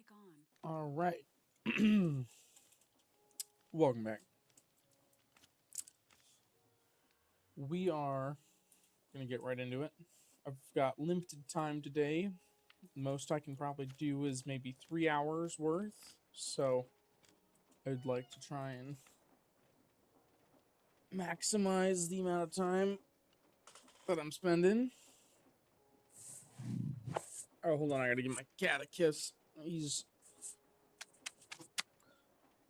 Mic on. All right. Welcome back. We are going to get right into it. I've got limited time today. Most I can probably do is maybe 3 hours worth. So I'd like to try and maximize the amount of time that I'm spending. Oh, hold on. I got to give my cat a kiss. He's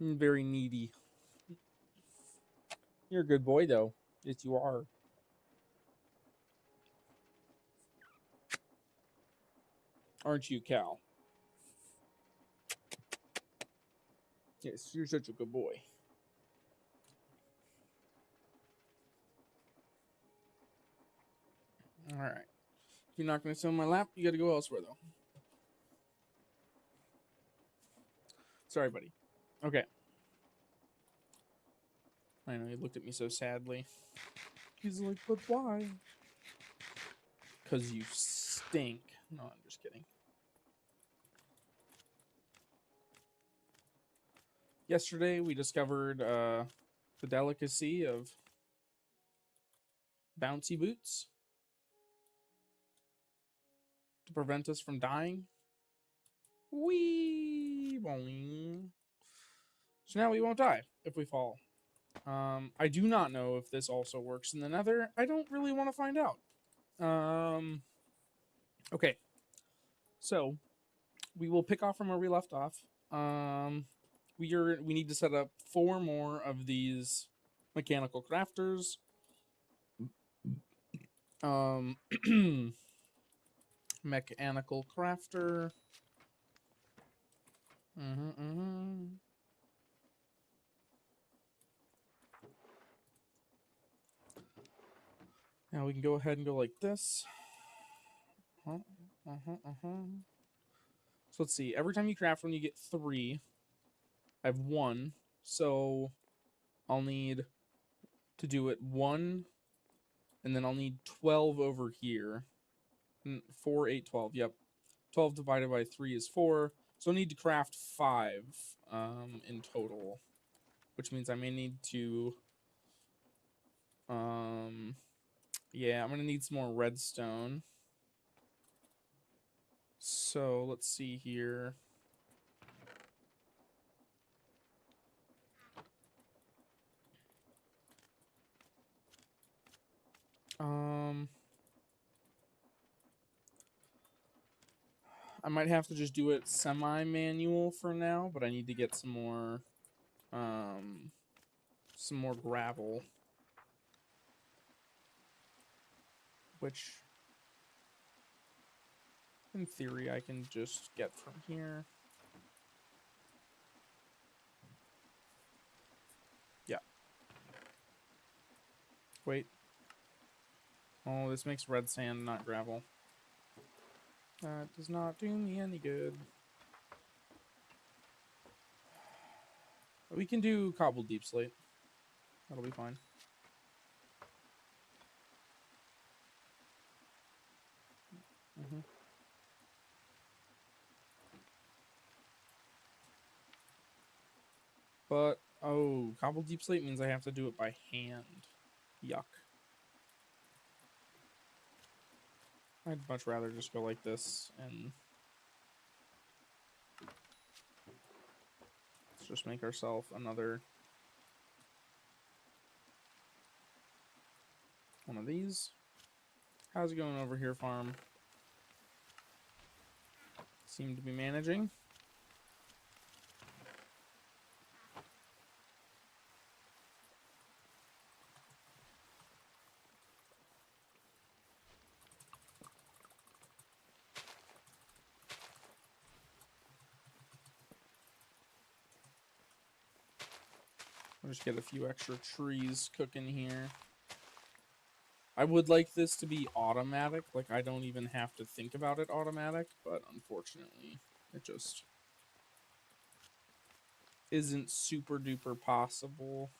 very needy. You're a good boy, though. Yes, you are. Aren't you, Cal? Yes, you're such a good boy. All right. If you're not going to sit on my lap, you got to go elsewhere, though. Sorry, buddy. Okay. I know, he looked at me so sadly. He's like, but why? Because you stink. No, I'm just kidding. Yesterday, we discovered the delicacy of bouncy boots to prevent us from dying. Wee! Boing. So now we won't die if we fall. I do not know if this also works in the Nether. I don't really want to find out. Okay. So, we will pick off from where we left off. We need to set up 4 more of these mechanical crafters. Mechanical crafter. Now we can go ahead and go like this. So let's see. Every time you craft one, you get 3. I have 1, so I'll need to do it 1, and then I'll need 12 over here. 4, 8, 12. Yep. 12 divided by 3 is 4. So I need to craft 5 in total. Which means I may need to... yeah, I'm going to need some more redstone. So let's see here. I might have to just do it semi-manual for now, but I need to get some more gravel. Which, in theory, I can just get from here. Yeah. Wait. Oh, this makes red sand, not gravel. That does not do me any good. We can do cobbled deep slate. That'll be fine. But, oh, cobbled deep slate means I have to do it by hand. Yuck. I'd much rather just go like this and let's just make ourselves another one of these. How's it going over here, farm? Seem to be managing. I'll just get a few extra trees cooking here. I would like this to be automatic. Like, I don't even have to think about it automatic, but unfortunately, it just isn't super duper possible.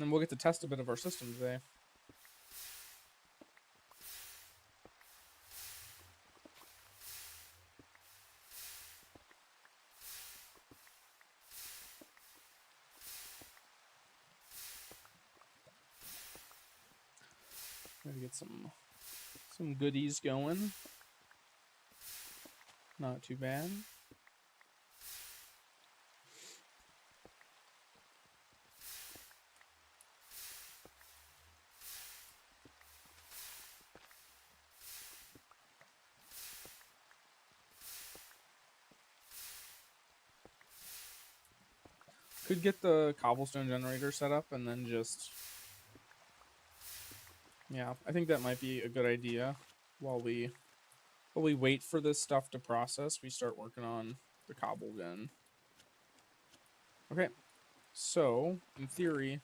And we'll get to test a bit of our system today. Gotta get some goodies going. Not too bad. Could get the cobblestone generator set up and then just... Yeah, I think that might be a good idea. While we wait for this stuff to process, we start working on the cobble gen. Okay, so, in theory...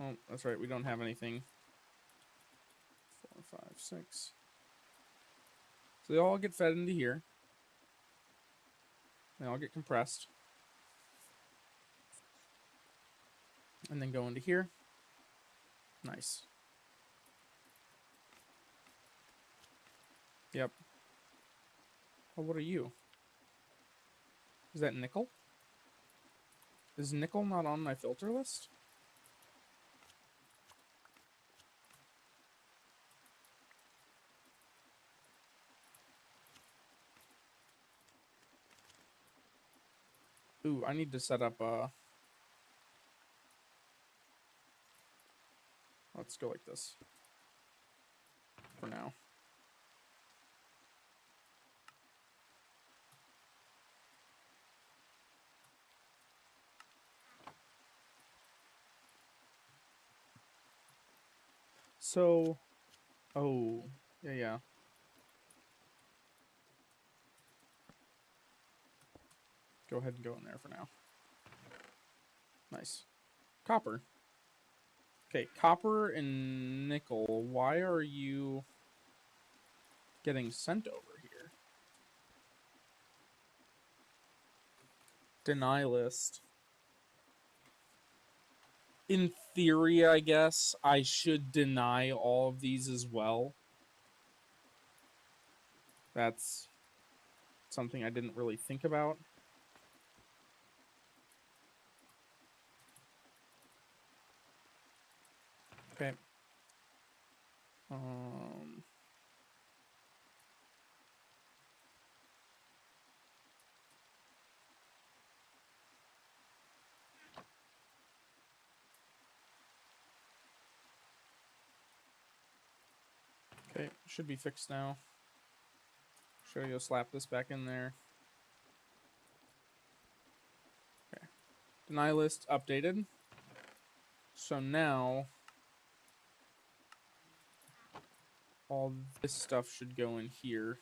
Oh, that's right, we don't have anything. 4, 5, 6. So they all get fed into here. They all get compressed. And then go into here. Nice. Yep. Oh, what are you? Is that nickel? Is nickel not on my filter list? Ooh, I need to set up let's go like this. For now. So, oh, yeah. Go ahead and go in there for now. Nice. Copper. Okay, copper and nickel. Why are you getting sent over here? Deny list. In theory, I guess, I should deny all of these as well. That's something I didn't really think about. Okay. Okay, should be fixed now. Should I go slap this back in there? Okay. Deny list updated. So now all this stuff should go in here.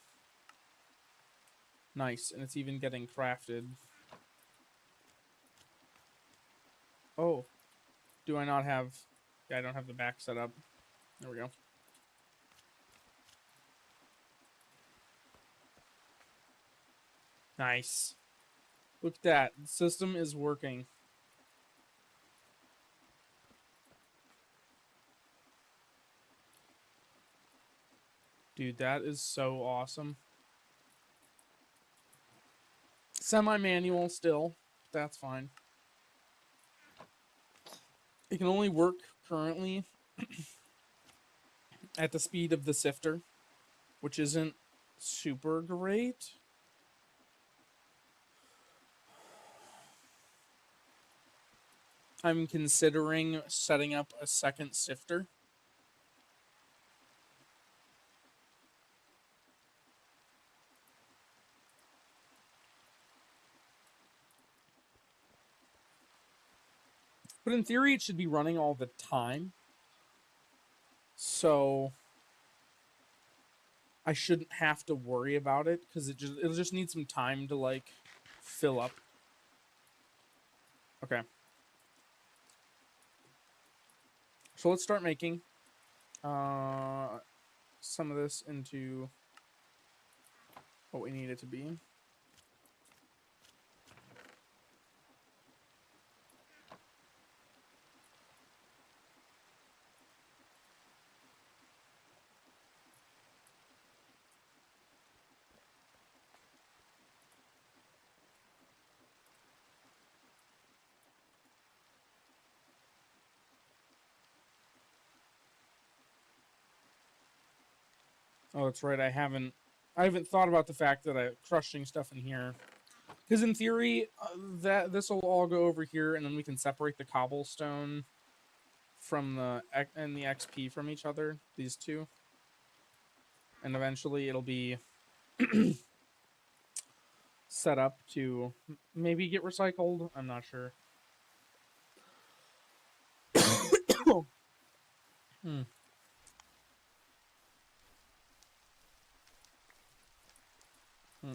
Nice, and it's even getting crafted. Oh, do I not have... Yeah, I don't have the back set up. There we go. Nice. Look at that. The system is working. Dude, that is so awesome. Semi-manual still. That's fine. It can only work currently at the speed of the sifter, which isn't super great. I'm considering setting up a second sifter. But in theory, it should be running all the time. So I shouldn't have to worry about it because it'll just need some time to like fill up. Okay. So let's start making some of this into what we need it to be. Oh, that's right. I haven't thought about the fact that I'm crushing stuff in here. Because in theory, that this will all go over here, and then we can separate the cobblestone from the XP from each other. These two, and eventually it'll be set up to maybe get recycled. I'm not sure. Hmm. Hmm.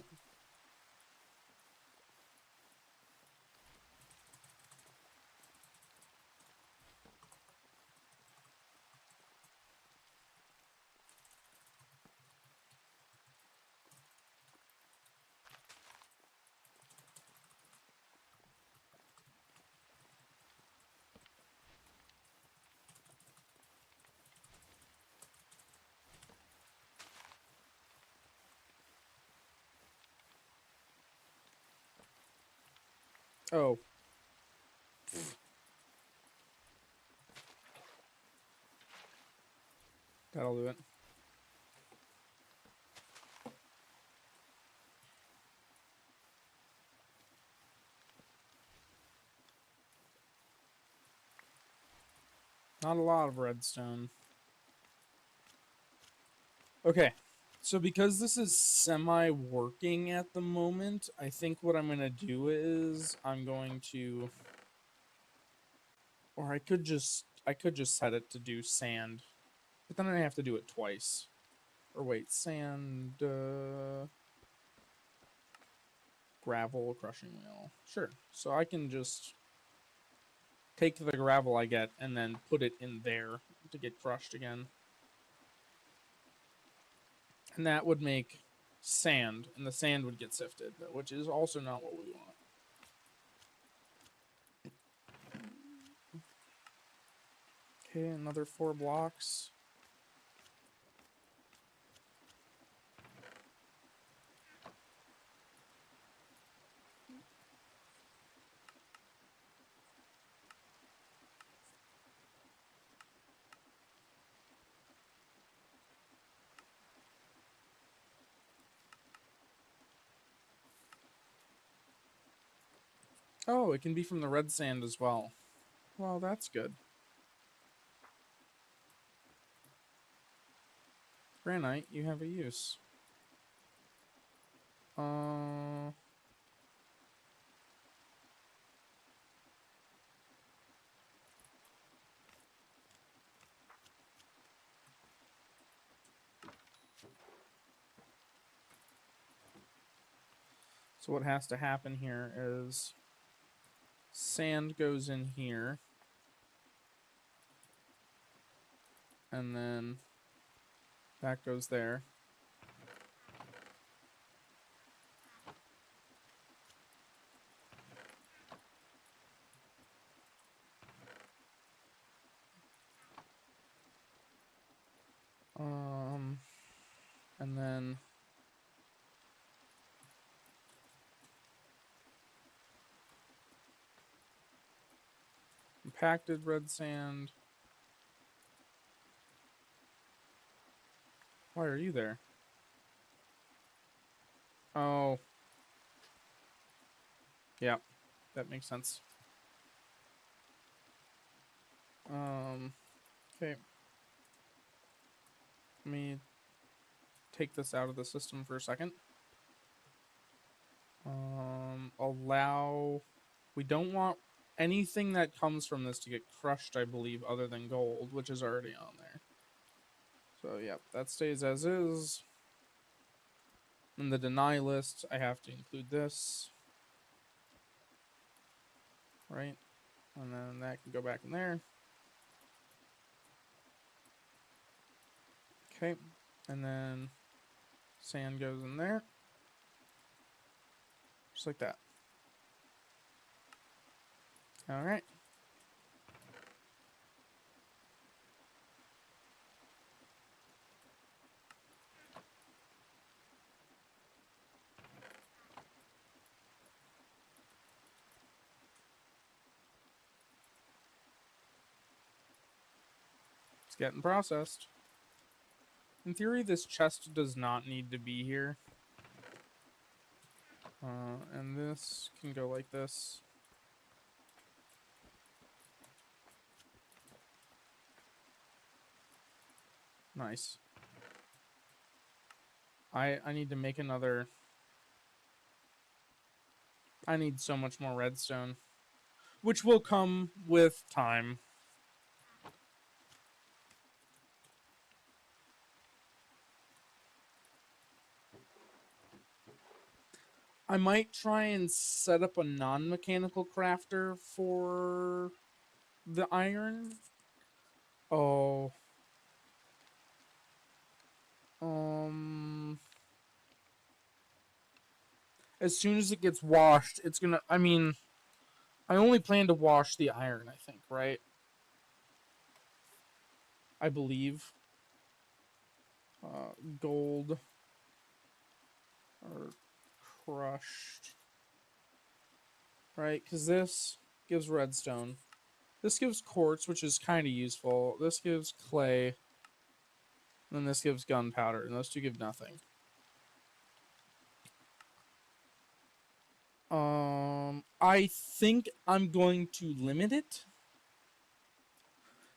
Oh, that'll do it. Not a lot of redstone. Okay, so because this is semi-working at the moment, I think what I'm gonna do is I'm going to, or I could just set it to do sand, but then I have to do it twice. Or wait, sand, gravel, crushing wheel. Sure. So I can just take the gravel I get and then put it in there to get crushed again. And that would make sand, and the sand would get sifted, which is also not what we want. Okay, another 4 blocks. Oh, it can be from the red sand as well. Well, that's good. Granite, you have a use. So what has to happen here is sand goes in here, and then that goes there. And then compacted red sand. Why are you there? Oh. Yeah, that makes sense. Okay. Let me take this out of the system for a second. Allow... We don't want anything that comes from this to get crushed, I believe, other than gold, which is already on there. So, yeah, that stays as is. In the deny list, I have to include this. Right? And then that can go back in there. Okay. And then sand goes in there. Just like that. Alright. It's getting processed. In theory, this chest does not need to be here. And this can go like this. Nice. I need to make another... I need so much more redstone. Which will come with time. I might try and set up a non-mechanical crafter for the iron. Oh. As soon as it gets washed, it's gonna... I mean, I only plan to wash the iron, I think, right? I believe. Gold. Or crushed. Right, because this gives redstone. This gives quartz, which is kind of useful. This gives clay. And then this gives gunpowder. And those two give nothing. I think I'm going to limit it.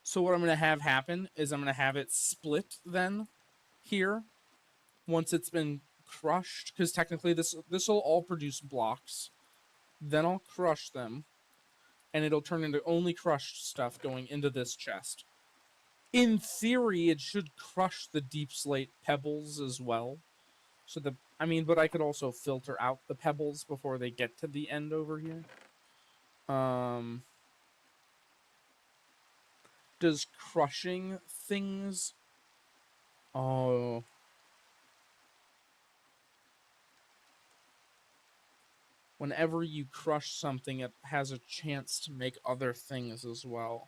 So what I'm going to have happen is I'm going to have it split then here once it's been crushed, because technically this will all produce blocks. Then I'll crush them, and it'll turn into only crushed stuff going into this chest. In theory, it should crush the deep slate pebbles as well. So but I could also filter out the pebbles before they get to the end over here. Does crushing things... Oh. Whenever you crush something, it has a chance to make other things as well.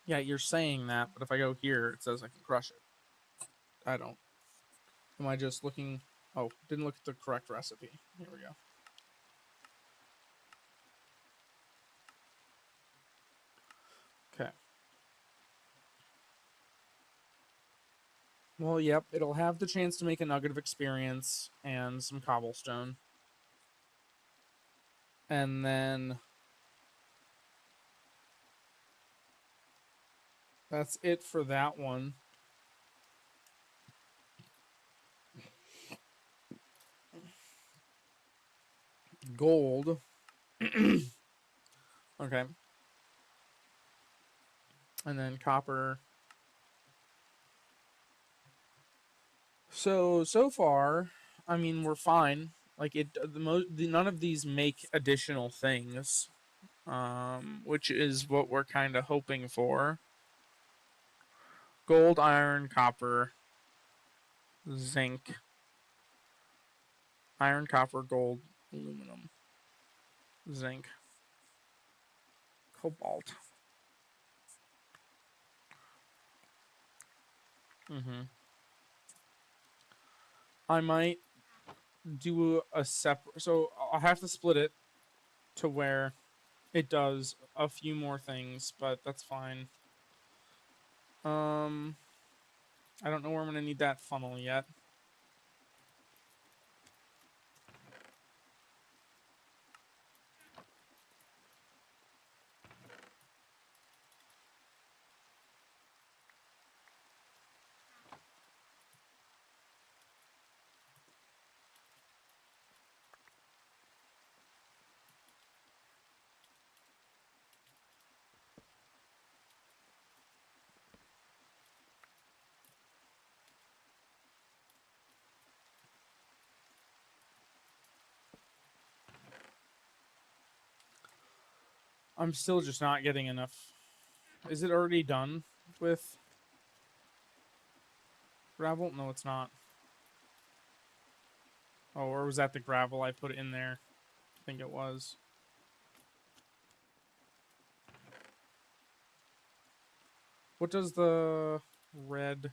Yeah, you're saying that, but if I go here, it says I can crush it. I don't. Am I just looking... Oh, didn't look at the correct recipe. Here we go. Okay. Well, yep, it'll have the chance to make a nugget of experience and some cobblestone. And then... That's it for that one. Gold. Okay. And then copper. So far, I mean, we're fine. Like none of these make additional things, which is what we're kind of hoping for. Gold, iron, copper, zinc, iron, copper, gold, aluminum, zinc, cobalt. I might do a separate... So I'll have to split it to where it does a few more things, but that's fine. I don't know where I'm going to need that funnel yet. I'm still just not getting enough. Is it already done with gravel? No, it's not. Oh, or was that the gravel I put in there? I think it was. What does the red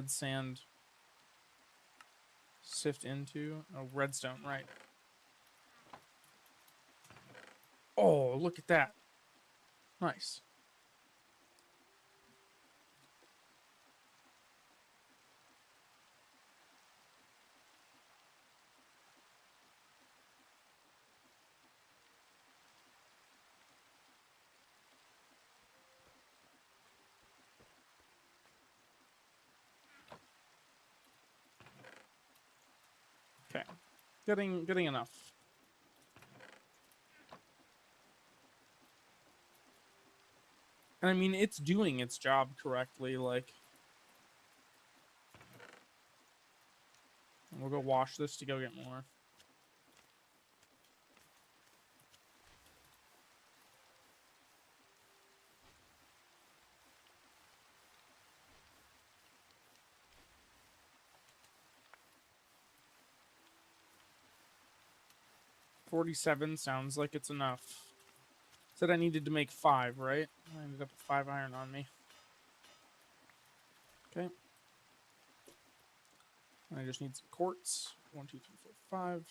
sand sift into? Oh, redstone, right. Oh, look at that. Nice. Okay. Getting enough. And I mean, it's doing its job correctly, like... We'll go wash this to go get more. $47 sounds like it's enough. Said I needed to make 5, right? I ended up with 5 iron on me. Okay. I just need some quartz. 1, 2, 3, 4, 5.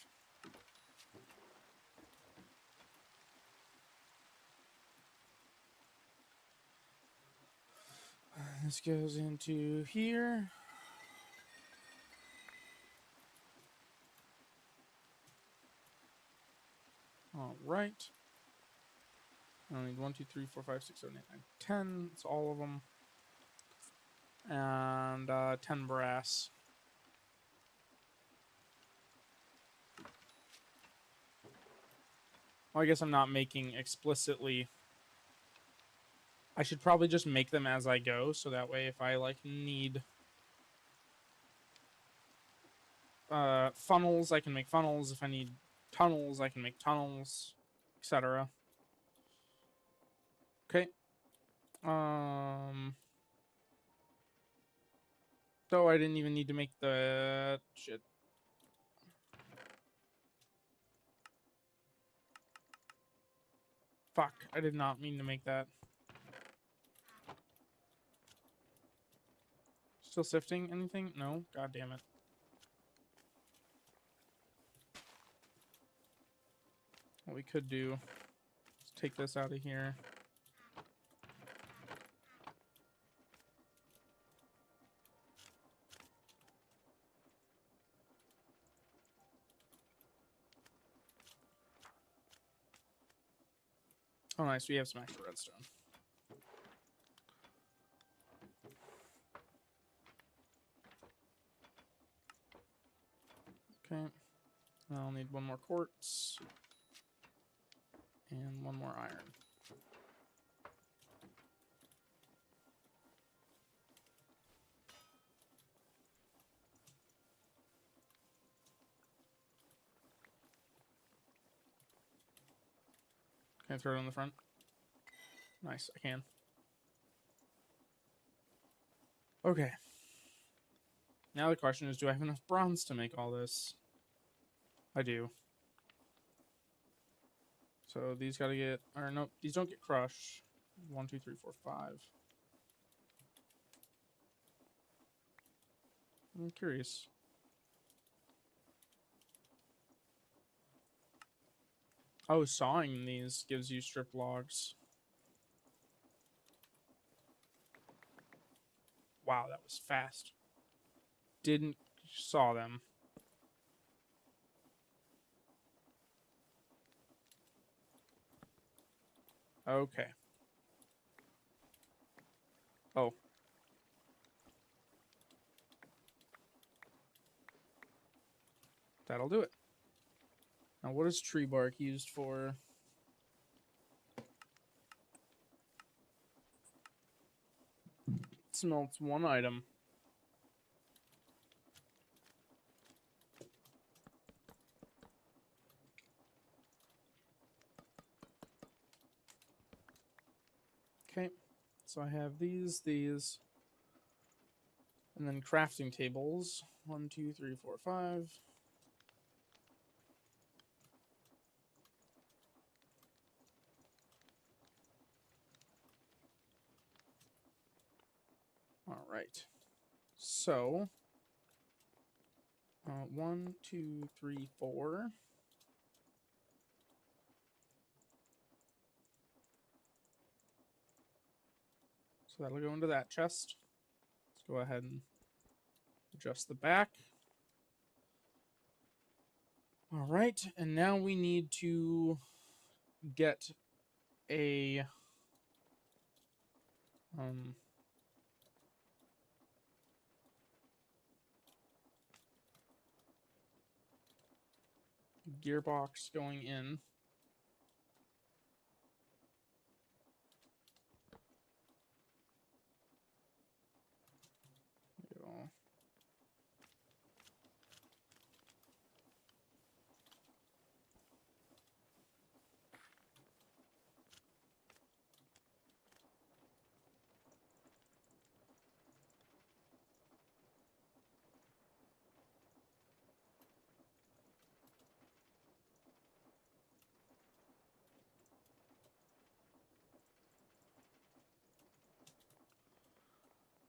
This goes into here. All right. I need 1, 2, 3, 4, 5, 6, 7, 8, 9, 10. It's all of them. And 10 brass. Well, I guess I'm not making explicitly. I should probably just make them as I go, so that way if I like need funnels, I can make funnels. If I need tunnels, I can make tunnels, etc. Okay. So I didn't even need to make the shit. Fuck, I did not mean to make that. Still sifting anything? No? God damn it. What we could do is take this out of here. Oh, nice. We have some extra redstone. Okay. I'll need 1 more quartz. And 1 more iron. Can I throw it on the front? Nice, I can. Okay. Now the question is, do I have enough bronze to make all this? I do. So these gotta get, or no, these don't get crushed. 1, 2, 3, 4, 5. I'm curious. Oh, sawing these gives you strip logs. Wow, that was fast. Didn't saw them. Okay. Oh. That'll do it. Now, what is tree bark used for? It smelts 1 item. Okay. So I have these, and then crafting tables. 1, 2, 3, 4, 5. All right. So, 1, 2, 3, 4. So that'll go into that chest. Let's go ahead and adjust the back. All right, and now we need to get a gearbox going in. Go.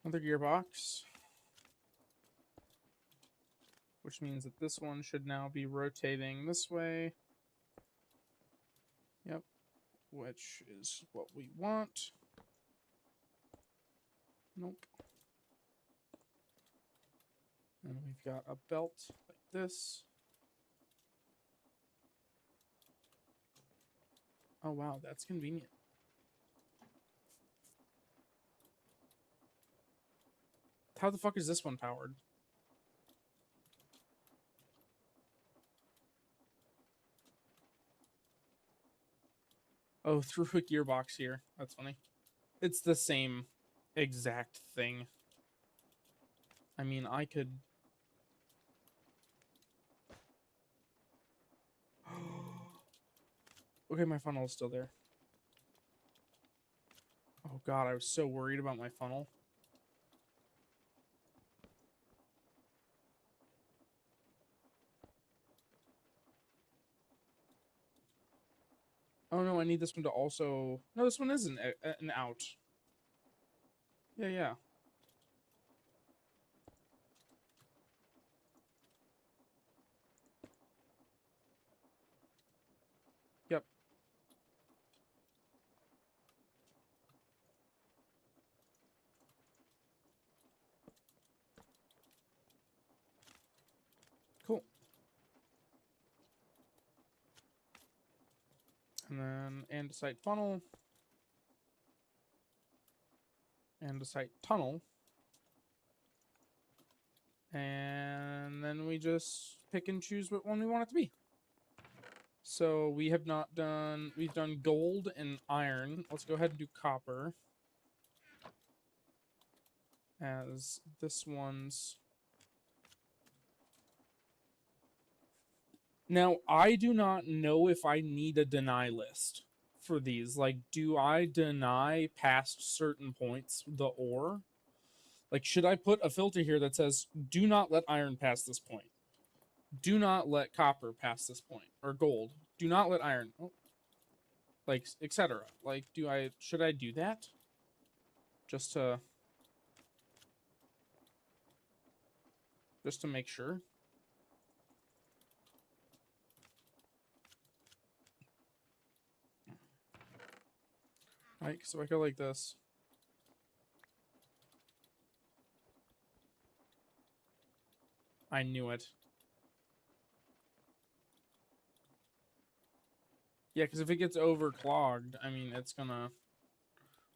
Another gearbox, which means that this one should now be rotating this way. Yep, which is what we want. Nope. And we've got a belt like this. Oh, wow, that's convenient. How the fuck is this one powered? Oh, through a gearbox here. That's funny. It's the same exact thing. I mean, I could... Okay, my funnel is still there. Oh god, I was so worried about my funnel. Oh no, I need this one to also... No, this one is an out. Yeah, yeah. Yep. Cool. And then andesite funnel. Andesite tunnel. And then we just pick and choose what one we want it to be. So we have not done... We've done gold and iron. Let's go ahead and do copper. As this one's... Now, I do not know if I need a deny list for these. Like, do I deny past certain points the ore? Like, should I put a filter here that says, do not let iron pass this point? Do not let copper pass this point? Or gold? Do not let iron... Oh. Like, etc. Like, should I do that? Just to make sure. Right, so I go like this. I knew it. Yeah, because if it gets overclogged, I mean, it's gonna...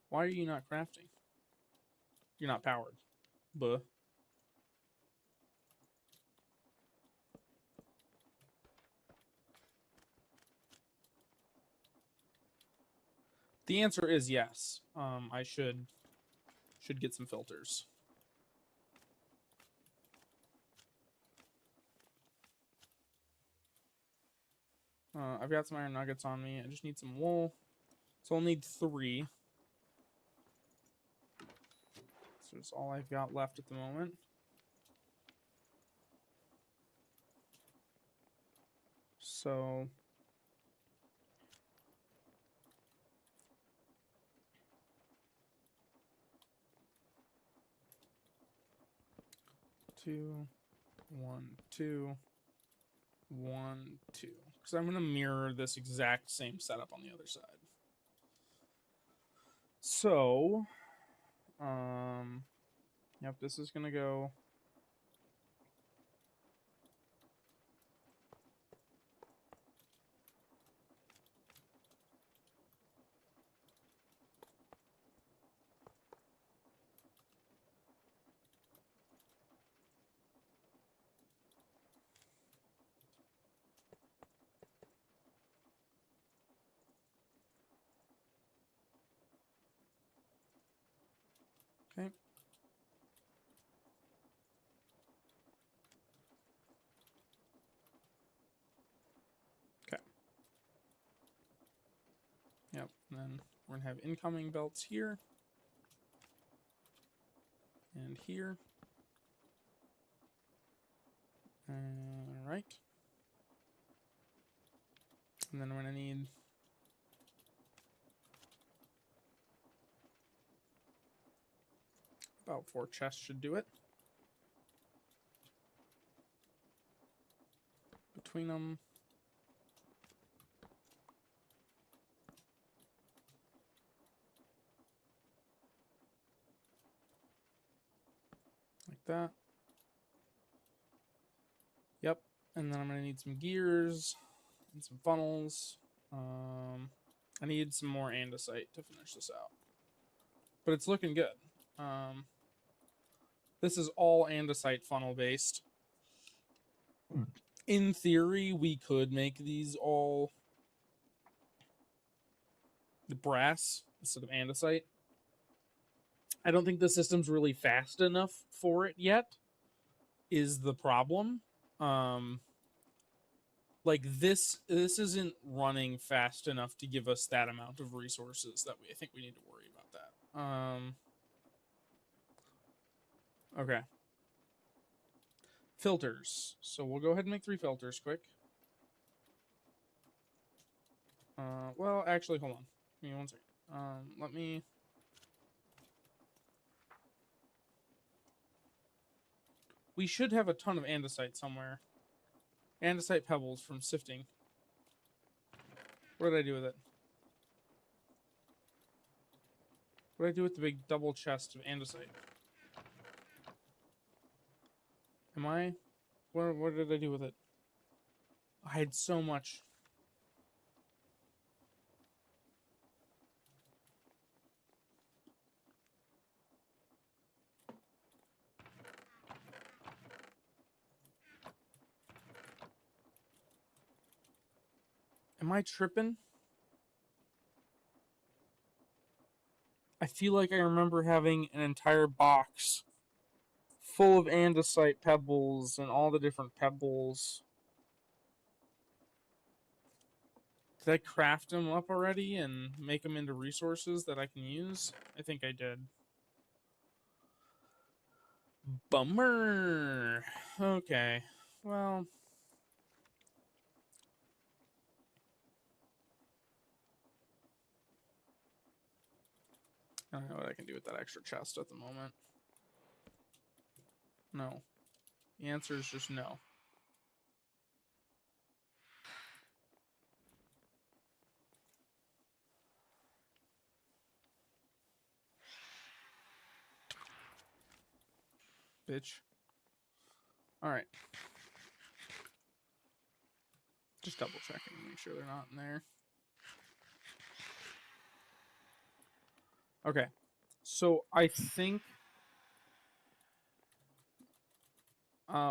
Why are you not crafting? You're not powered. Buh. The answer is yes. I should get some filters. I've got some iron nuggets on me. I just need some wool. So I'll need 3. So that's all I've got left at the moment. So two, 1, 2, 1, 2. Because I'm going to mirror this exact same setup on the other side. So, yep, this is going to go. Okay. Okay. Yep. And then we're going to have incoming belts here. And here. All right. And then we're going to need about 4 chests should do it. Between them. Like that. Yep. And then I'm going to need some gears and some funnels. I need some more andesite to finish this out. But it's looking good. This is all andesite funnel based. In theory, we could make these all the brass instead of andesite. I don't think the system's really fast enough for it yet, is the problem. Like this isn't running fast enough to give us that amount of resources that I think we need to worry about that. Okay. Filters. So we'll go ahead and make 3 filters quick. Well, actually, hold on. Give me 1 second. Let me... We should have a ton of andesite somewhere. Andesite pebbles from sifting. What did I do with it? What did I do with the big double chest of andesite? Am I... What did I do with it? I had so much. Am I tripping? I feel like I remember having an entire box full of andesite pebbles and all the different pebbles. Did I craft them up already and make them into resources that I can use? I think I did. Bummer. Okay. Well... I don't know what I can do with that extra chest at the moment. No. The answer is just no. Bitch. Alright. Just double checking to make sure they're not in there. Okay. So I think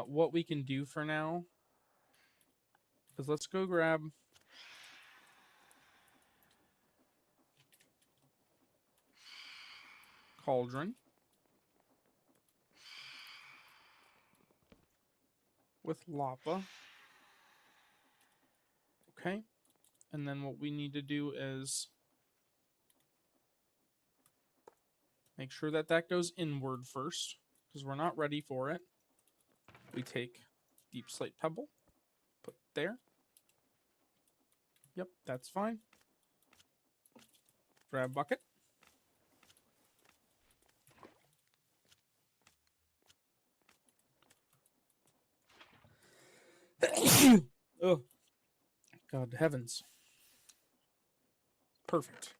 what we can do for now is let's go grab cauldron with lava. Okay. And then what we need to do is make sure that that goes inward first, because we're not ready for it. We take deep slate pebble, put there. Yep, that's fine. Grab bucket. Oh, God heavens. Perfect.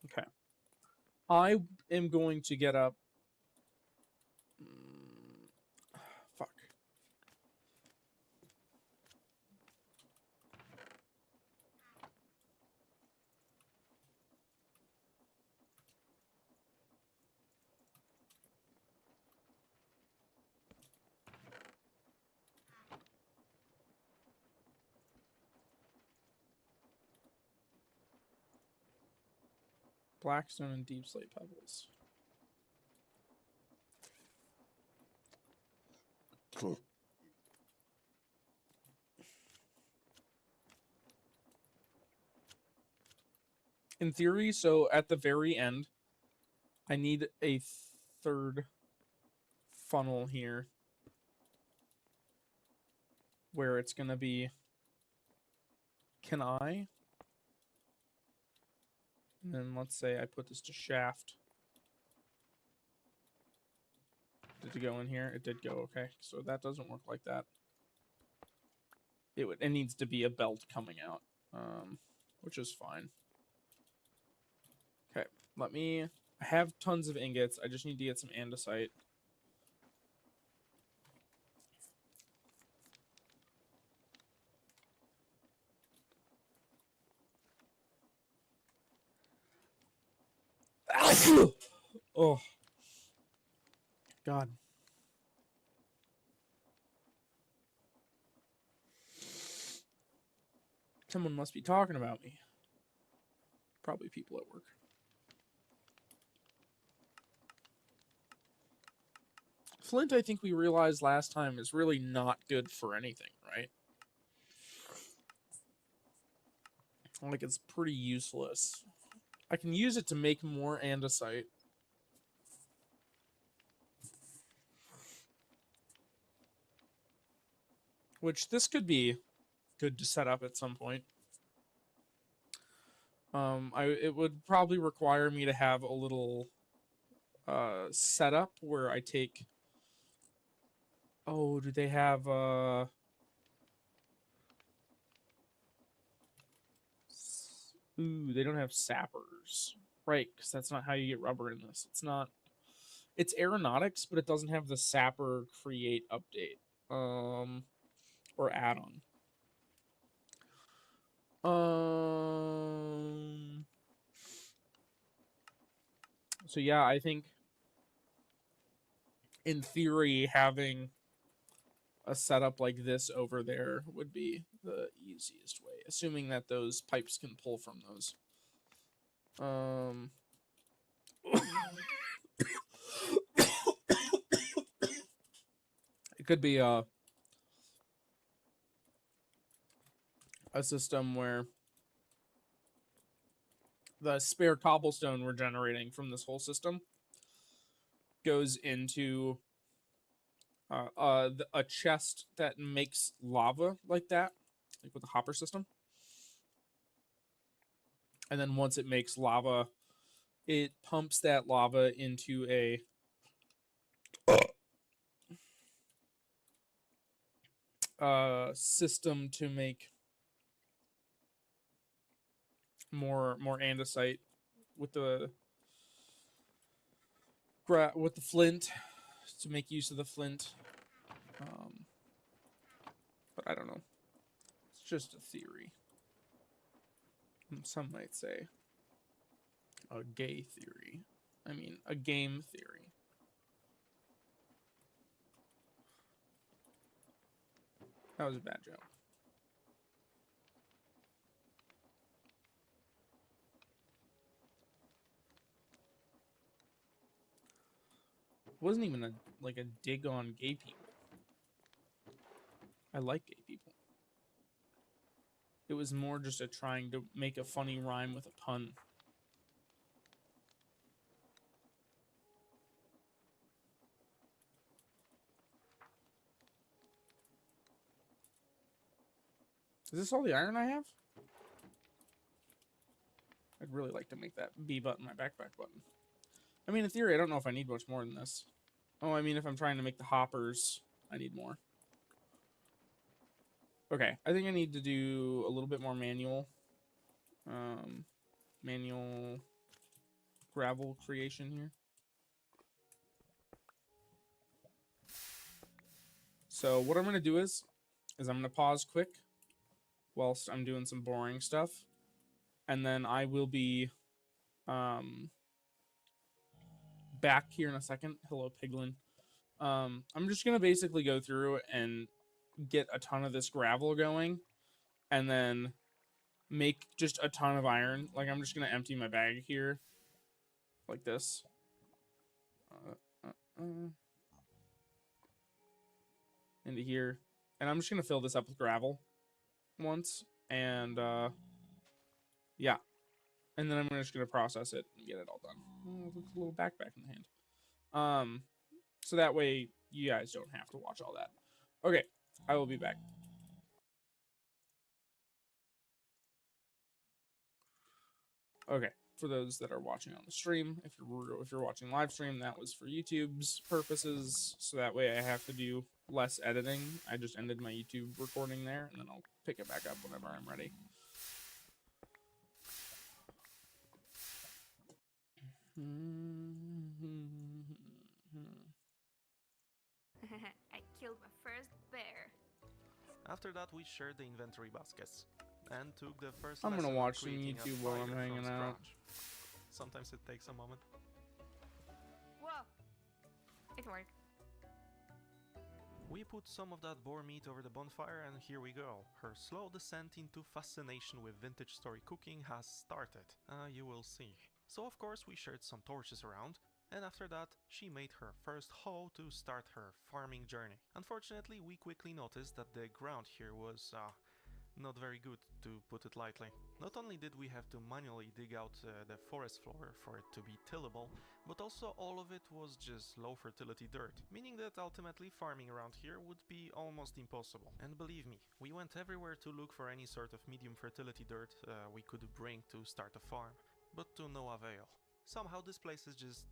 Okay. I am going to get up. Fuck. Blackstone and deep slate pebbles. In theory, so at the very end, I need a third funnel here where it's going to be, can I? And then let's say I put this to shaft. Did it go in here? It did go, okay. So that doesn't work like that. It needs to be a belt coming out, which is fine. Okay, I have tons of ingots. I just need to get some andesite. Oh, God. Someone must be talking about me. Probably people at work. Flint, I think we realized last time, is really not good for anything, right? Like, it's pretty useless. I can use it to make more andesite. Which this could be good to set up at some point. It would probably require me to have a little setup where I take. Oh, do they have Ooh, they don't have sappers. Right, because that's not how you get rubber in this. It's not. It's aeronautics, but it doesn't have the sapper create update. Or add-on. So yeah, I think in theory having a setup like this over there would be the easiest way, assuming that those pipes can pull from those. It could be a system where the spare cobblestone we're generating from this whole system goes into a chest that makes lava like that, like with a hopper system. And then once it makes lava, it pumps that lava into a system to make more andesite with the flint, to make use of the flint. But I don't know. It's just a theory. Some might say a gay theory. I mean, a game theory. That was a bad joke. It wasn't even a dig on gay people. I like gay people. It was more just a trying to make a funny rhyme with a pun. Is this all the iron I have? I'd really like to make that B button my backpack button. I mean, in theory, I don't know if I need much more than this. Oh, I mean, if I'm trying to make the hoppers, I need more. Okay, I think I need to do a little bit more manual. Manual gravel creation here. So what I'm going to do is I'm going to pause quick whilst I'm doing some boring stuff. And then I will be back here in a second. Hello, Piglin. I'm just going to basically go through and get a ton of this gravel going. And then make just a ton of iron. Like, I'm just going to empty my bag here. Like this. Into here. And I'm just going to fill this up with gravel once. And, yeah. And then I'm just going to process it and get it all done. Oh, look at a little backpack in the hand. So that way you guys don't have to watch all that. Okay, I will be back. Okay, for those that are watching on the stream, if you're watching live stream, that was for YouTube's purposes. So that way I have to do less editing. I just ended my YouTube recording there, and then I'll pick it back up whenever I'm ready. I killed my first bear. After that, we shared the inventory baskets and took the first I'm lesson gonna on watch some creating a YouTube while I'm fire hanging from out. scratch. Sometimes it takes a moment. Whoa! It worked. We put some of that boar meat over the bonfire, and here we go. Her slow descent into fascination with vintage story cooking has started. You will see. So of course we shared some torches around, and after that she made her first hoe to start her farming journey. Unfortunately, we quickly noticed that the ground here was not very good, to put it lightly. Not only did we have to manually dig out the forest floor for it to be tillable, but also all of it was just low fertility dirt, meaning that ultimately farming around here would be almost impossible. And believe me, we went everywhere to look for any sort of medium fertility dirt we could bring to start a farm, but to no avail. Somehow this place is just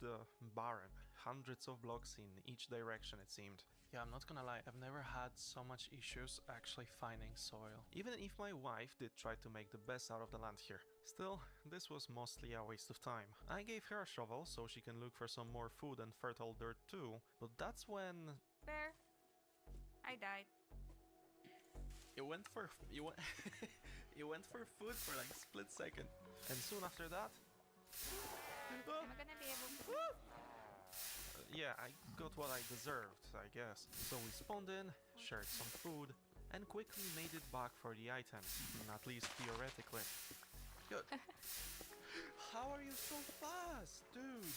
barren, hundreds of blocks in each direction it seemed. Yeah, I'm not gonna lie, I've never had so much issues actually finding soil. Even if my wife did try to make the best out of the land here. Still, this was mostly a waste of time. I gave her a shovel so she can look for some more food and fertile dirt too, but that's when... Bear. I died. You went for you went for food for like a split second. And soon after that... Am I gonna be able to... Yeah, I got what I deserved, I guess. So we spawned in, shared some food, and quickly made it back for the items, at least theoretically. Good. How are you so fast, dude?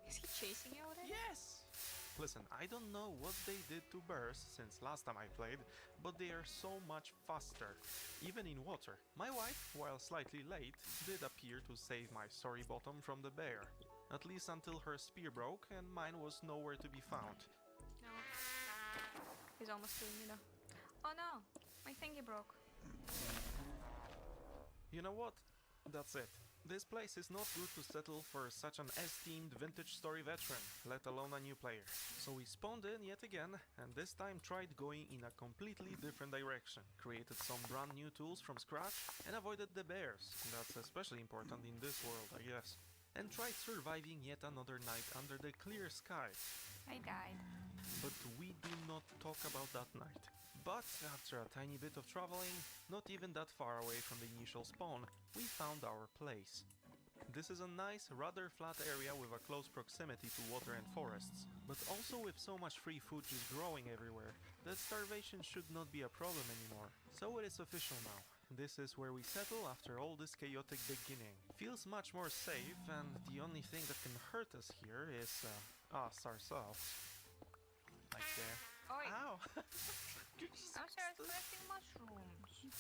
Is he chasing you already? Yes! Listen, I don't know what they did to bears since last time I played, but they are so much faster, even in water. My wife, while slightly late, did appear to save my sorry bottom from the bear. At least until her spear broke and mine was nowhere to be found. No. He's almost killing me though. Oh no! My thingy broke. You know what? That's it. This place is not good to settle for such an esteemed vintage story veteran, let alone a new player. So we spawned in yet again, and this time tried going in a completely different direction. Created some brand new tools from scratch, and avoided the bears. That's especially important in this world, I guess. And tried surviving yet another night under the clear sky. I died. But we do not talk about that night. But after a tiny bit of traveling, not even that far away from the initial spawn, we found our place. This is a nice, rather flat area with a close proximity to water and forests, but also with so much free food just growing everywhere that starvation should not be a problem anymore. So it is official now. This is where we settle after all this chaotic beginning. Feels much more safe, and the only thing that can hurt us here is us ourselves. Like there. Oi! Ow! I was collecting mushrooms.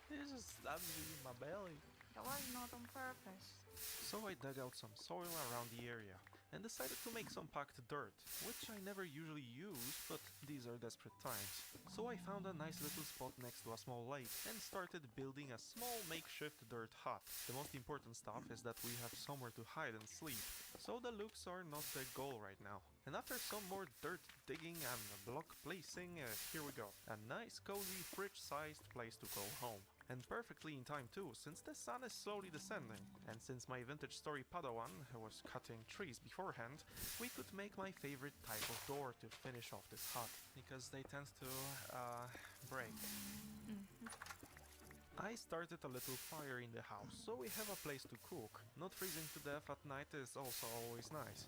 This just stabbed me in my belly. That was not on purpose. So I dug out some soil around the area, and decided to make some packed dirt, which I never usually use, but these are desperate times. So I found a nice little spot next to a small lake and started building a small makeshift dirt hut. The most important stuff is that we have somewhere to hide and sleep, so the looks are not the goal right now. And after some more dirt digging and block placing, here we go. A nice cozy fridge-sized place to call home. And perfectly in time too, since the sun is slowly descending. And since my vintage story Padawan was cutting trees beforehand, we could make my favorite type of door to finish off this hut, because they tend to break. I started a little fire in the house, so we have a place to cook. Not freezing to death at night is also always nice.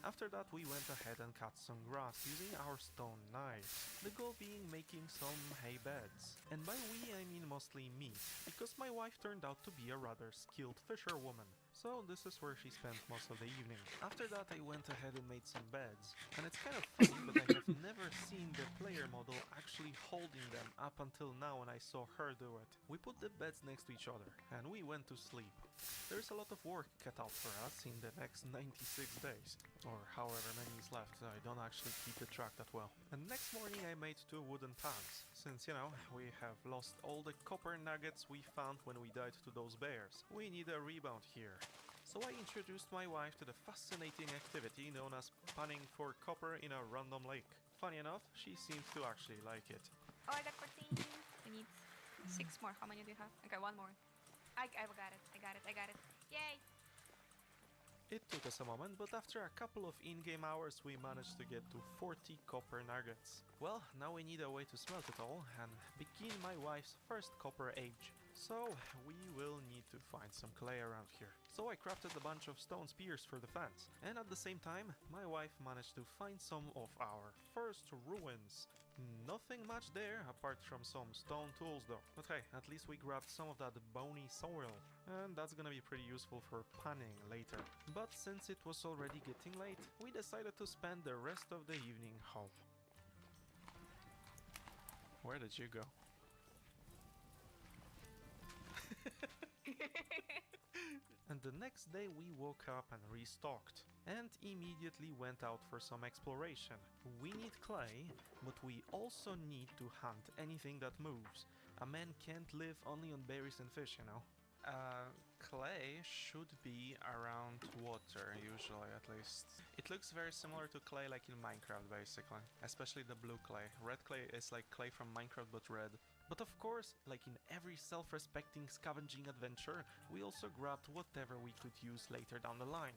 After that we went ahead and cut some grass using our stone knives, the goal being making some hay beds. And by we I mean mostly me, because my wife turned out to be a rather skilled fisherwoman, so this is where she spent most of the evening. After that I went ahead and made some beds, and it's kind of funny but I have never seen the player model actually holding them up until now when I saw her do it. We put the beds next to each other, and we went to sleep. There's a lot of work cut out for us in the next 96 days, or however many is left. I don't actually keep the track that well. And next morning I made 2 wooden pans, since you know, we have lost all the copper nuggets we found when we died to those bears. We need a rebound here. So I introduced my wife to the fascinating activity known as panning for copper in a random lake. Funny enough, she seems to actually like it. Oh, I got 14. I need 6 more. How many do you have? Okay, 1 more. I got it. Yay! It took us a moment, but after a couple of in-game hours we managed to get to 40 copper nuggets. Well, now we need a way to smelt it all and begin my wife's first copper age. So we will need to find some clay around here. So I crafted a bunch of stone spears for the fans, and at the same time my wife managed to find some of our first ruins. Nothing much there apart from some stone tools though. But hey, at least we grabbed some of that bony soil, and that's gonna be pretty useful for panning later. But since it was already getting late, we decided to spend the rest of the evening home. Where did you go? And the next day we woke up and restocked, and immediately went out for some exploration. We need clay, but we also need to hunt anything that moves. A man can't live only on berries and fish, you know. Clay should be around water, usually at least. It looks very similar to clay like in Minecraft basically, especially the blue clay. Red clay is like clay from Minecraft but red. But of course, like in every self-respecting scavenging adventure, we also grabbed whatever we could use later down the line.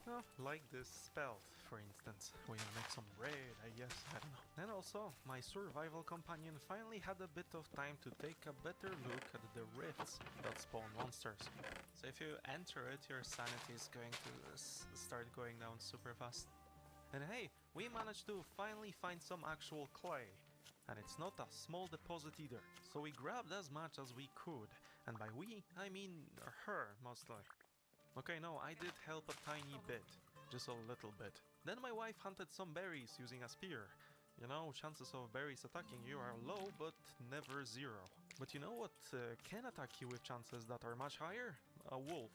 Oh, like this spelt, for instance. We'll make some bread, I guess, I don't know. And also, my survival companion finally had a bit of time to take a better look at the rifts that spawn monsters. So if you enter it, your sanity is going to start going down super fast. And hey, we managed to finally find some actual clay. And it's not a small deposit either, so we grabbed as much as we could, and by we, I mean her, mostly. Okay, no, I did help a tiny bit, just a little bit. Then my wife hunted some berries using a spear. You know, chances of berries attacking you are low, but never zero. But you know what can attack you with chances that are much higher? A wolf.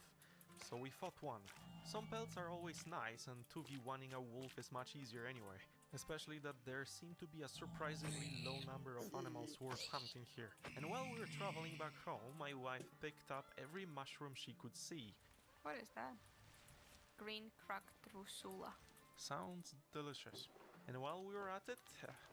So we fought one. Some pelts are always nice, and 2v1ing a wolf is much easier anyway. Especially that there seem to be a surprisingly low number of animals worth hunting here. And while we were traveling back home, my wife picked up every mushroom she could see. What is that? Green cracked rusula. Sounds delicious. And while we were at it,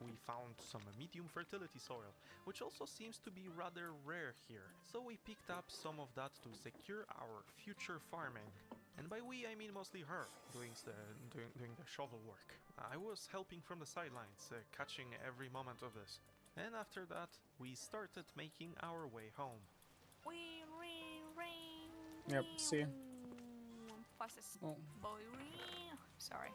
we found some medium fertility soil, which also seems to be rather rare here. So we picked up some of that to secure our future farming. And by we, I mean mostly her, doing the shovel work. I was helping from the sidelines, catching every moment of this. And after that, we started making our way home. Yep, see? Fastest Oh. boy. Sorry.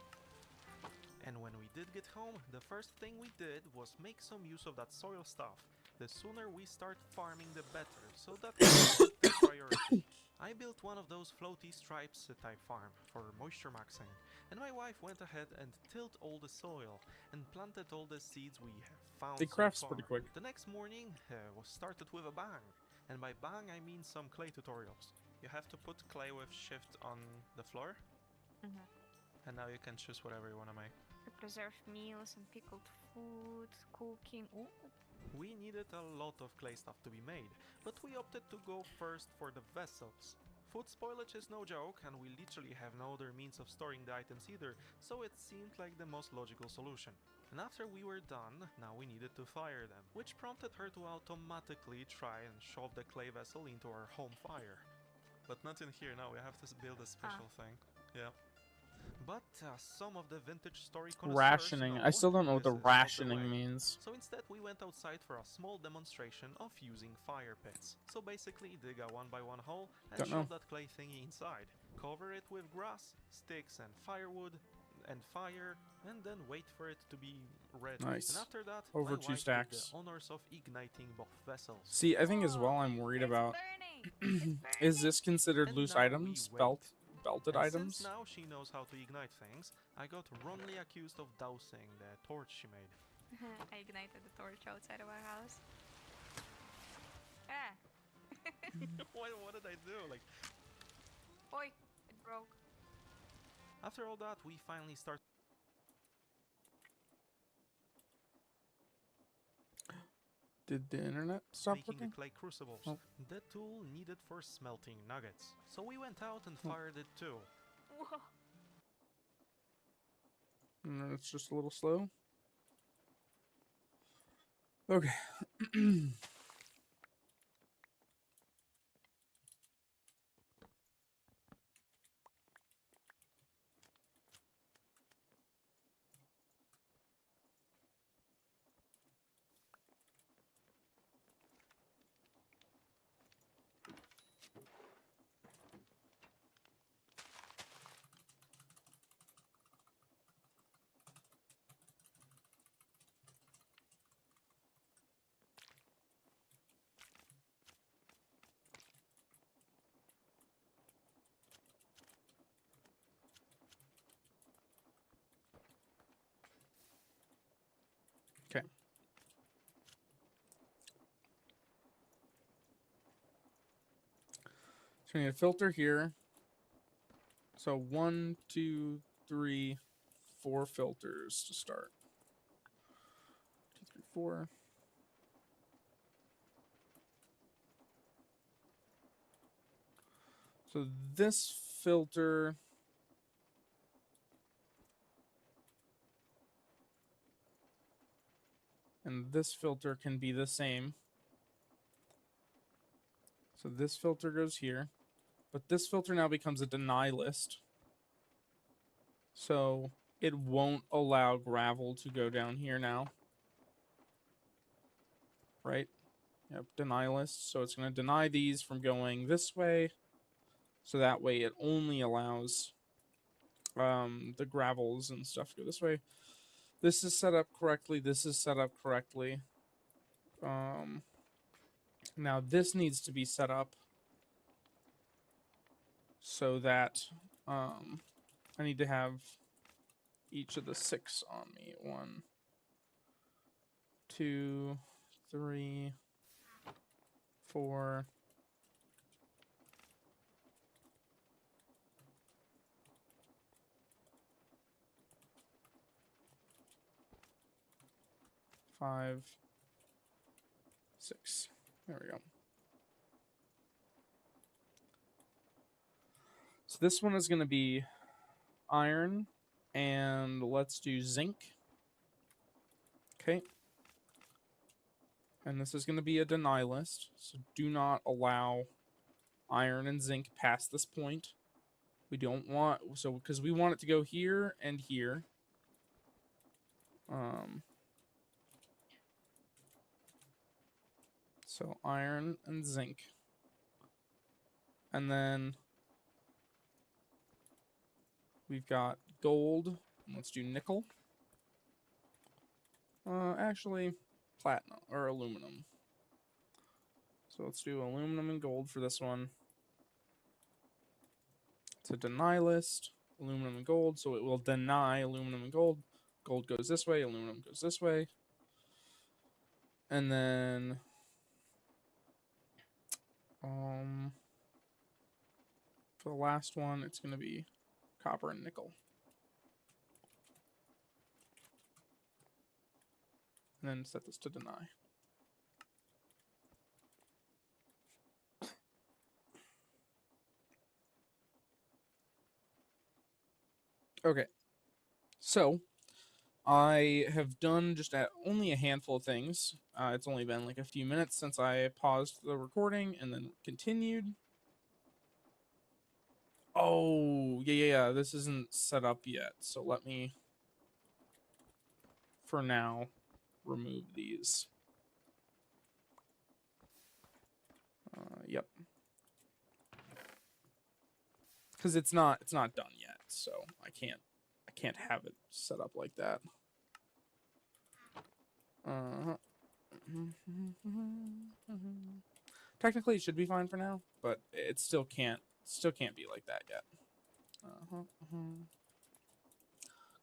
And when we did get home, the first thing we did was make some use of that soil stuff. The sooner we start farming, the better, so that was the priority. I built one of those floaty stripes type farm for moisture maxing, and my wife went ahead and tilled all the soil and planted all the seeds we have found It so crafts far. pretty quick. The next morning was started with a bang. And by bang, I mean some clay tutorials. You have to put clay with shift on the floor, and now you can choose whatever you want to make. Preserved meals and pickled food, cooking. Ooh. We needed a lot of clay stuff to be made, but we opted to go first for the vessels. Food spoilage is no joke, and we literally have no other means of storing the items either, so it seemed like the most logical solution. And after we were done, now we needed to fire them, which prompted her to automatically try and shove the clay vessel into our home fire. But not in here, now we have to build a special thing. Yeah. But some of the vintage story connoisseurs Rationing. I still don't know what this the is not rationing way. means. So instead we went outside for a small demonstration of using fire pits. So basically dig a 1x1 hole and Don't know. shove that clay thingy inside. Cover it with grass, sticks and firewood and fire, and then wait for it to be ready. Nice. And after that, Over my 2 wife did stacks. the honors of igniting both vessels. See, I think as well I'm worried It's about burning. It's is this burning. considered And loose now we items? wait. Belted And items? since now she knows how to ignite things, I got wrongly accused of dousing the torch she made. I ignited the torch outside of our house. Ah. What did I do? Like, Oi, it broke. after all that, we finally start Did the internet stop making working? the clay crucibles. Oh. The tool needed for smelting nuggets. So we went out and fired it too. Whoa. And it's just a little slow. Okay. Okay. So we need a filter here. So 1, 2, 3, 4 filters to start. 2, 3, 4. So this filter and this filter can be the same. So this filter goes here, but this filter now becomes a deny list. So it won't allow gravel to go down here now. Right? Yep, deny list. So it's going to deny these from going this way. So that way it only allows the gravels and stuff to go this way. This is set up correctly. This is set up correctly. Now this needs to be set up so that I need to have each of the 6 on me. 1, 2, 3, 4. 5, 6. There we go. So this one is going to be iron, and let's do zinc. Okay. And this is going to be a deny list, so do not allow iron and zinc past this point. We don't want, so because we want it to go here and here. So iron and zinc. And then we've got gold. Let's do nickel. Actually, platinum or aluminum. So let's do aluminum and gold for this one. It's a deny list, aluminum and gold, so it will deny aluminum and gold. Gold goes this way, aluminum goes this way. And then For the last one, it's going to be copper and nickel. And then set this to deny. Okay. So, I have done just only a handful of things. It's only been like a few minutes since I paused the recording and then continued. Oh, yeah. This isn't set up yet. So let me, for now, remove these. Yep. Because it's not done yet, so I can't have it set up like that. Technically, it should be fine for now, but it still can't be like that yet.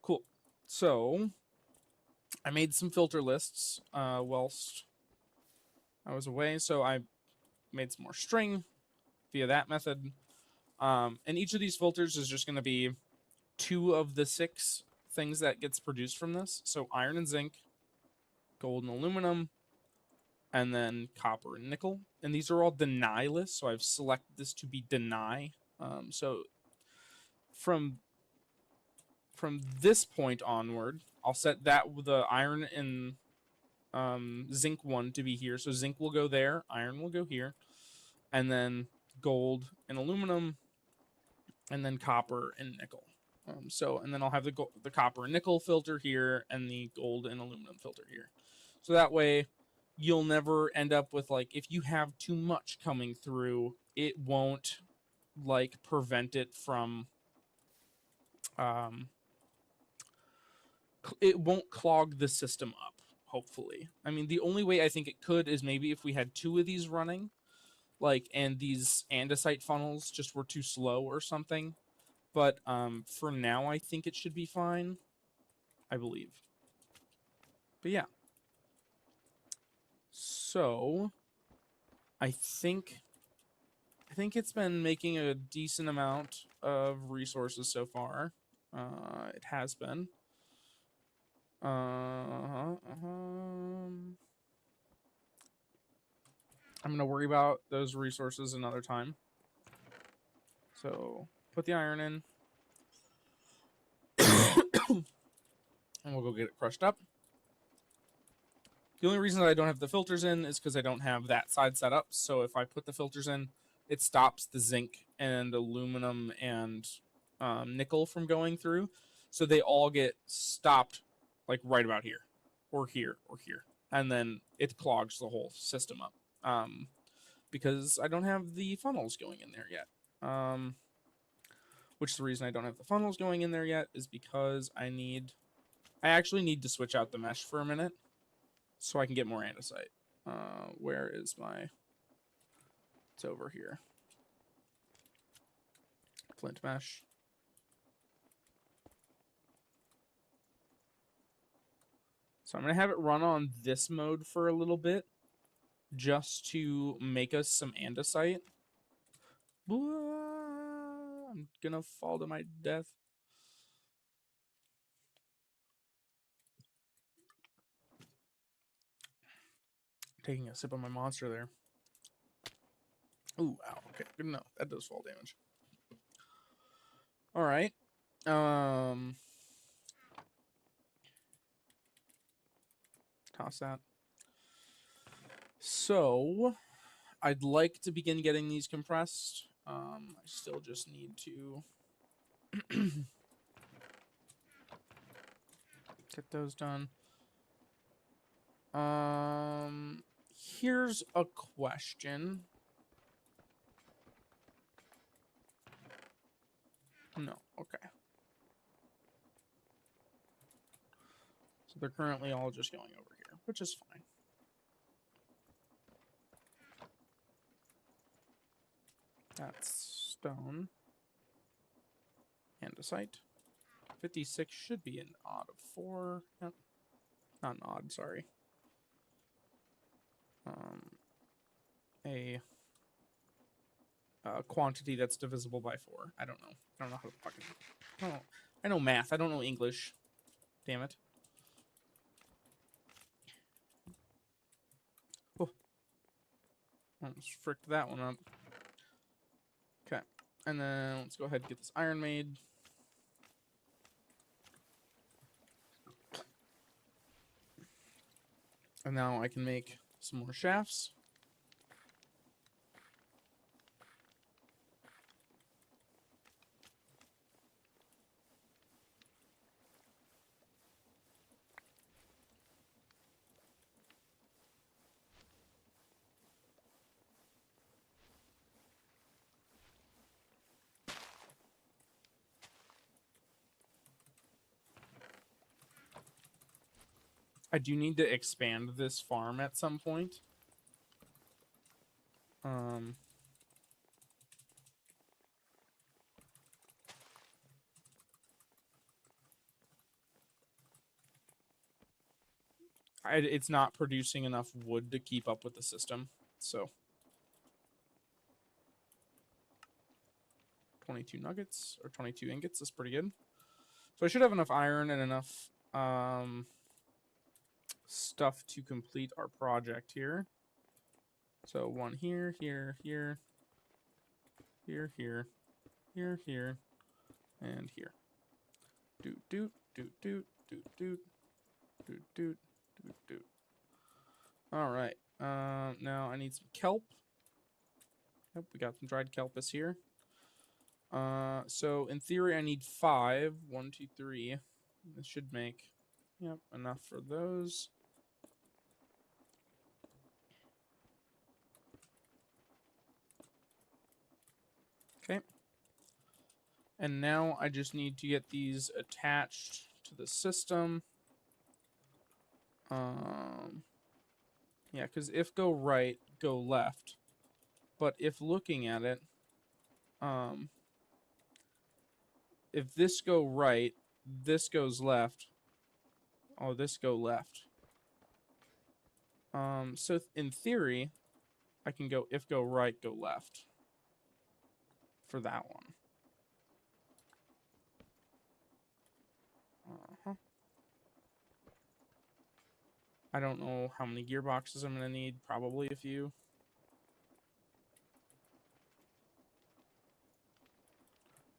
Cool. So I made some filter lists whilst I was away, so I made some more string via that method. And each of these filters is just going to be 2 of the 6 things that gets produced from this. So iron and zinc, gold and aluminum, and then copper and nickel. And these are all deny lists, so I've selected this to be deny. So from this point onward, I'll set that with the iron and zinc one to be here. So zinc will go there, iron will go here, and then gold and aluminum, and then copper and nickel. And then I'll have the copper and nickel filter here and the gold and aluminum filter here. So that way you'll never end up with, like, if you have too much coming through, it won't like prevent it from it won't clog the system up, hopefully. I mean, the only way I think it could is maybe if we had 2 of these running, like, and these andesite funnels just were too slow or something. But for now, I think it should be fine, I believe. But yeah. So I think it's been making a decent amount of resources so far. It has been. I'm gonna worry about those resources another time. So put the iron in. And we'll go get it crushed up. The only reason that I don't have the filters in is because I don't have that side set up. So if I put the filters in, it stops the zinc and aluminum and nickel from going through. So they all get stopped like right about here or here or here. And then it clogs the whole system up because I don't have the funnels going in there yet. Which the reason I don't have the funnels going in there yet is because I actually need to switch out the mesh for a minute so I can get more andesite. Where is my... It's over here. Flint mesh. So I'm going to have it run on this mode for a little bit just to make us some andesite. I'm going to fall to my death. Taking a sip of my monster there. Ooh, ow. Okay, good enough. That does fall damage. All right. Toss that. So, I'd like to begin getting these compressed. I still just need to get those done. Here's a question. No, okay. So they're currently all just going over here, which is fine. That's stone. Andesite. 56 should be an odd of 4. Yep. Not an odd, sorry. A quantity that's divisible by 4. I don't know. I don't know how to fucking... I know math. I don't know English. Damn it. Oh. Almost fricked that one up. Okay. And then let's go ahead and get this iron made. And now I can make some more shafts. I do need to expand this farm at some point. It's not producing enough wood to keep up with the system, so 22 nuggets or 22 ingots is pretty good. So I should have enough iron and enough stuff to complete our project here. So one here, here, here, here, here, here, here, and here. Doot doot doot doot doot doot doot doot doot doot. All right. Now I need some kelp. Yep, we got some dried kelpus here. So in theory I need 5. 1, 2, 3. This should make, yep, enough for those. Okay. And now I just need to get these attached to the system. Yeah, because if go right, go left. But if looking at it, if this go right, this goes left. Oh, this go left. So in theory, I can go if go right, go left. For that one. I don't know how many gearboxes I'm going to need. Probably a few.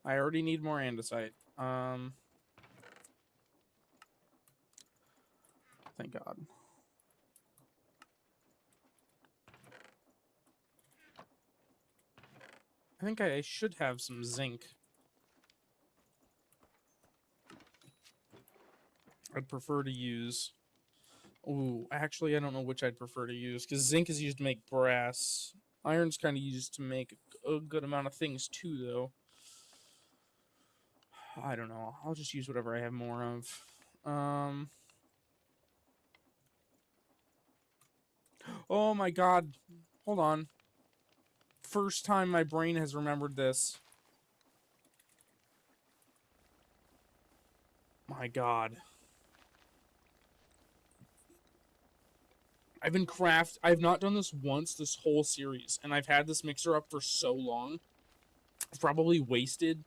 I already need more andesite. Thank God. I think I should have some zinc. I'd prefer to use... Ooh, actually, I don't know which I'd prefer to use, because zinc is used to make brass. Iron's kind of used to make a good amount of things, too, though. I don't know. I'll just use whatever I have more of. Oh, my God. Hold on. First time my brain has remembered this. My God. I've not done this once this whole series, and I've had this mixer up for so long. I've probably wasted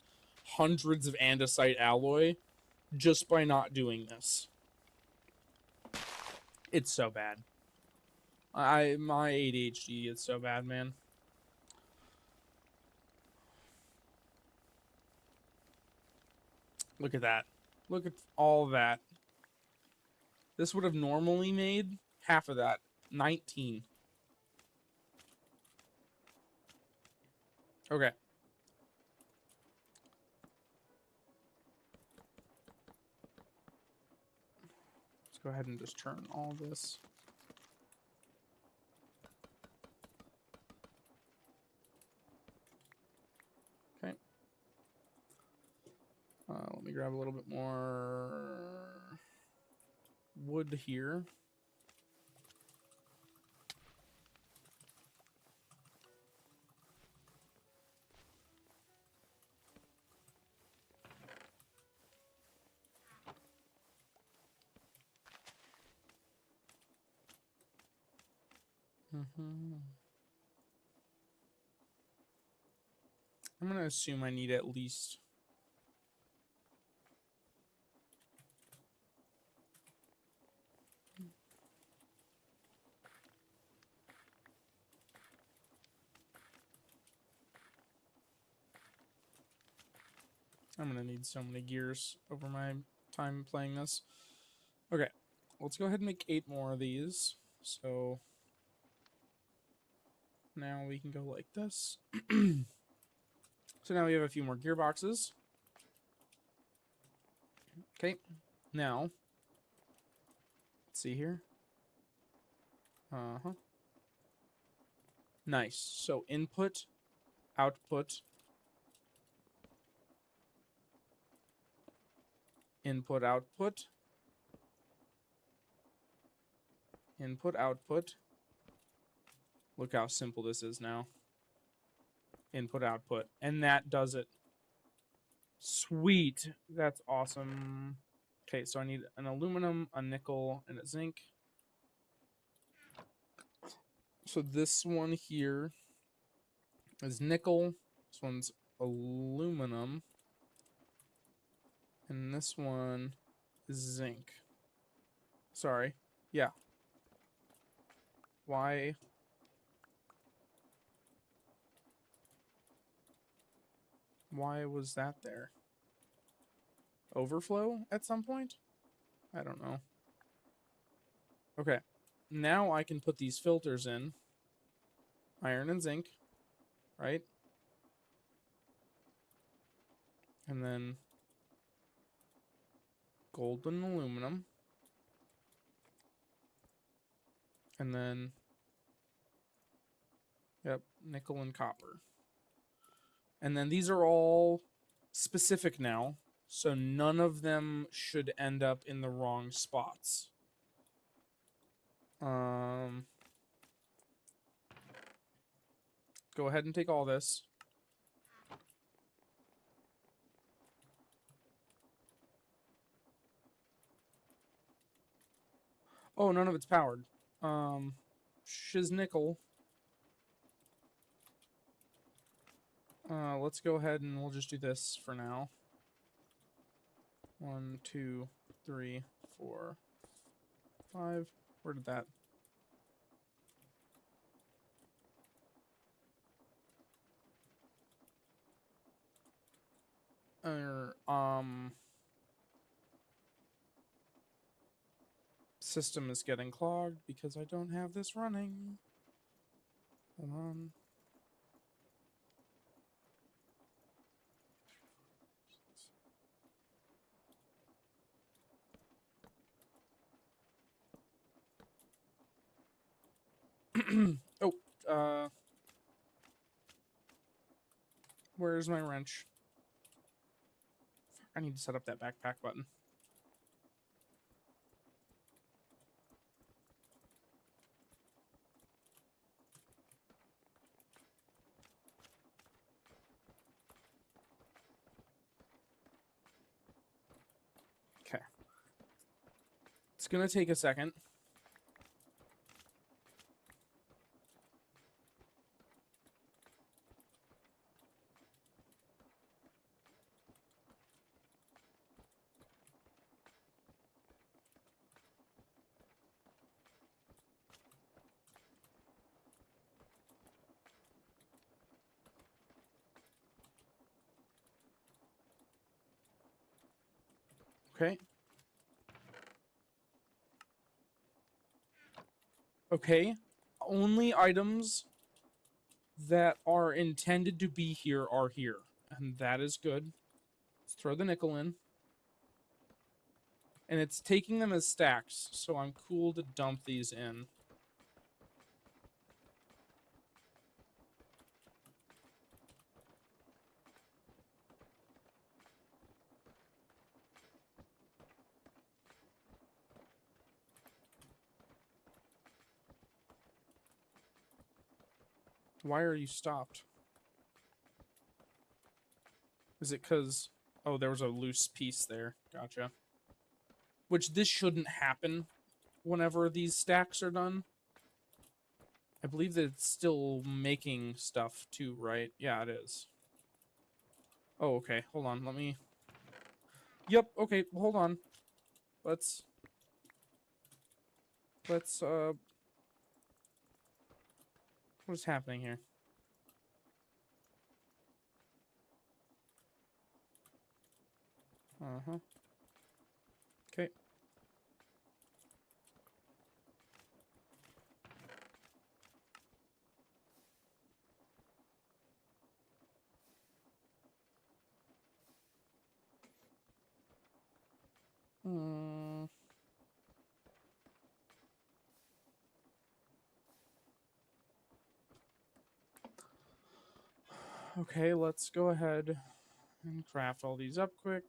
hundreds of andesite alloy just by not doing this. It's so bad. My ADHD is so bad, man. Look at that. Look at all that. This would have normally made half of that. 19. Okay. Let's go ahead and just turn all this. Okay. Let me grab a little bit more wood here. I'm going to assume I need at least... I'm going to need so many gears over my time playing this. Okay, let's go ahead and make 8 more of these. So now we can go like this. So now we have a few more gearboxes. Okay, now, let's see here. Uh-huh. Nice. So input, output, input, output, input, output. Look how simple this is now. Input, output. And that does it. Sweet. That's awesome. Okay, so I need an aluminum, a nickel, and a zinc. So this one here is nickel. This one's aluminum. And this one is zinc. Sorry. Yeah. Why? Why was that there? Overflow at some point? I don't know. Okay. Now I can put these filters in. Iron and zinc. Right? And then gold and aluminum. And then, yep, nickel and copper. And then these are all specific now, so none of them should end up in the wrong spots. Go ahead and take all this. Oh, none of it's powered. Shiz nickel. Let's go ahead and we'll just do this for now. 1, 2, 3, 4, 5. Where did that? System is getting clogged because I don't have this running. Hold on. Oh, where's my wrench? I need to set up that backpack button. Okay. It's gonna take a second. Okay. Okay. Only items that are intended to be here are here. And that is good. Let's throw the nickel in. And it's taking them as stacks, so I'm cool to dump these in. Why are you stopped? Is it because... Oh, there was a loose piece there. Gotcha. Which this shouldn't happen whenever these stacks are done. I believe that it's still making stuff too, right? Yeah, it is. Oh, okay. Hold on. Let me... Yep, okay. Hold on. Let's... What is happening here? Uh-huh. Okay. Okay, let's go ahead and craft all these up quick.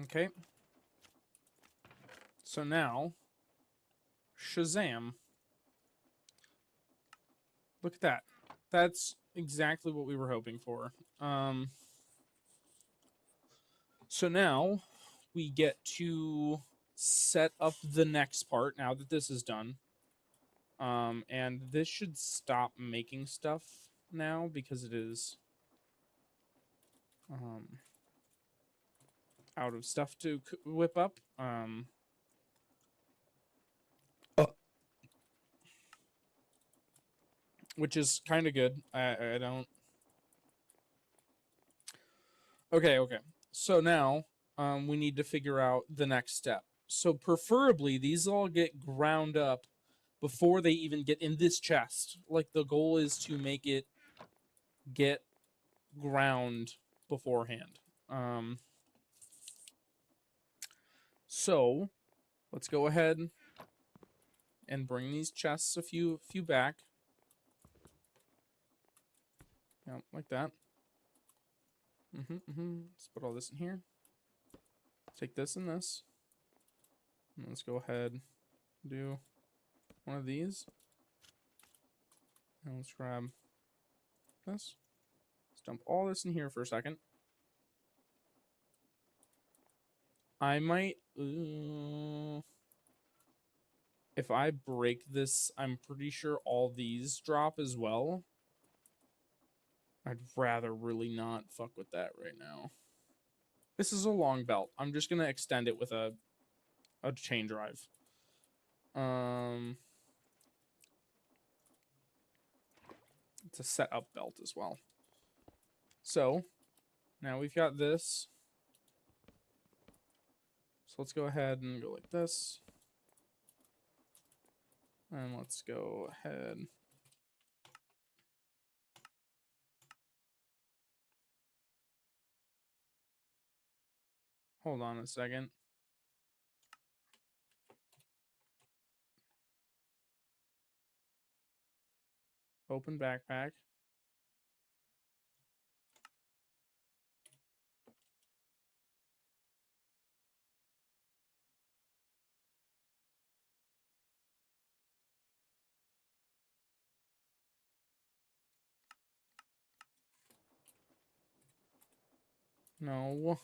Okay. So now, Shazam. Look at that. That's exactly what we were hoping for. So now we get to set up the next part now that this is done. And this should stop making stuff now because it is out of stuff to whip up. Which is kind of good. I don't... Okay. So now we need to figure out the next step. So preferably these all get ground up before they even get in this chest. Like the goal is to make it get ground beforehand. So let's go ahead and bring these chests a few back. Yeah, like that. Let's put all this in here. Take this and this. And let's go ahead and do one of these. And let's grab this. Let's dump all this in here for a second. I might... if I break this, I'm pretty sure all these drop as well. I'd rather really not fuck with that right now. This is a long belt. I'm just going to extend it with a chain drive. It's a setup belt as well. So, now we've got this. So let's go ahead and go like this. And let's go ahead. Hold on a second. Open backpack. No.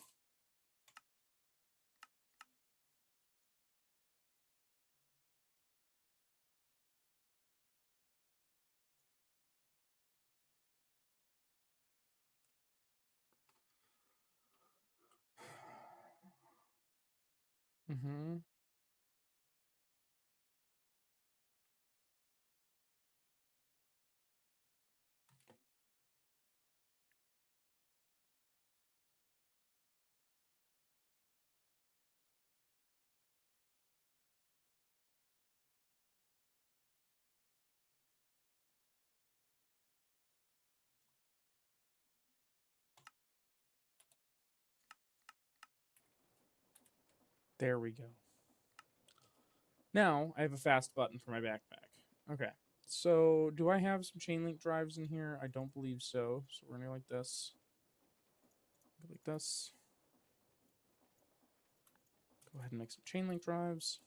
Mm-hmm. There we go. Now I have a fast button for my backpack. Okay. So do I have some chain link drives in here? I don't believe so. So we're gonna go like this. Go like this. Go ahead and make some chain link drives.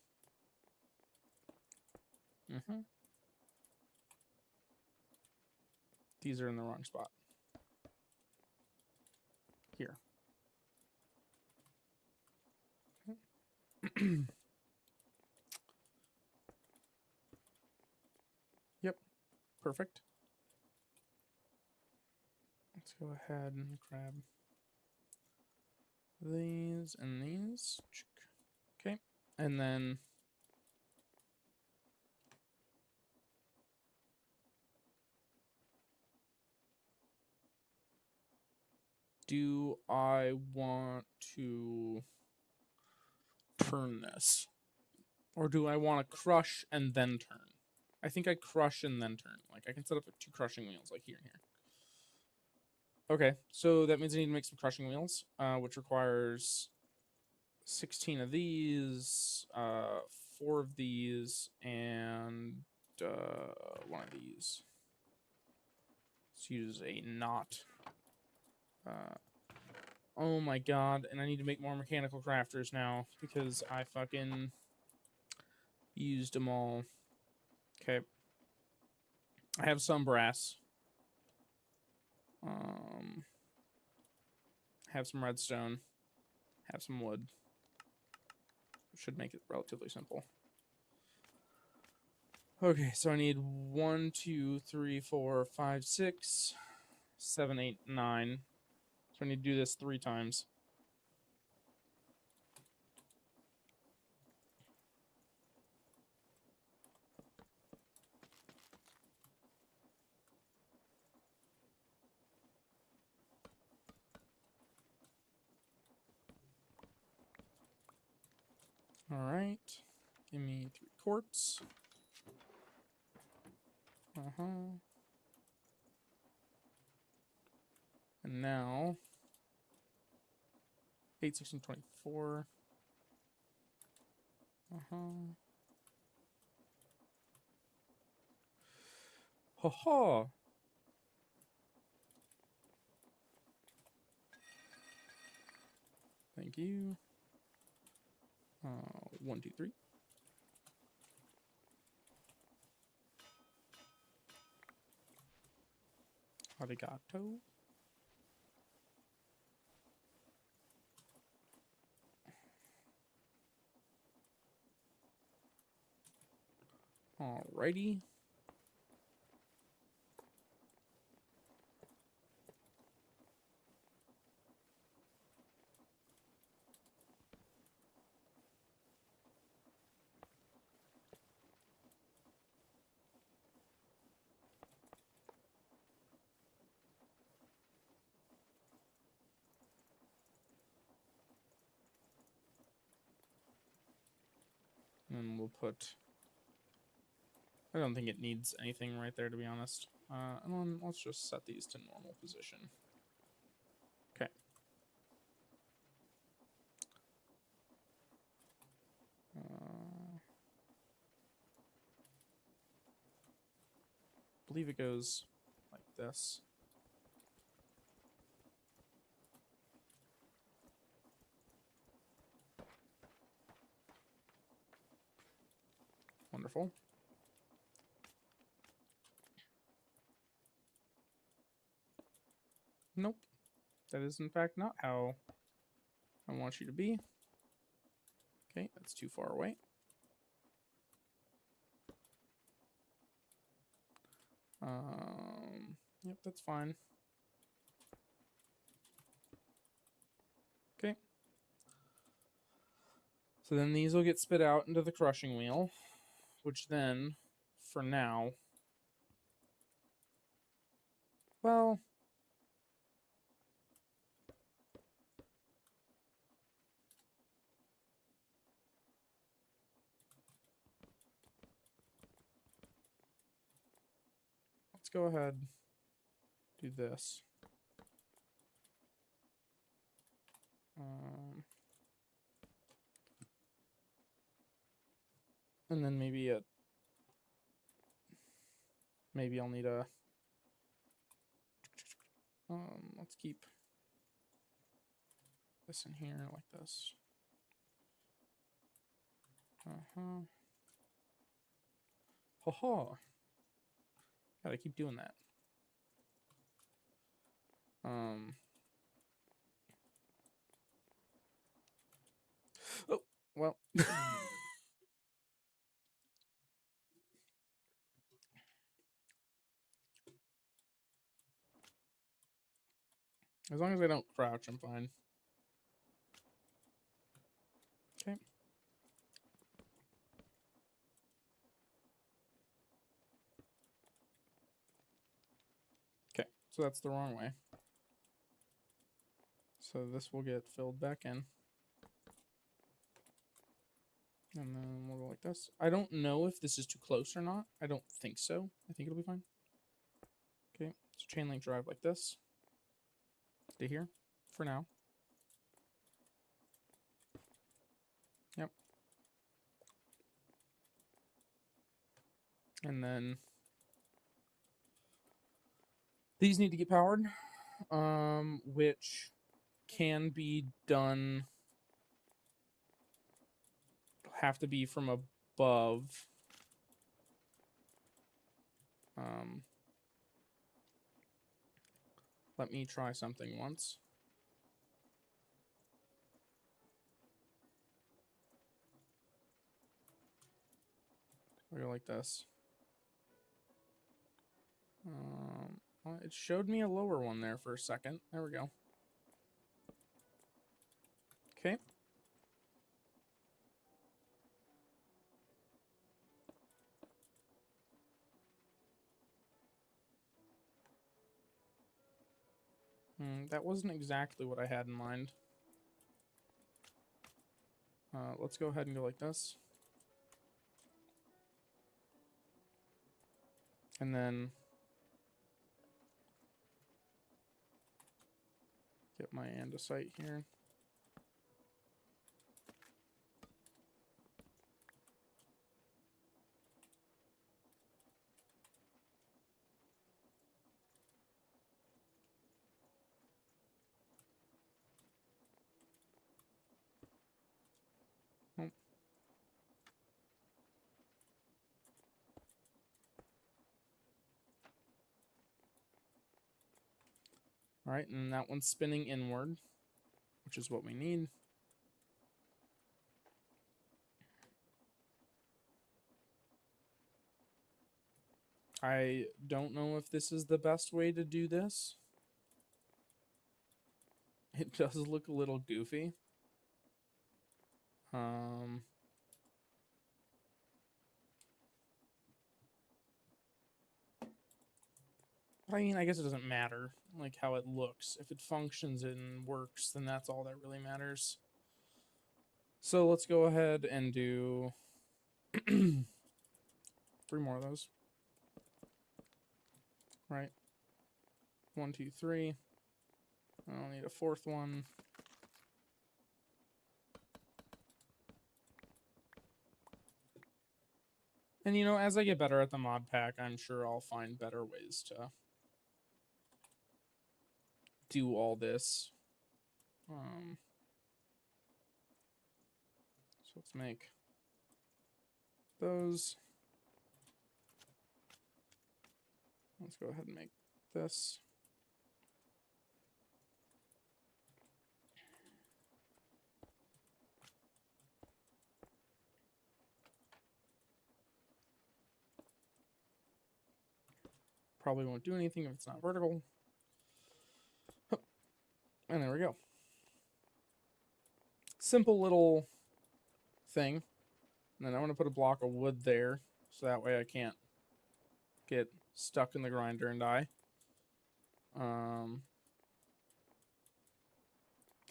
Mm-hmm. These are in the wrong spot. Here. Okay. Yep. Perfect. Let's go ahead and grab these and these. Okay. And then do I want to turn this? Or do I want to crush and then turn? I think I crush and then turn. Like, I can set up 2 crushing wheels, like here and here. Okay, so that means I need to make some crushing wheels, which requires 16 of these, 4 of these, and 1 of these. Let's use a knot. Oh my god, and I need to make more mechanical crafters now, because I fucking used them all. Okay. I have some brass. Have some redstone. Have some wood. Should make it relatively simple. Okay, so I need 1, 2, 3, 4, 5, 6, 7, 8, 9. So I need to do this 3 times. Alright. Give me 3 quartz. And now 8, 16, 24. Ha ha. Thank you. 1, 2, 3. Arigato. Alrighty. And we'll put... I don't think it needs anything right there, to be honest. And then let's just set these to normal position. Okay. I believe it goes like this. Wonderful. Nope. That is, in fact, not how I want you to be. Okay, that's too far away. Yep, that's fine. Okay. So then these will get spit out into the crushing wheel, which then, for now, well, let's go ahead, do this. And then maybe I'll need a, let's keep this in here like this. Ha. Gotta keep doing that. Oh, well. As long as I don't crouch, I'm fine. Okay. Okay, so that's the wrong way. So this will get filled back in. And then we'll go like this. I don't know if this is too close or not. I don't think so. I think it'll be fine. Okay, so chain link drive like this. Stay here for now. Yep. And then these need to get powered, which can be done, have to be from above. Let me try something once. I'll go like this. Well, it showed me a lower one there for a second. There we go. Okay. That wasn't exactly what I had in mind. Let's go ahead and go like this. And then get my andesite here. Oh. All right, and that one's spinning inward, which is what we need. I don't know if this is the best way to do this. It does look a little goofy. I mean, I guess it doesn't matter, like, how it looks. If it functions and works, then that's all that really matters. So let's go ahead and do 3 more of those. Right. 1, 2, 3. I'll need a 4th one. And, you know, as I get better at the mod pack, I'm sure I'll find better ways to do all this. So let's make those. Let's go ahead and make this. Probably won't do anything if it's not vertical. And there we go. Simple little thing. And then I'm going to put a block of wood there, so that way I can't get stuck in the grinder and die.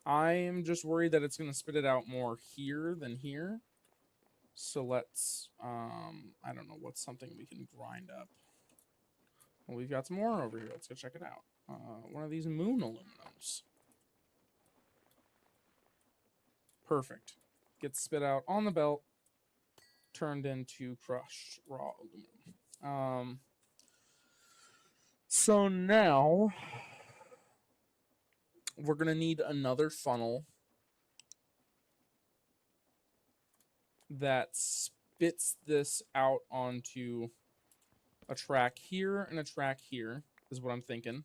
I'm just worried that it's going to spit it out more here than here. So let's, I don't know, what's something we can grind up? Well, we've got some more over here. Let's go check it out. One of these moon aluminums. Perfect. Gets spit out on the belt, turned into crushed raw aluminum. So now we're going to need another funnel that spits this out onto a track here and a track here, is what I'm thinking.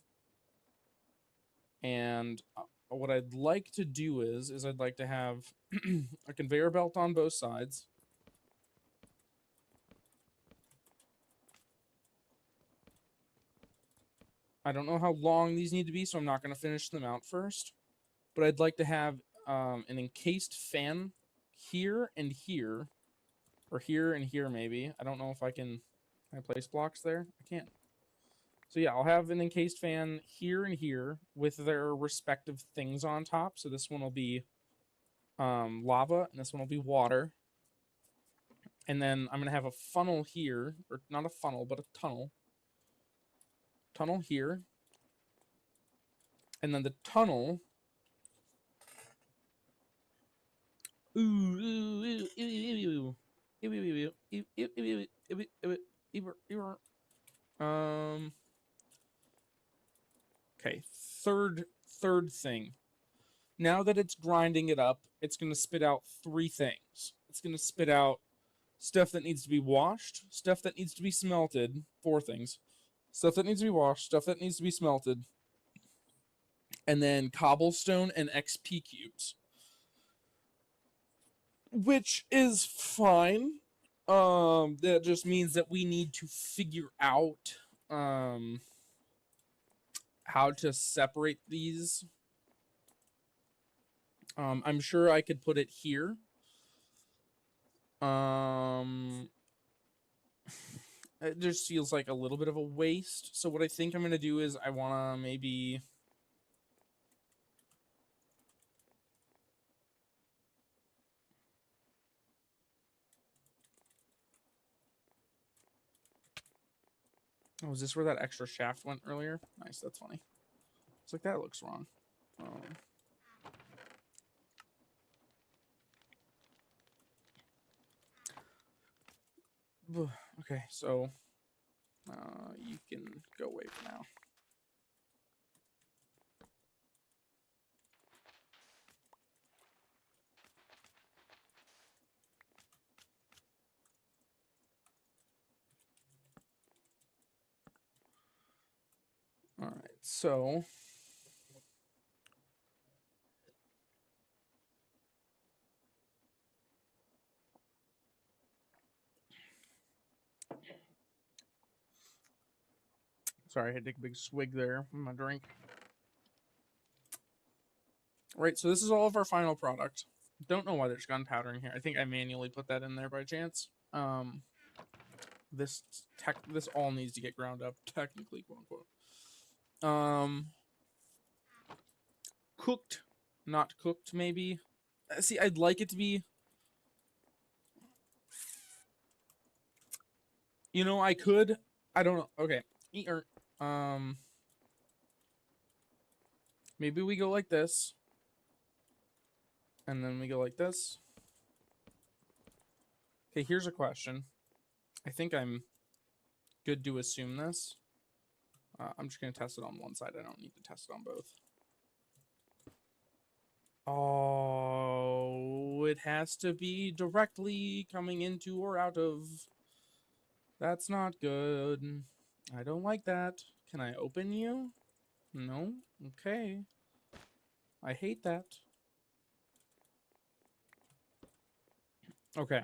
And what I'd like to do is I'd like to have a conveyor belt on both sides. I don't know how long these need to be, so I'm not going to finish them out first. But I'd like to have an encased fan here and here. Or here and here, maybe. I don't know if can I place blocks there? I can't. So yeah, I'll have an encased fan here and here with their respective things on top. So this one will be lava, and this one will be water. And then I'm going to have a funnel here, or not a funnel, but a tunnel. Tunnel here. And then the tunnel... Okay, third thing. Now that it's grinding it up, it's going to spit out three things. It's going to spit out stuff that needs to be washed, stuff that needs to be smelted, four things. Stuff that needs to be washed, stuff that needs to be smelted, and then cobblestone and XP cubes. Which is fine. That just means that we need to figure out how to separate these. I'm sure I could put it here. It just feels like a little bit of a waste. So what I think I'm going to do is I want to maybe... Oh, is this where that extra shaft went earlier? Nice, that's funny. It's like, that looks wrong. Okay, so you can go away for now. All right, so sorry, I had to take a big swig there from my drink. All right, so this is all of our final product. Don't know why there's gunpowder in here. I think I manually put that in there by chance. This all needs to get ground up, technically, quote unquote. Cooked, not cooked, maybe. See, I'd like it to be. You know, I could. I don't know. Okay, maybe we go like this, and then we go like this. Okay, here's a question. I think I'm good to assume this. I'm just going to test it on one side. I don't need to test it on both. Oh, it has to be directly coming into or out of. That's not good. I don't like that. Can I open you? No? Okay. I hate that. Okay.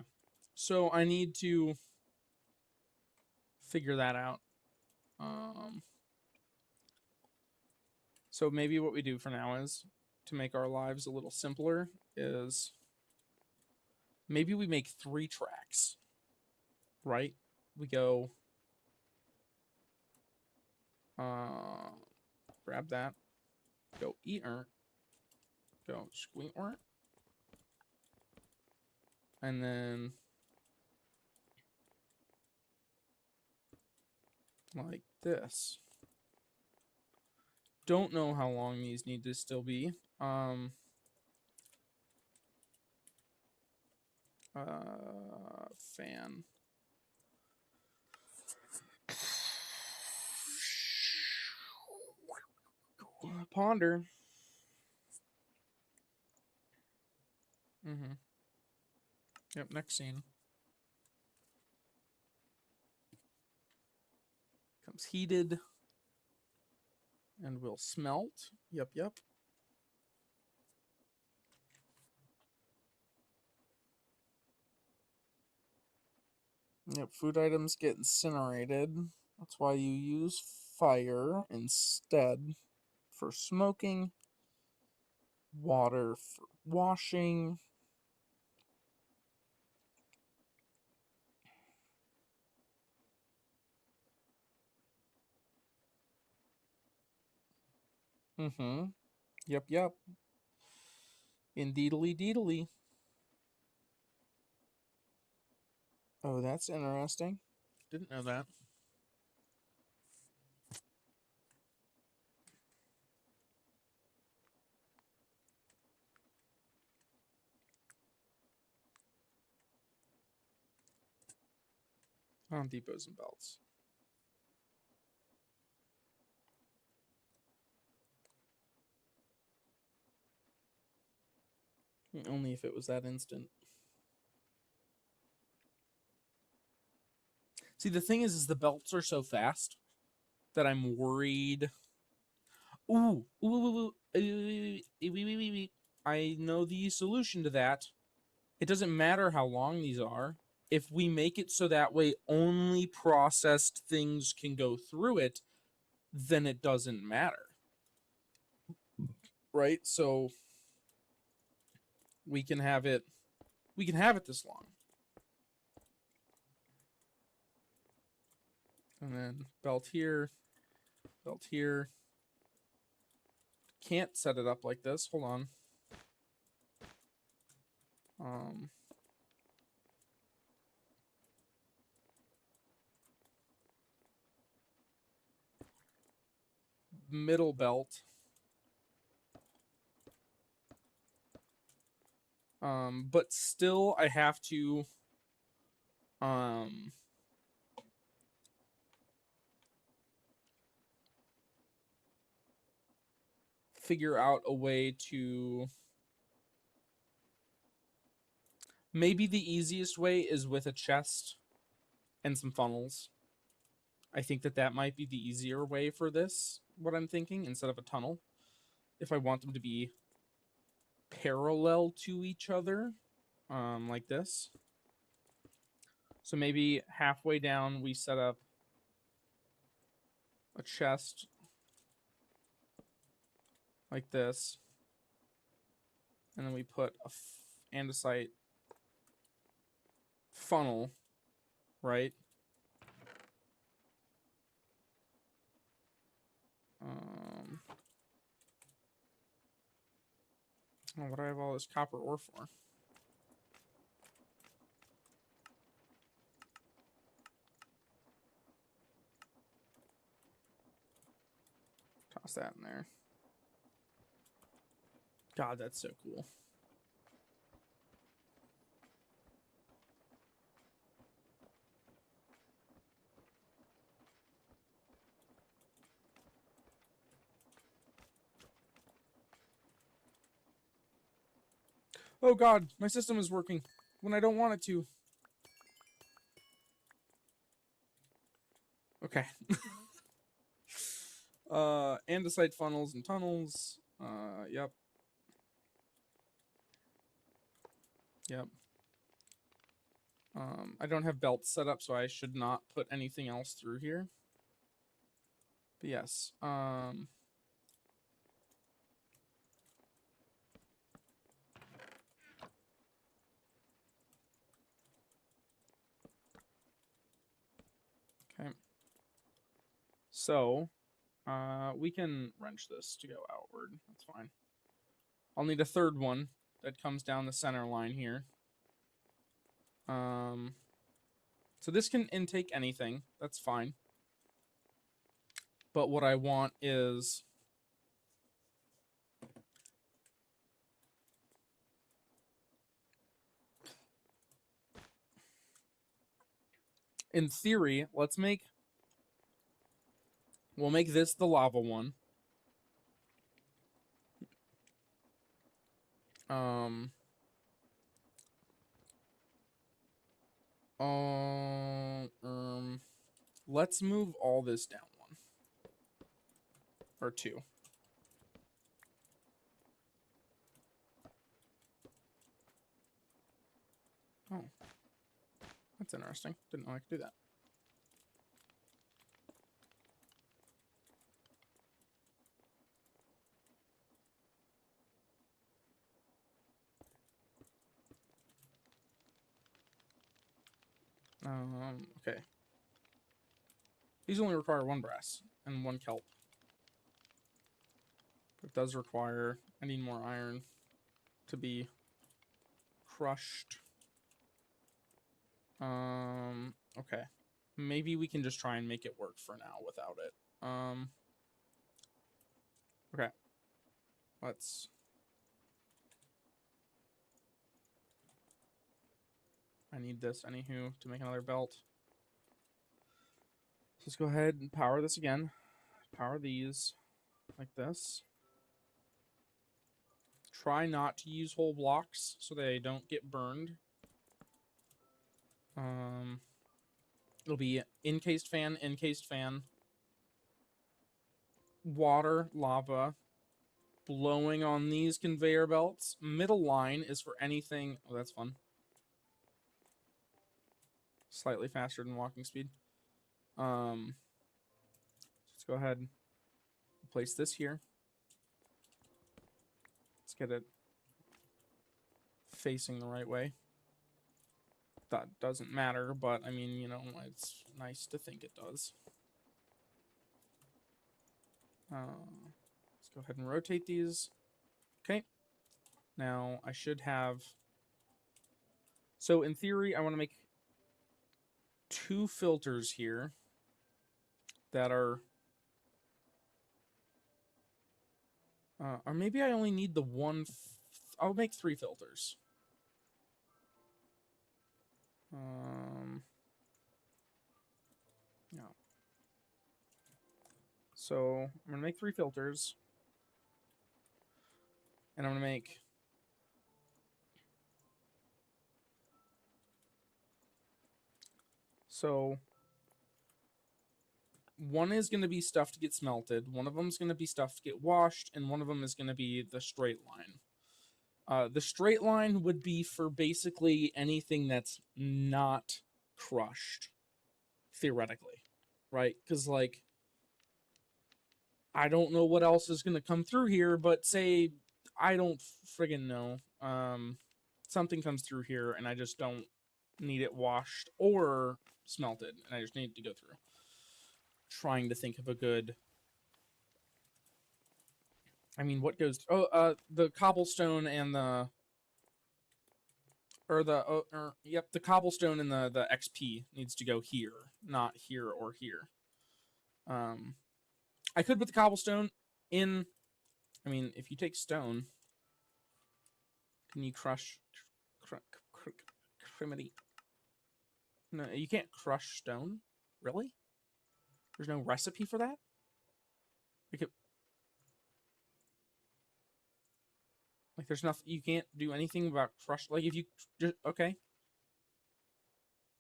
So I need to figure that out. So maybe what we do for now is, to make our lives a little simpler, is maybe we make 3 tracks, right? We go, grab that, go eater, go squeaker, and then like this. Don't know how long these need to still be. Fan. Ponder. Mm-hmm. Yep, next scene. Comes heated. And will smelt. Yep, yep. Yep, food items get incinerated. That's why you use fire instead for smoking, water for washing. Mm-hmm. Yep, yep. Indeedly deedly. Oh, that's interesting. Didn't know that. On depots and belts. Only if it was that instant. See, the thing is the belts are so fast that I'm worried. Ooh, I know the solution to that. It doesn't matter how long these are. If we make it so that way only processed things can go through it, then it doesn't matter. Right? So we can have it this long. And then belt here, belt here. Can't set it up like this. Hold on. Middle belt. But still I have to figure out a way to. Maybe the easiest way is with a chest and some funnels. I think that might be the easier way for this, what I'm thinking, instead of a tunnel. If I want them to be parallel to each other, like this. So maybe halfway down we set up a chest like this. And then we put a andesite funnel, right? What do I have all this copper ore for? Toss that in there. God, that's so cool. Oh God, my system is working when I don't want it to. Okay. Andesite funnels and tunnels. Yep. Yep. I don't have belts set up, so I should not put anything else through here. But yes. So, we can wrench this to go outward. That's fine. I'll need a third one that comes down the center line here. So this can intake anything. That's fine. But what I want is... in theory, we'll make this the lava one. Let's move all this down one. Or two. Oh. That's interesting. Didn't know I could do that. Okay. These only require one brass and one kelp. It does require... I need more iron to be crushed. Okay. Maybe we can just try and make it work for now without it. Okay. Let's... I need this, anywho, to make another belt. Let's go ahead and power this again. Power these like this. Try not to use whole blocks so they don't get burned. It'll be encased fan, water, lava, blowing on these conveyor belts. Middle line is for anything. Oh, that's fun. Slightly faster than walking speed. Let's go ahead and place this here. Let's get it facing the right way. That doesn't matter, but I mean, you know, it's nice to think it does. Let's go ahead and rotate these. Okay. Now I should have... So in theory, I want to make 2 filters here that are... or maybe I only need the one... I'll make 3 filters. No. So I'm going to make 3 filters. And I'm going to make... So... one is going to be stuff to get smelted, one of them is going to be stuff to get washed, and one of them is going to be the straight line. The straight line would be for basically anything that's not crushed, theoretically, right? Because, like, I don't know what else is going to come through here, but say, I don't friggin' know, something comes through here and I just don't need it washed or smelted, and I just need it to go through. Trying to think of a good... I mean, what goes... the cobblestone and the... Yep, the cobblestone and the XP needs to go here, not here or here. I could put the cobblestone in... I mean, if you take stone... Can you crush... Crimity? No, you can't crush stone? Really? There's no recipe for that? We could... Like, there's nothing... You can't do anything about crush... Like, if you... Just, okay.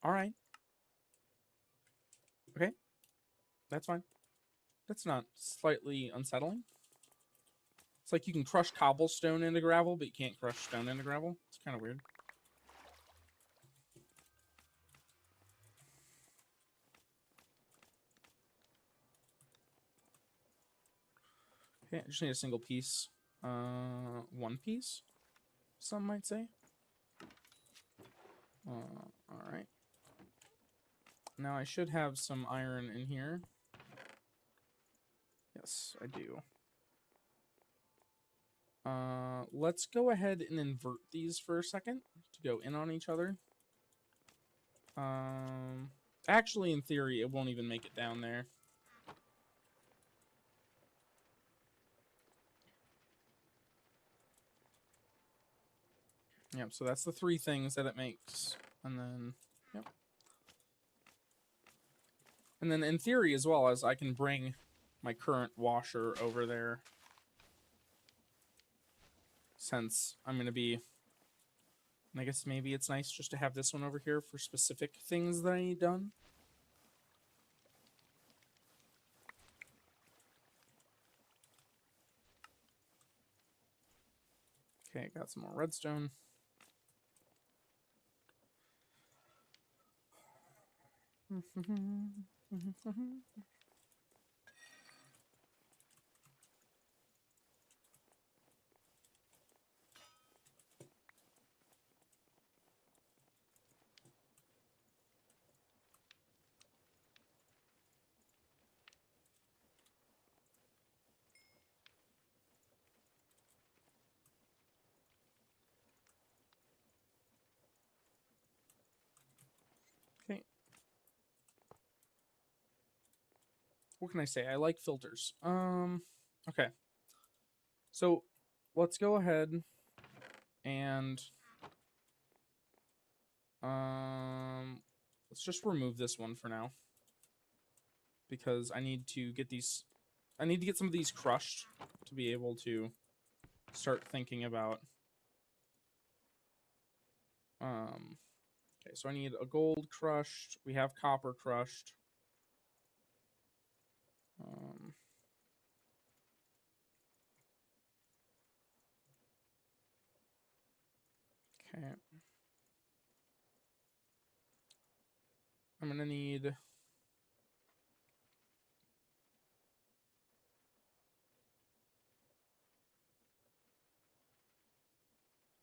Alright. Okay. That's fine. That's not slightly unsettling. It's like you can crush cobblestone into gravel, but you can't crush stone into gravel. It's kind of weird. Okay, I just need a single piece. One piece, some might say. Alright. Now I should have some iron in here. Yes, I do. Let's go ahead and invert these for a second to go in on each other. Actually, in theory, it won't even make it down there. Yep, so that's the three things that it makes. And then, yep. And then in theory as well, as I can bring my current washer over there. Since I'm going to be... I guess maybe it's nice just to have this one over here for specific things that I need done. Okay, got some more redstone. Okay. What can I say? I like filters. Okay. So let's go ahead and let's just remove this one for now. Because I need to get these some of these crushed to be able to start thinking about okay, so I need a gold crushed. We have copper crushed. Okay. I'm gonna need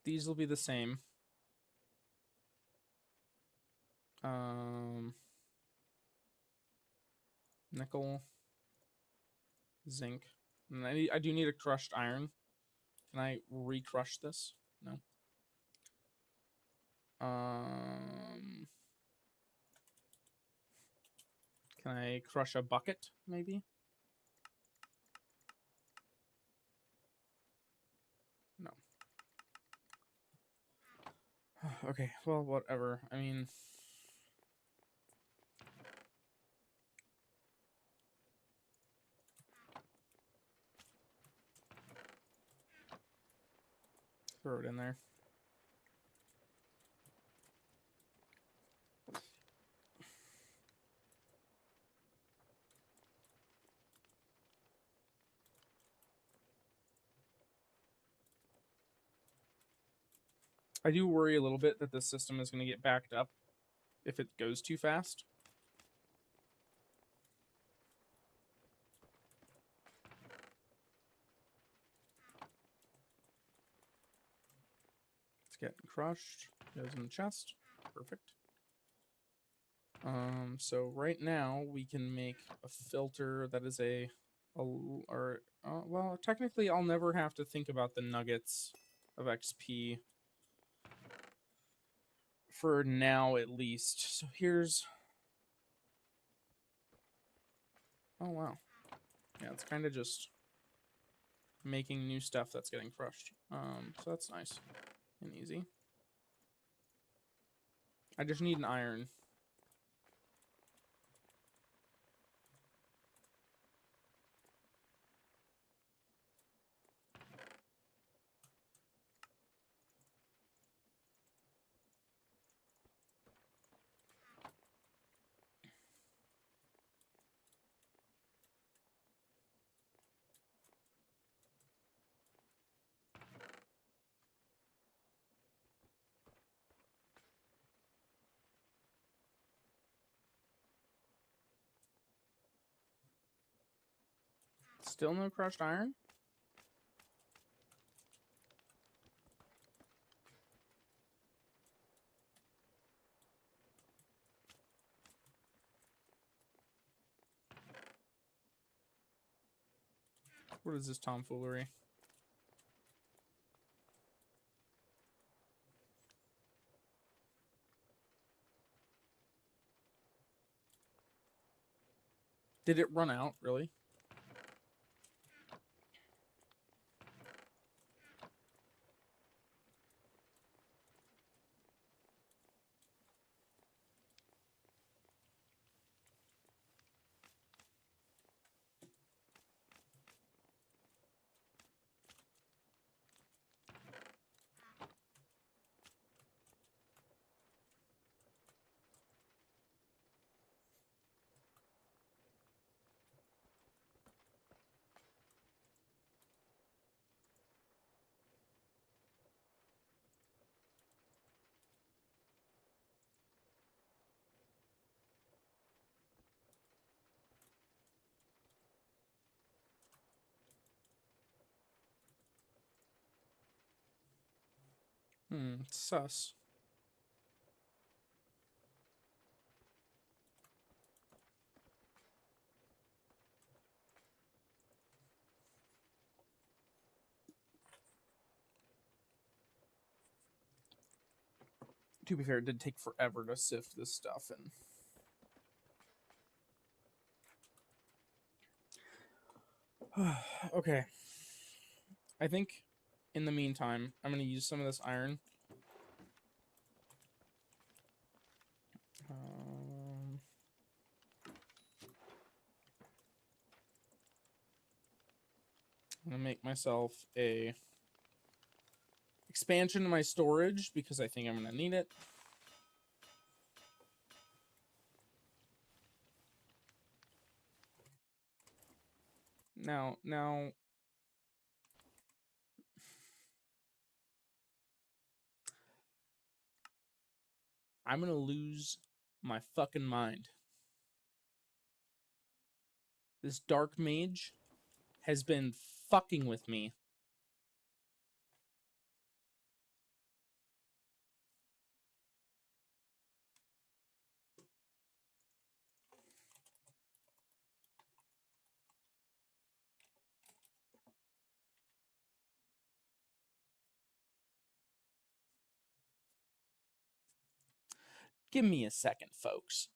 these will be the same. Nickel, zinc, and I do need a crushed iron. Can I re-crush this? No. Can I crush a bucket, maybe? No. Okay, well, whatever. I mean... throw it in there. I do worry a little bit that this system is going to get backed up if it goes too fast. It's getting crushed. Goes in the chest. Perfect. So right now we can make a filter that is well, technically I'll never have to think about the nuggets of XP for now, at least. So here's... oh, wow. Yeah, it's kind of just making new stuff that's getting crushed. So that's nice and easy. I just need an iron. Still no crushed iron? What is this tomfoolery? Did it run out, really? Sus. To be fair, it did take forever to sift this stuff and okay. I think in the meantime, I'm going to use some of this iron. I'm going to make myself a expansion to my storage because I think I'm going to need it. Now, I'm going to lose my fucking mind. This dark mage has been fucking with me. Give me a second, folks.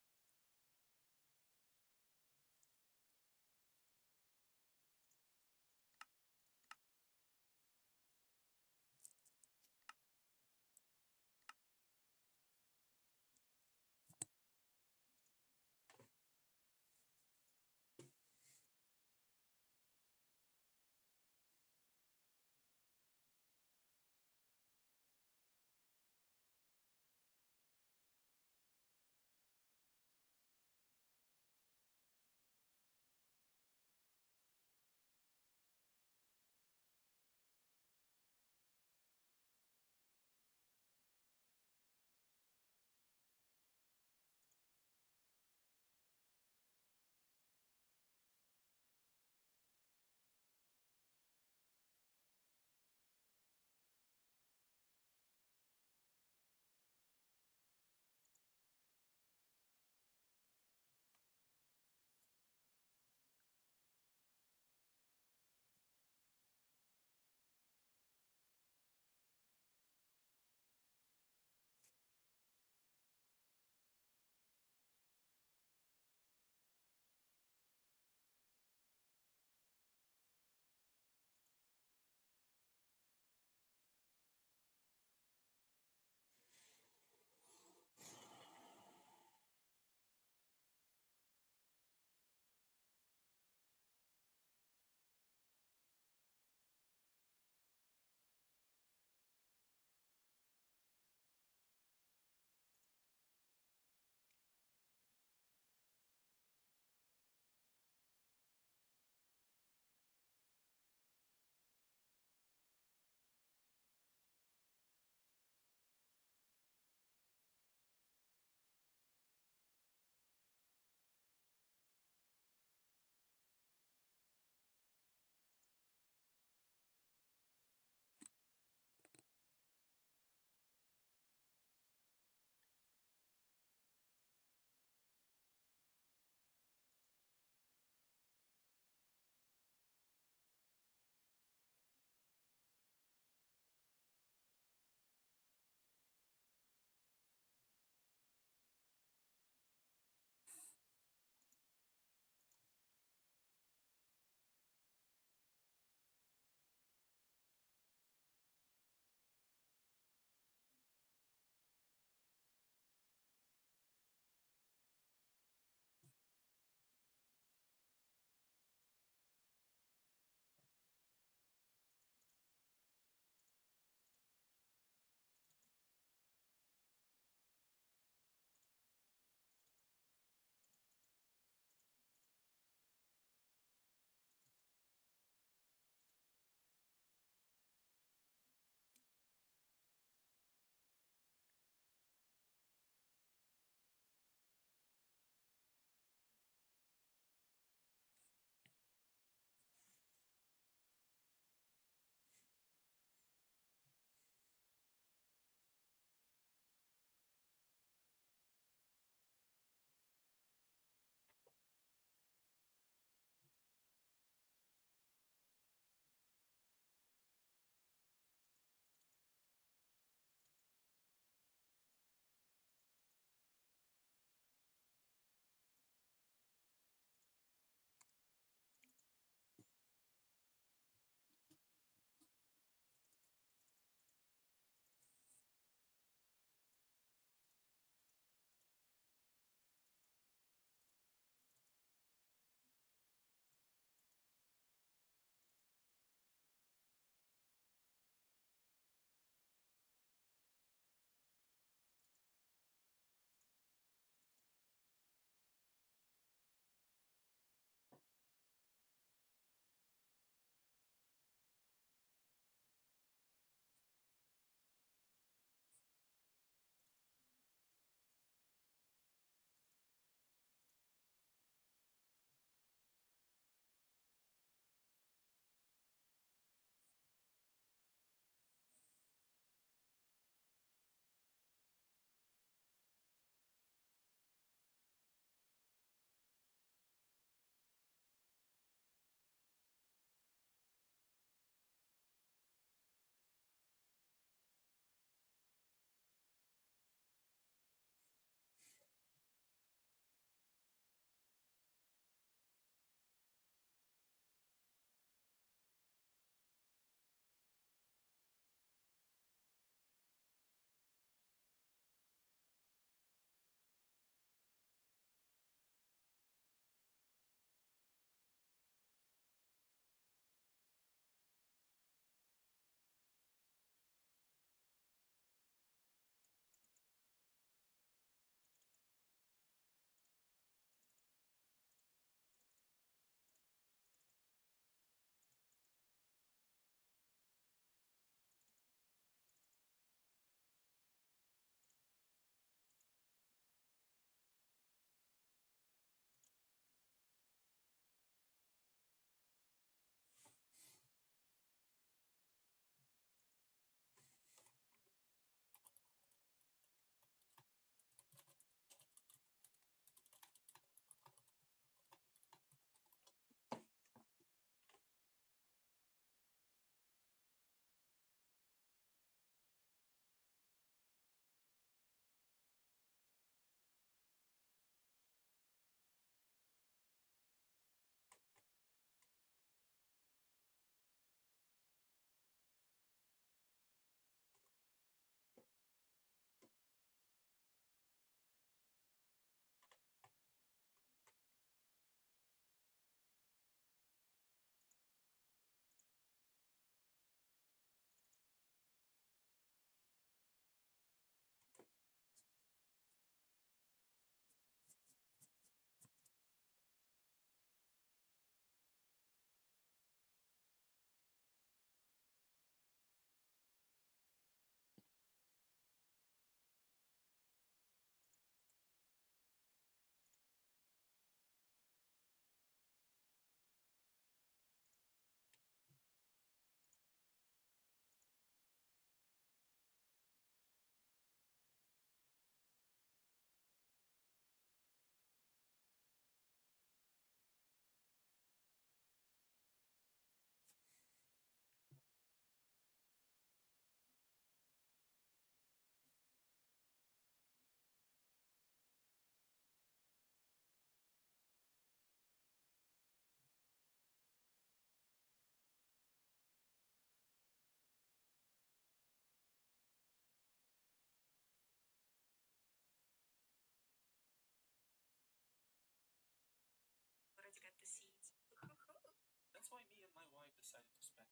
decided to spend 100.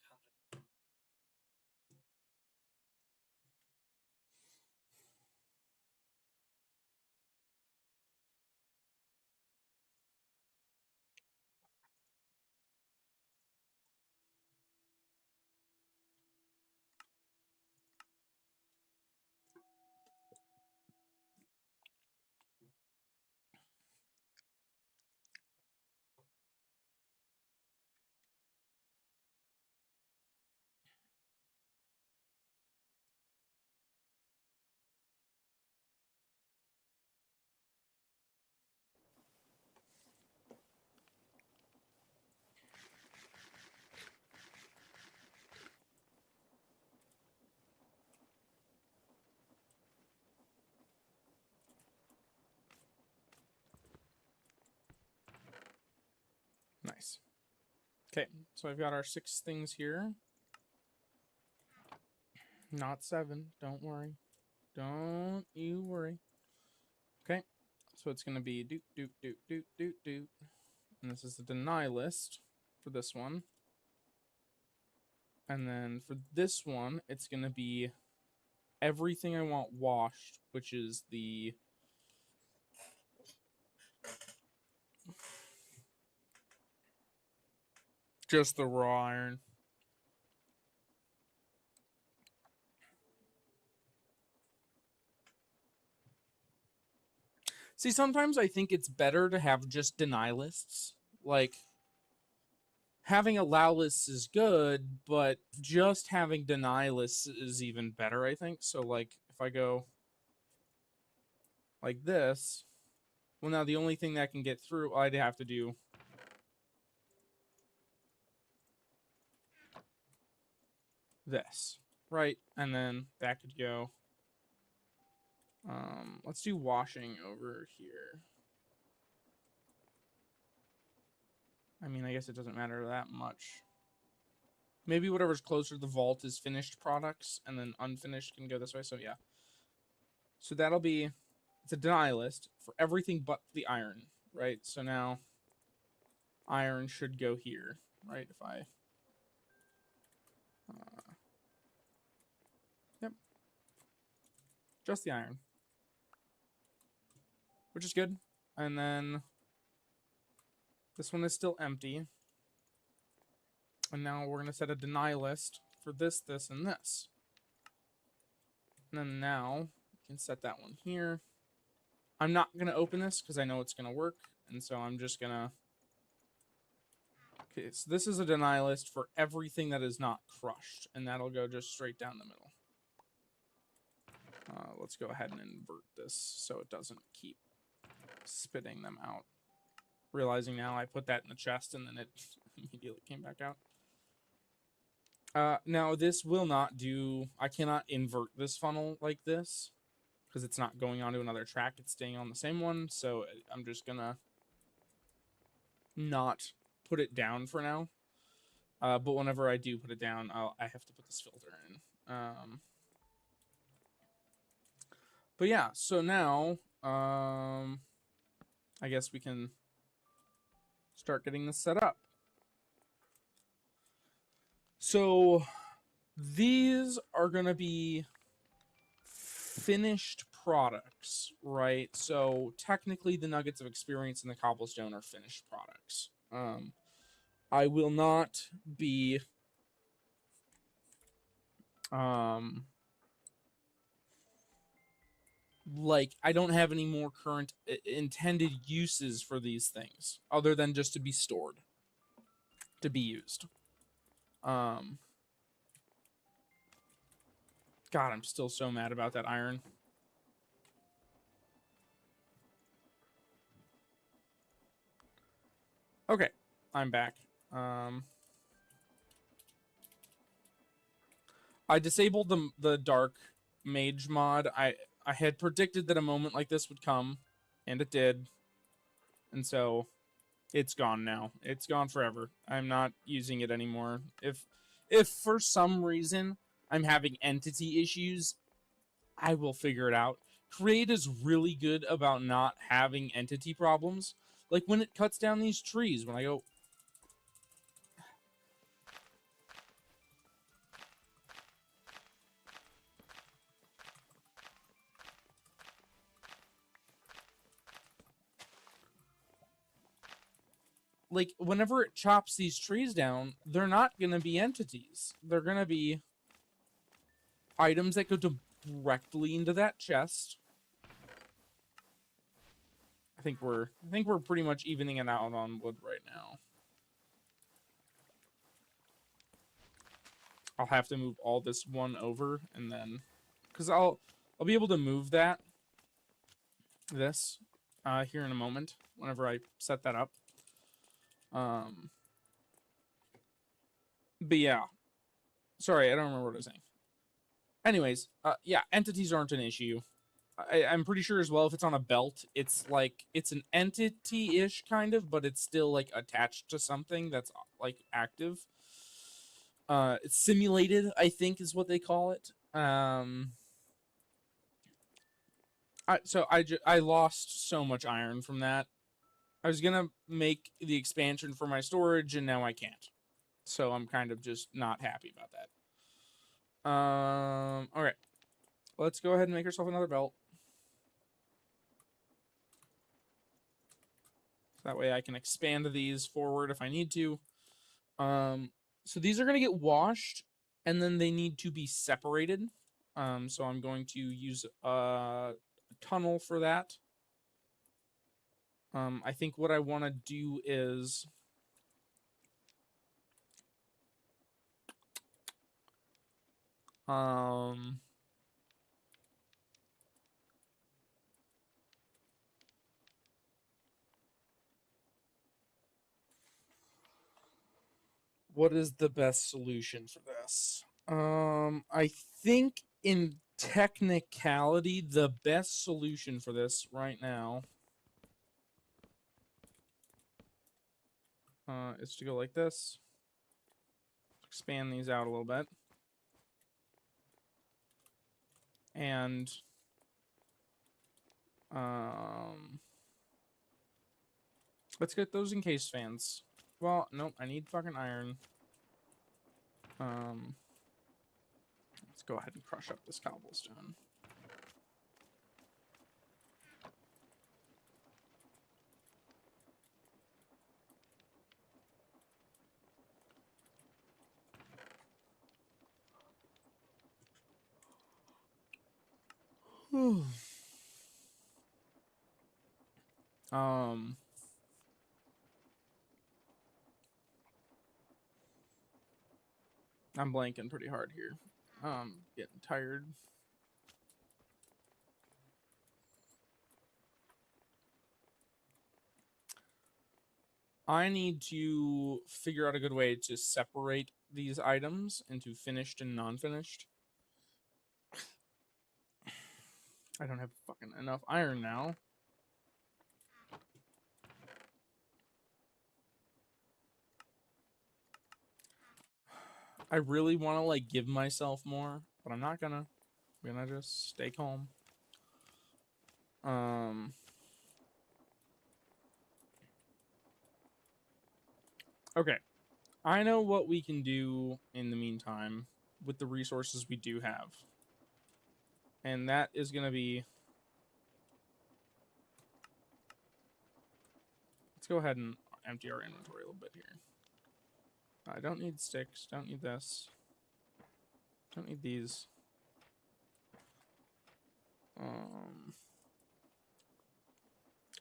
Nice. Okay, so I've got our 6 things here. Not 7. Don't worry. Don't you worry. Okay, so it's going to be doot, doot, doot, doot, doot, doot. And this is the deny list for this one. And then for this one, it's going to be everything I want washed, which is the... just the raw iron. See, sometimes I think it's better to have just deny lists. Like, having allow lists is good, but just having deny lists is even better, I think. So, like, if I go like this, well, now the only thing that can get through, I'd have to do this, right? And then that could go. Let's do washing over here. I mean, I guess it doesn't matter that much. Maybe whatever's closer to the vault is finished products, and then unfinished can go this way. So yeah. So that'll be, it's a deny list for everything but the iron, right? So now iron should go here, right? If I, yep, just the iron, which is good. And then this one is still empty. And now we're going to set a deny list for this, this, and this. And then now we can set that one here. I'm not going to open this because I know it's going to work. And so I'm just going to... Okay, so this is a deny list for everything that is not crushed. And that'll go just straight down the middle. Let's go ahead and invert this so it doesn't keep spitting them out. Realizing now I put that in the chest and then it immediately came back out. Now this will not do... I cannot invert this funnel like this because it's not going onto another track. It's staying on the same one. So I'm just going to not put it down for now. But whenever I do put it down, I have to put this filter in. But yeah, so now I guess we can start getting this set up. So these are going to be finished products, right? So technically the nuggets of experience and the cobblestone are finished products. I will not be like, I don't have any more current intended uses for these things other than just to be stored, to be used. God, I'm still so mad about that iron. Okay, I'm back. I disabled the dark mage mod. I had predicted that a moment like this would come, and it did. And so it's gone now. It's gone forever. I'm not using it anymore. If for some reason I'm having entity issues, I will figure it out. Create is really good about not having entity problems. Like when it cuts down these trees, when I go... like, whenever it chops these trees down, they're not going to be entities. They're going to be items that go directly into that chest. I think we're pretty much evening it out on wood right now. I'll have to move all this one over, and then, because I'll be able to move this here in a moment whenever I set that up. But yeah, sorry, I don't remember what I was saying. Anyways, yeah, entities aren't an issue. I'm pretty sure as well, if it's on a belt, it's like, it's an entity-ish kind of, but it's still like attached to something that's like active. It's simulated, I think is what they call it. I lost so much iron from that. I was gonna make the expansion for my storage, and now I can't. So I'm kind of just not happy about that. All right, let's go ahead and make ourselves another belt. That way I can expand these forward if I need to. So these are going to get washed, and then they need to be separated. So I'm going to use a tunnel for that. I think what I want to do is... what is the best solution for this? I think in technicality, the best solution for this right now is to go like this. Expand these out a little bit. And let's get those encased fans. Well, nope, I need fucking iron. Let's go ahead and crush up this cobblestone. I'm blanking pretty hard here. Getting tired. I need to figure out a good way to separate these items into finished and non-finished. I don't have fucking enough iron now. I really want to like give myself more, but I'm not gonna. I'm gonna just stay calm. Okay. I know what we can do in the meantime with the resources we do have. And that is going to be... Let's go ahead and empty our inventory a little bit here. I don't need sticks. Don't need this. Don't need these.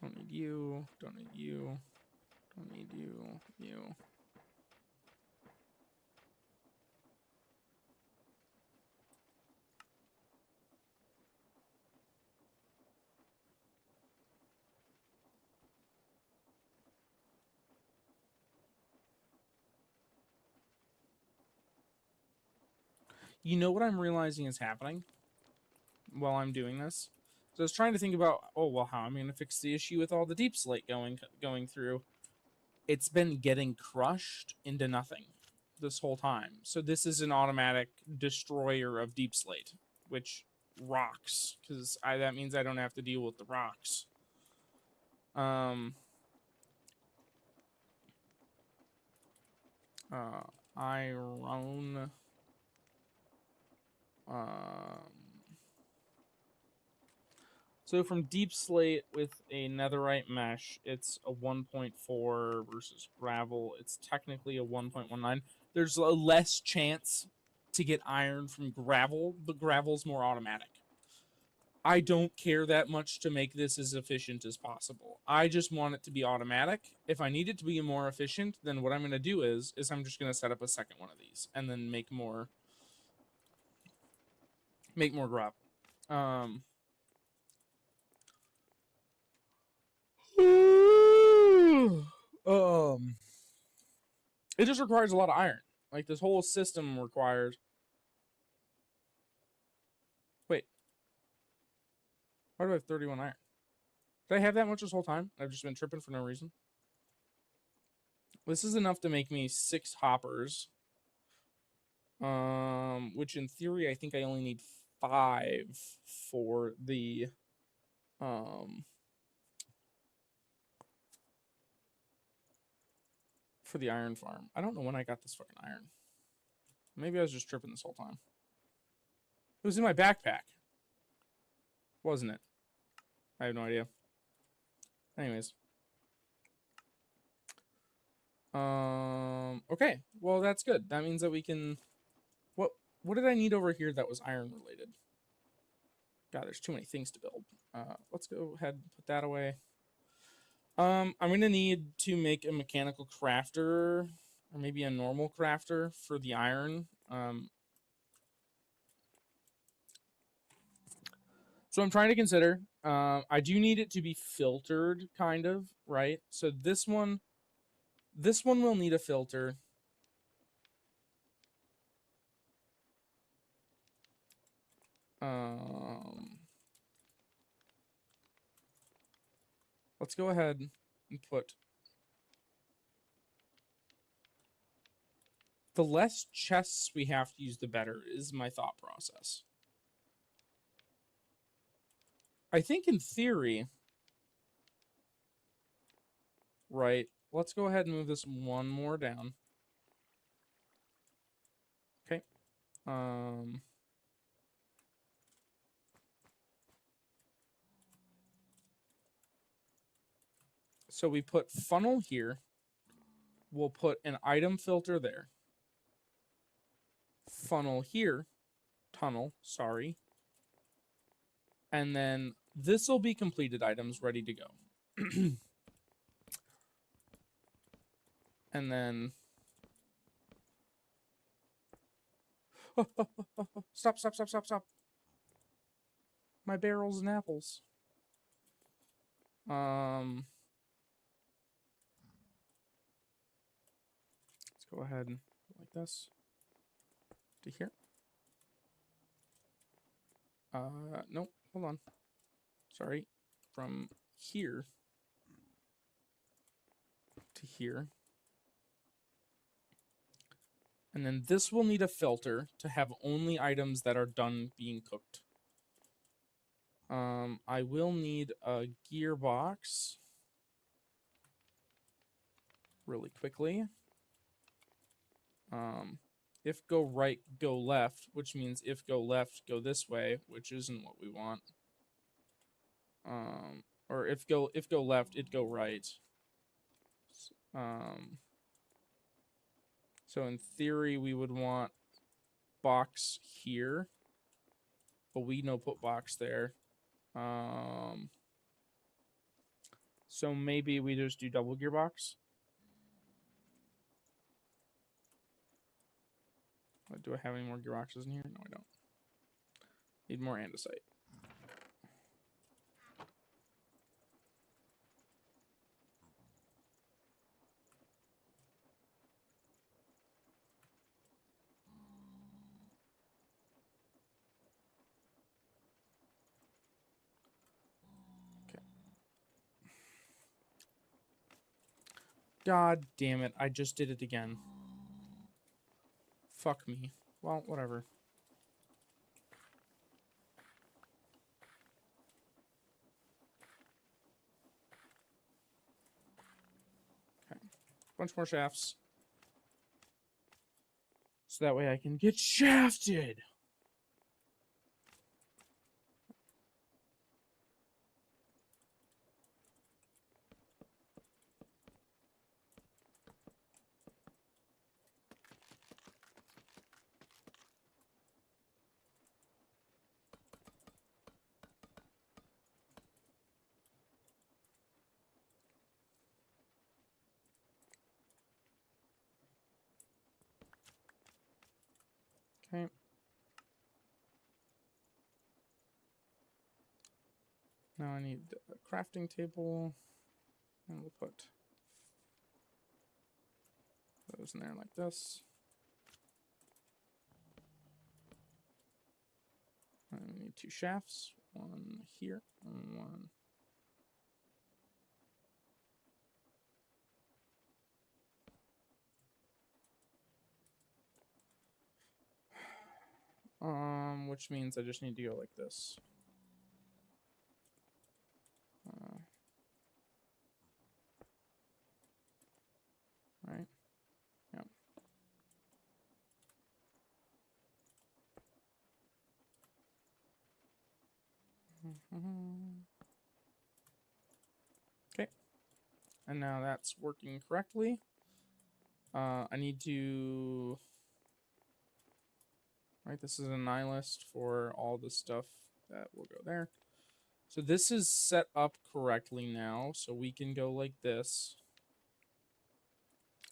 Don't need you. Don't need you. Don't need you. You. You know what I'm realizing is happening while I'm doing this? So I was trying to think about, oh, well, how I'm going to fix the issue with all the deep slate going through. It's been getting crushed into nothing this whole time. So this is an automatic destroyer of deep slate, which rocks, because that means I don't have to deal with the rocks. Iron... So from deep slate with a netherite mesh, it's a 1.4 versus gravel. It's technically a 1.19. There's a less chance to get iron from gravel, but gravel's more automatic. I don't care that much to make this as efficient as possible. I just want it to be automatic. If I need it to be more efficient, then what I'm going to do is I'm just going to set up a second one of these and then make more gravel. It just requires a lot of iron. Like this whole system requires. Wait, why do I have 31 iron? Did I have that much this whole time? I've just been tripping for no reason. This is enough to make me 6 hoppers. Which in theory I think I only need 5 for the iron farm. I don't know when I got this fucking iron. Maybe I was just tripping this whole time. It was in my backpack. Wasn't it? I have no idea. Anyways. Okay. Well, that's good. That means that we can... What did I need over here that was iron related? God, there's too many things to build. Let's go ahead and put that away. I'm going to need to make a mechanical crafter, or maybe a normal crafter for the iron. So I'm trying to consider. I do need it to be filtered, kind of, right? So this one will need a filter. Let's go ahead and put the less chests we have to use, the better, is my thought process. I think in theory, right, let's go ahead and move this one more down. Okay. So we put funnel here. We'll put an item filter there. Funnel here. Tunnel, sorry. And then this will be completed items ready to go. And then... Stop. My barrels and apples. Let's go ahead and like this to here. Nope, hold on. Sorry. From here to here. And then this will need a filter to have only items that are done being cooked. I will need a gearbox really quickly. If go right, go left, which means if go left, go this way, which isn't what we want. Or if go left, it go right. So in theory, we would want box here, but we no put box there. So maybe we just do double gearbox. Do I have any more gearboxes in here? No, I don't. Need more andesite. Okay. God damn it, I just did it again. Fuck me. Well, whatever. Okay. Bunch more shafts. So that way I can get shafted. Okay. Now I need a crafting table, and we'll put those in there like this. And we need 2 shafts, one here and one. Which means I just need to go like this. Right? Yep. Okay. And now that's working correctly. I need to... Right, this is an eye list for all the stuff that will go there. So this is set up correctly now, so we can go like this.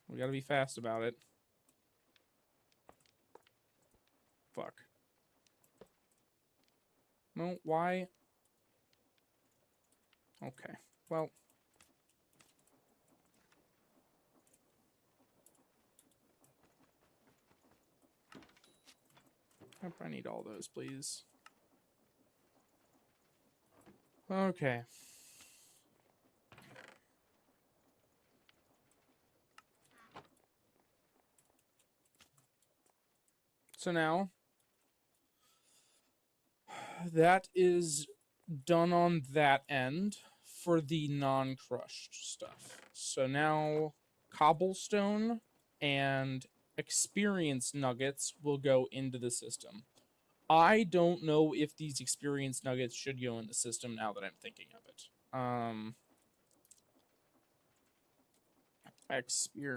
We gotta be fast about it. Fuck. No, why? Okay, well. I need all those, please. Okay. So now, that is done on that end for the non-crushed stuff. So now, cobblestone and experience nuggets will go into the system. I don't know if these experience nuggets should go in the system now that I'm thinking of it. Experience.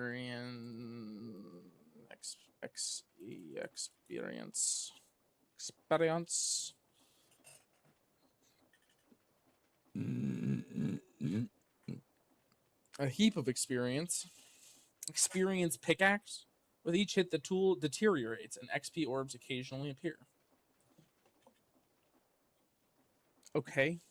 A heap of experience. Experience pickaxe. With each hit, the tool deteriorates, and XP orbs occasionally appear. Okay.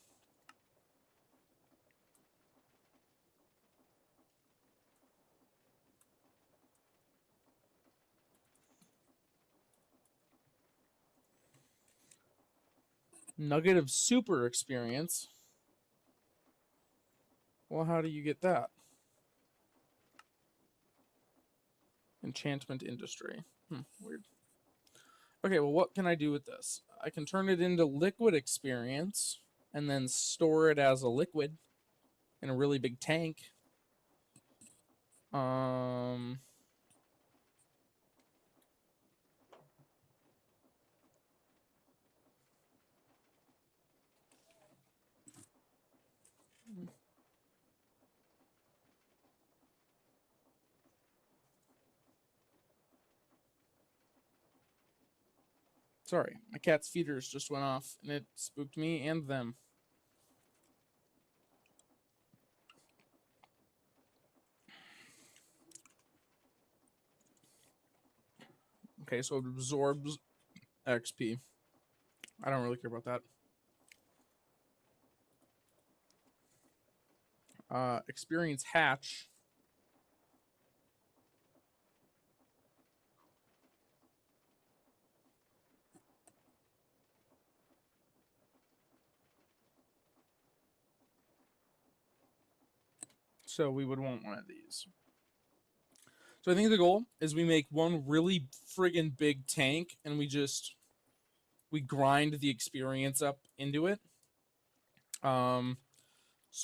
Nugget of super experience. Well, how do you get that? Enchantment industry. Weird. Okay, well, what can I do with this? I can turn it into liquid experience and then store it as a liquid in a really big tank. Sorry, my cat's feeders just went off, and it spooked me and them. Okay, so it absorbs XP. I don't really care about that. Experience hatch. So we would want one of these. So I think the goal is we make one really friggin' big tank and we grind the experience up into it. So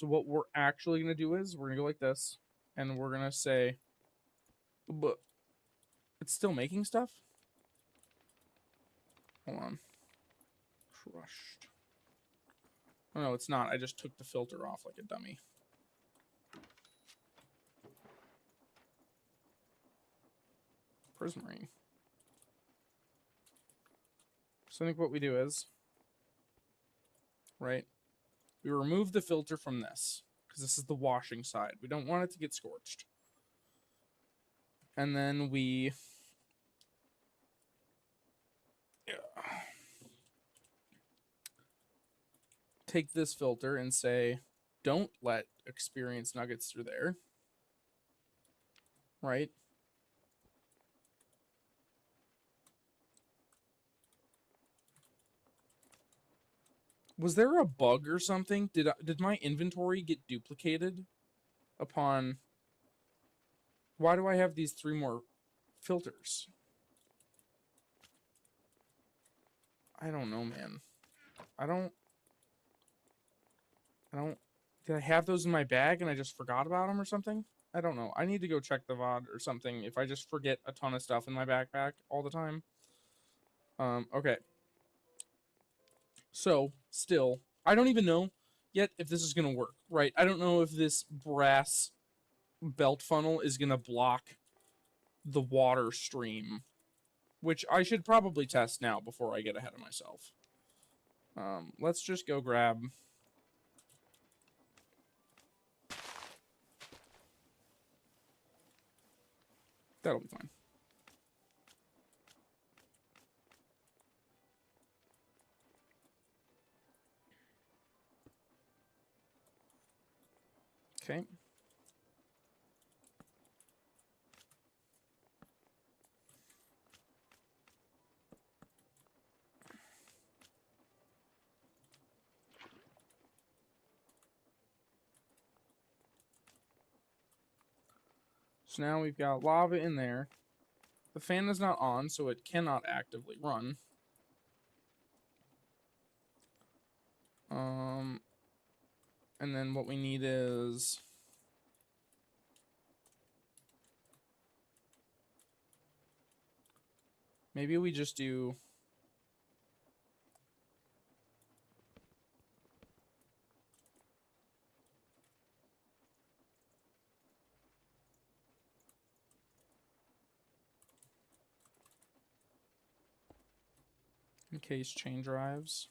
what we're actually gonna do is we're gonna go like this, and we're gonna say, but it's still making stuff. Hold on. Crushed. Oh no, it's not. I just took the filter off like a dummy. Prismarine. So I think what we do is, right, we remove the filter from this, because this is the washing side. We don't want it to get scorched. And then we take this filter and say, don't let experience nuggets through there. Right? Was there a bug or something? Did my inventory get duplicated upon... Why do I have these 3 more filters? I don't know, man. I don't... Did I have those in my bag and I just forgot about them or something? I don't know. I need to go check the VOD or something if I just forget a ton of stuff in my backpack all the time. Okay. So, still, I don't even know yet if this is going to work, right? I don't know if this brass belt funnel is going to block the water stream, which I should probably test now before I get ahead of myself. Let's just go grab... That'll be fine. Okay. So now we've got lava in there. The fan is not on, so it cannot actively run. And then what we need is... Maybe we just do... Encase chain drives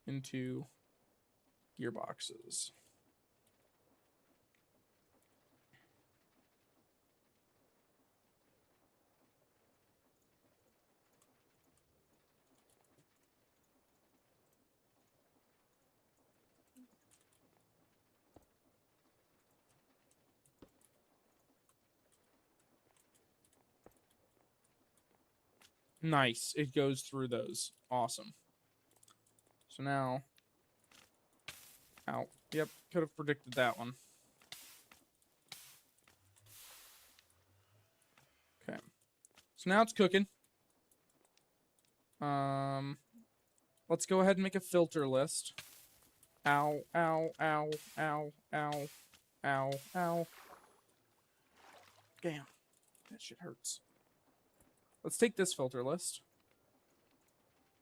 into gearboxes. Nice. It goes through those. Awesome. So now... Ow. Yep, could have predicted that one. Okay. So now it's cooking. Let's go ahead and make a filter list. Ow, ow, ow, ow, ow, ow, ow. Damn. That shit hurts. Let's take this filter list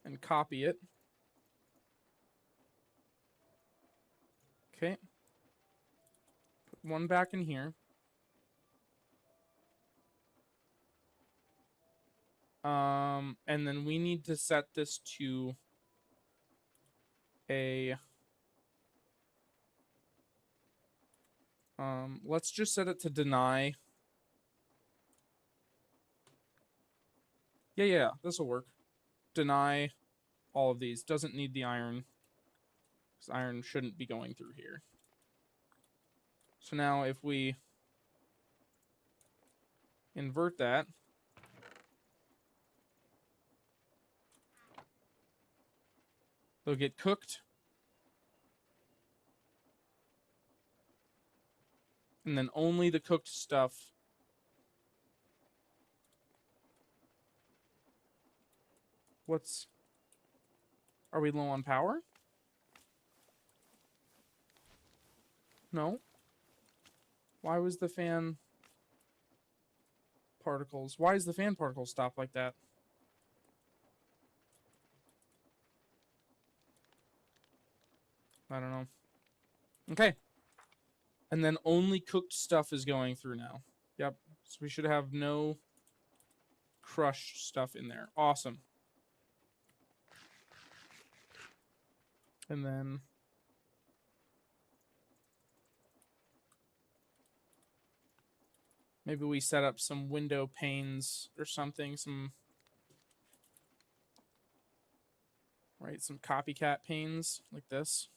and copy it. Okay. Put one back in here. And then we need to set this to a... let's just set it to deny. Yeah, this will work. Deny all of these. Doesn't need the iron. Because iron shouldn't be going through here. So now if we invert that, they'll get cooked. And then only the cooked stuff. Are we low on power? No. Why was the fan particles? Why is the fan particles stopped like that? I don't know. Okay. And then only cooked stuff is going through now. Yep. So we should have no crushed stuff in there. Awesome. And then... Maybe we set up some window panes or something, some copycat panes like this.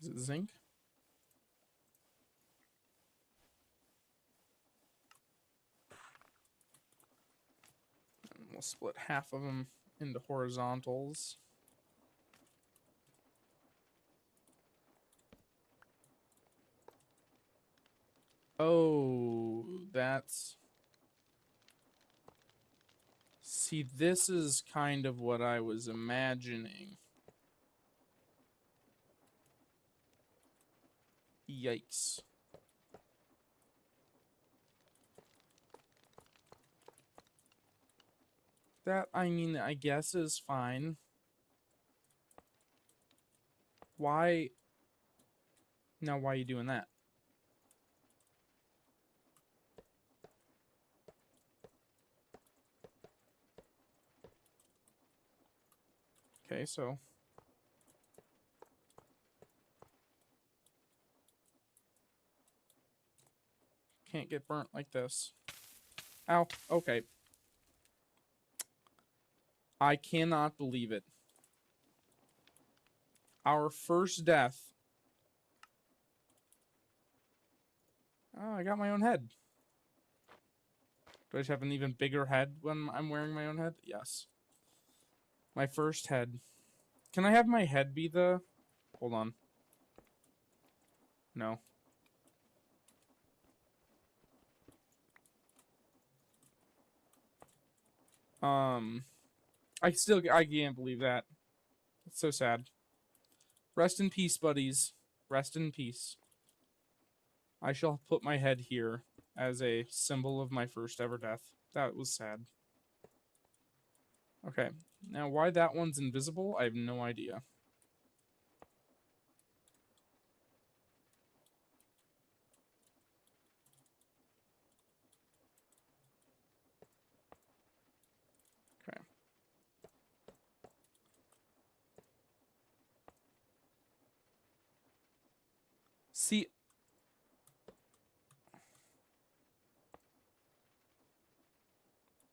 Is it zinc? And we'll split half of them into horizontals. Oh, that's... See, this is kind of what I was imagining. Yikes. That, I mean, I guess is fine. Why? Now, why are you doing that? Okay, so... Can't get burnt like this. Ow, okay. I cannot believe it. Our first death. Oh, I got my own head. Do I just have an even bigger head when I'm wearing my own head? Yes. My first head. Can I have my head be the... Hold on. No. I can't believe that. It's so sad. Rest in peace, buddies. Rest in peace. I shall put my head here as a symbol of my first ever death. That was sad. Okay. Now, why that one's invisible, I have no idea. Okay. See...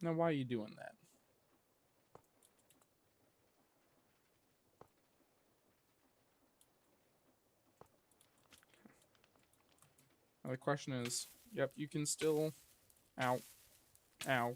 Now, why are you doing that? Now, the question is... Yep, you can still... Ow. Ow.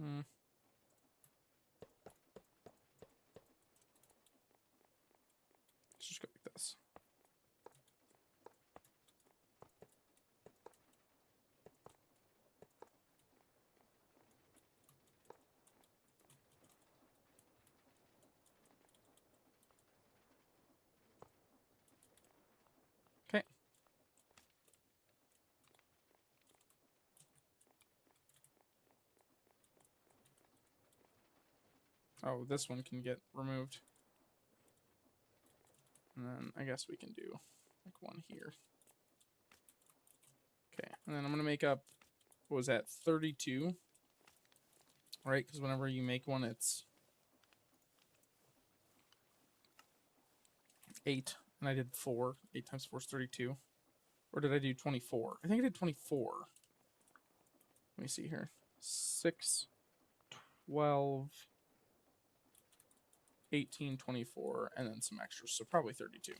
Hmm. Let's just go like this. Okay. Oh, this one can get removed. And then I guess we can do like one here. Okay, and then I'm gonna make up, what was that, 32? Right, because whenever you make one, it's 8, and I did 4. 8 times 4 is 32. Or did I do 24? I think I did 24. Let me see here. 6, 12, 18, 24, and then some extras, so probably 32.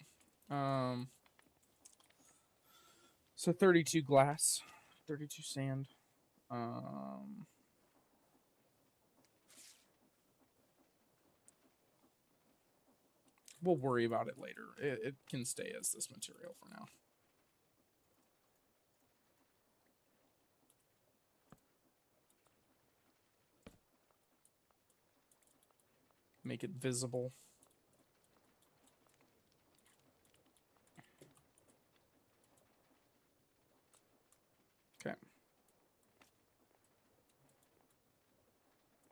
So 32 glass, 32 sand. We'll worry about it later. It can stay as this material for now. Make it visible. Okay.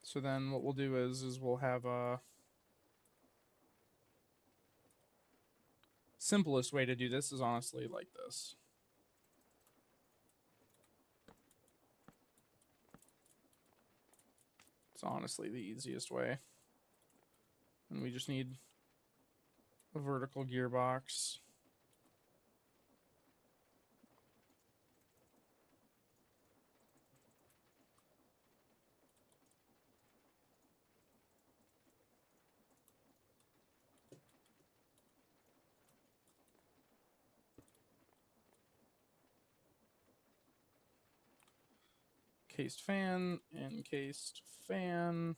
So then what we'll do is we'll have a simplest way to do this is honestly like this. It's honestly the easiest way. And we just need a vertical gearbox. Encased fan, encased fan.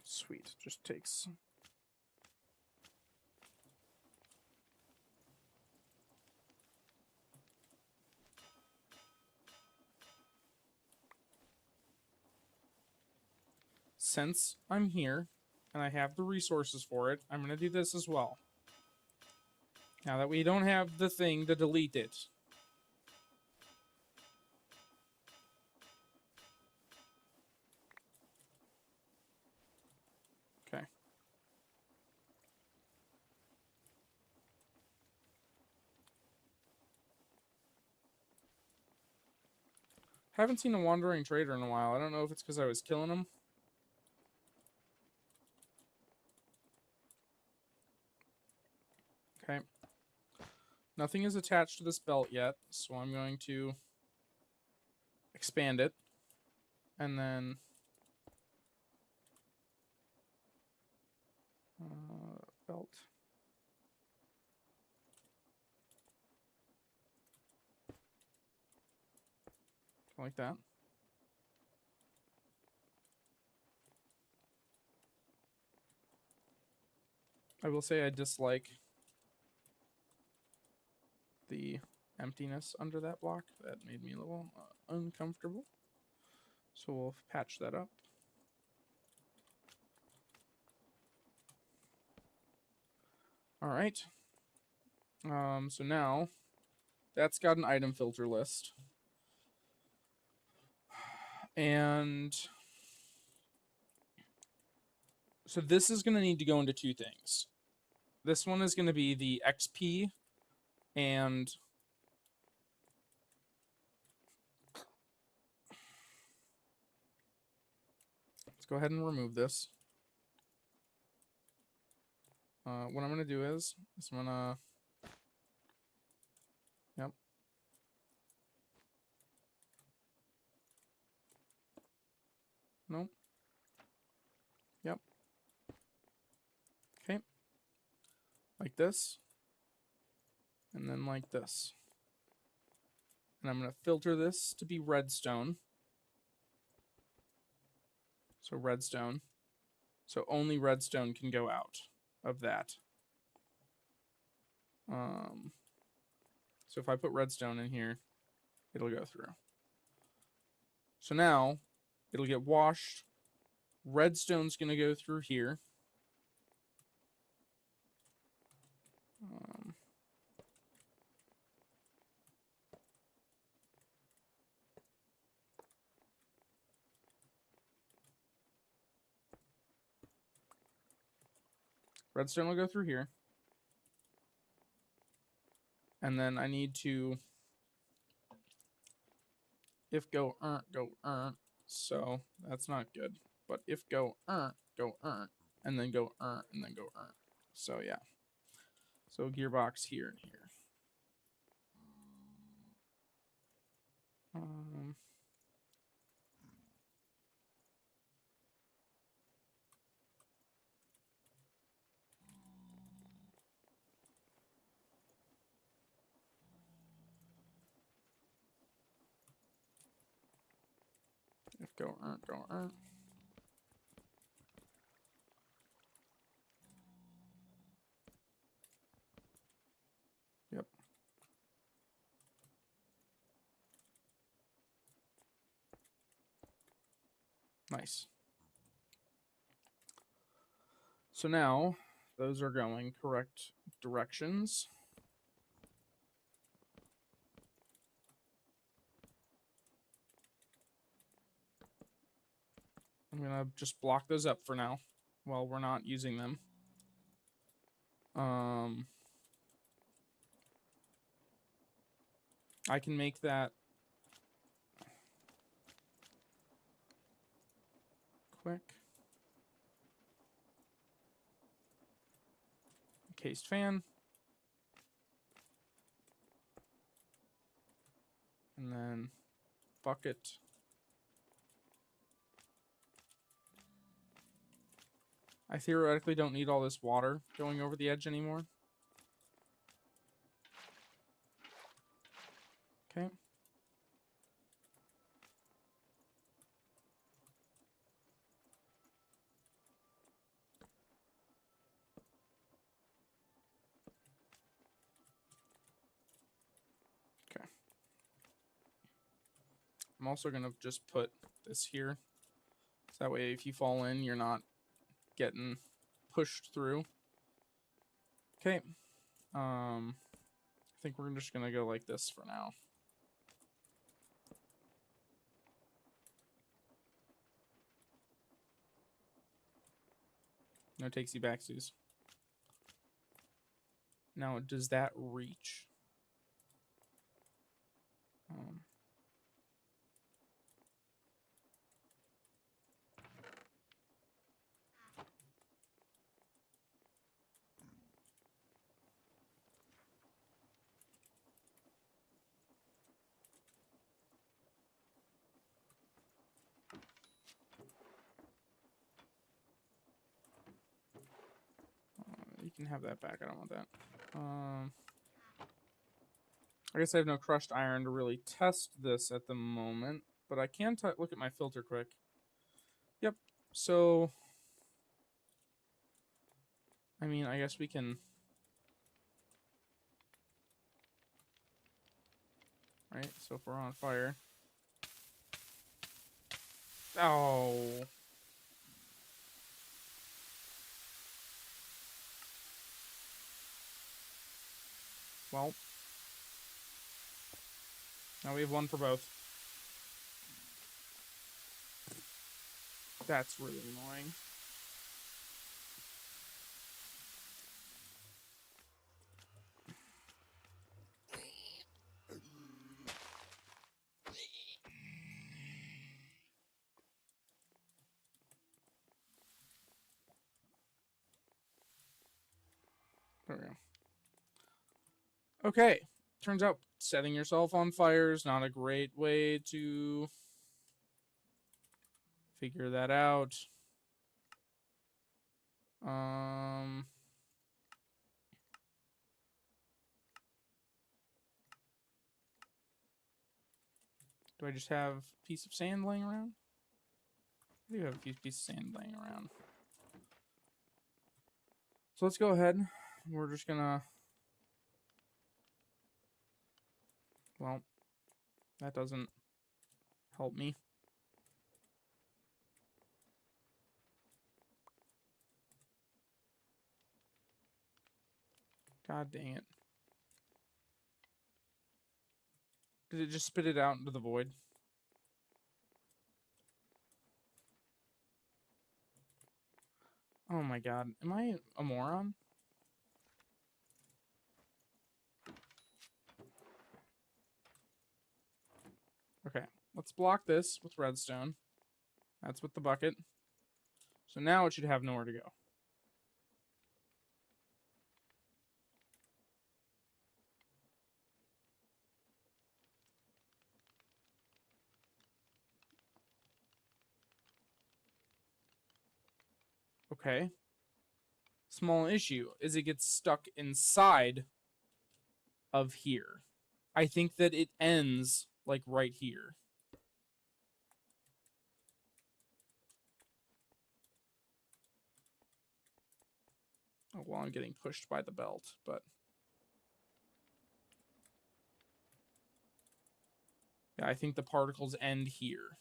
Sweet, just takes. Since I'm here and I have the resources for it, I'm going to do this as well. Now that we don't have the thing to delete it. Okay. Haven't seen a wandering trader in a while. I don't know if it's because I was killing him. Okay. Nothing is attached to this belt yet, so I'm going to expand it. And then belt. Like that. I will say I dislike the emptiness under that block. That made me a little uncomfortable. So we'll patch that up. All right. So now that's got an item filter list. And so this is going to need to go into two things. This one is going to be the XP and let's go ahead and remove this. What I'm going to do is I'm going to, yep. Nope. Yep. Okay. Like this. And then like this. And I'm going to filter this to be redstone. So redstone. So only redstone can go out of that. So if I put redstone in here, it'll go through. So now it'll get washed. Redstone's going to go through here. Redstone will go through here. And then I need to, if go, so that's not good. But if go, and then go, and then go, So yeah. So gearbox here and here. Go, go, Yep. Nice. So now, those are going correct directions. I'm going to just block those up for now while we're not using them. I can make that quick. Encased fan. And then bucket. I theoretically don't need all this water going over the edge anymore. Okay. Okay. I'm also going to just put this here. So that way if you fall in, you're not getting pushed through. Okay. I think we're just going to go like this for now. No takesy backsies. Now, does that reach? You can have that back. I don't want that. I guess I have no crushed iron to really test this at the moment, but I can look at my filter quick. Yep. So, I mean, I guess we can. Right. So if we're on fire. Oh. Well. Now we have one for both. That's really annoying. There we go. Okay. Turns out setting yourself on fire is not a great way to figure that out. Do I just have a piece of sand laying around? I do have a piece of sand laying around. So let's go ahead. We're just gonna... Well, that doesn't help me. God dang it. Did it just spit it out into the void? Oh my god. Am I a moron? Okay. Let's block this with redstone. That's with the bucket. So now it should have nowhere to go. Okay. Small issue is it gets stuck inside of here. I think that it ends like right here. Oh, well, I'm getting pushed by the belt, but yeah, I think the particles end here.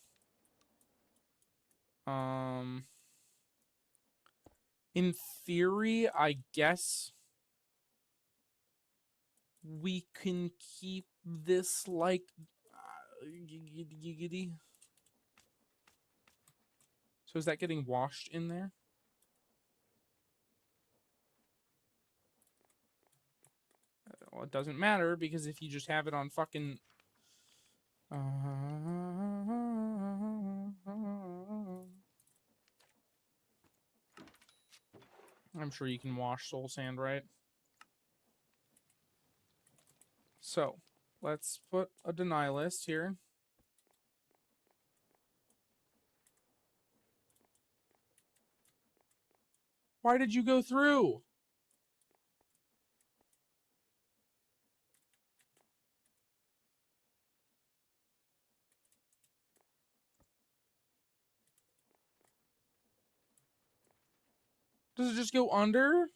In theory, I guess we can keep this like giggity. So is that getting washed in there? Well, it doesn't matter because if you just have it on fucking I'm sure you can wash soul sand, right? So let's put a deny list here. Why did you go through? Does it just go under?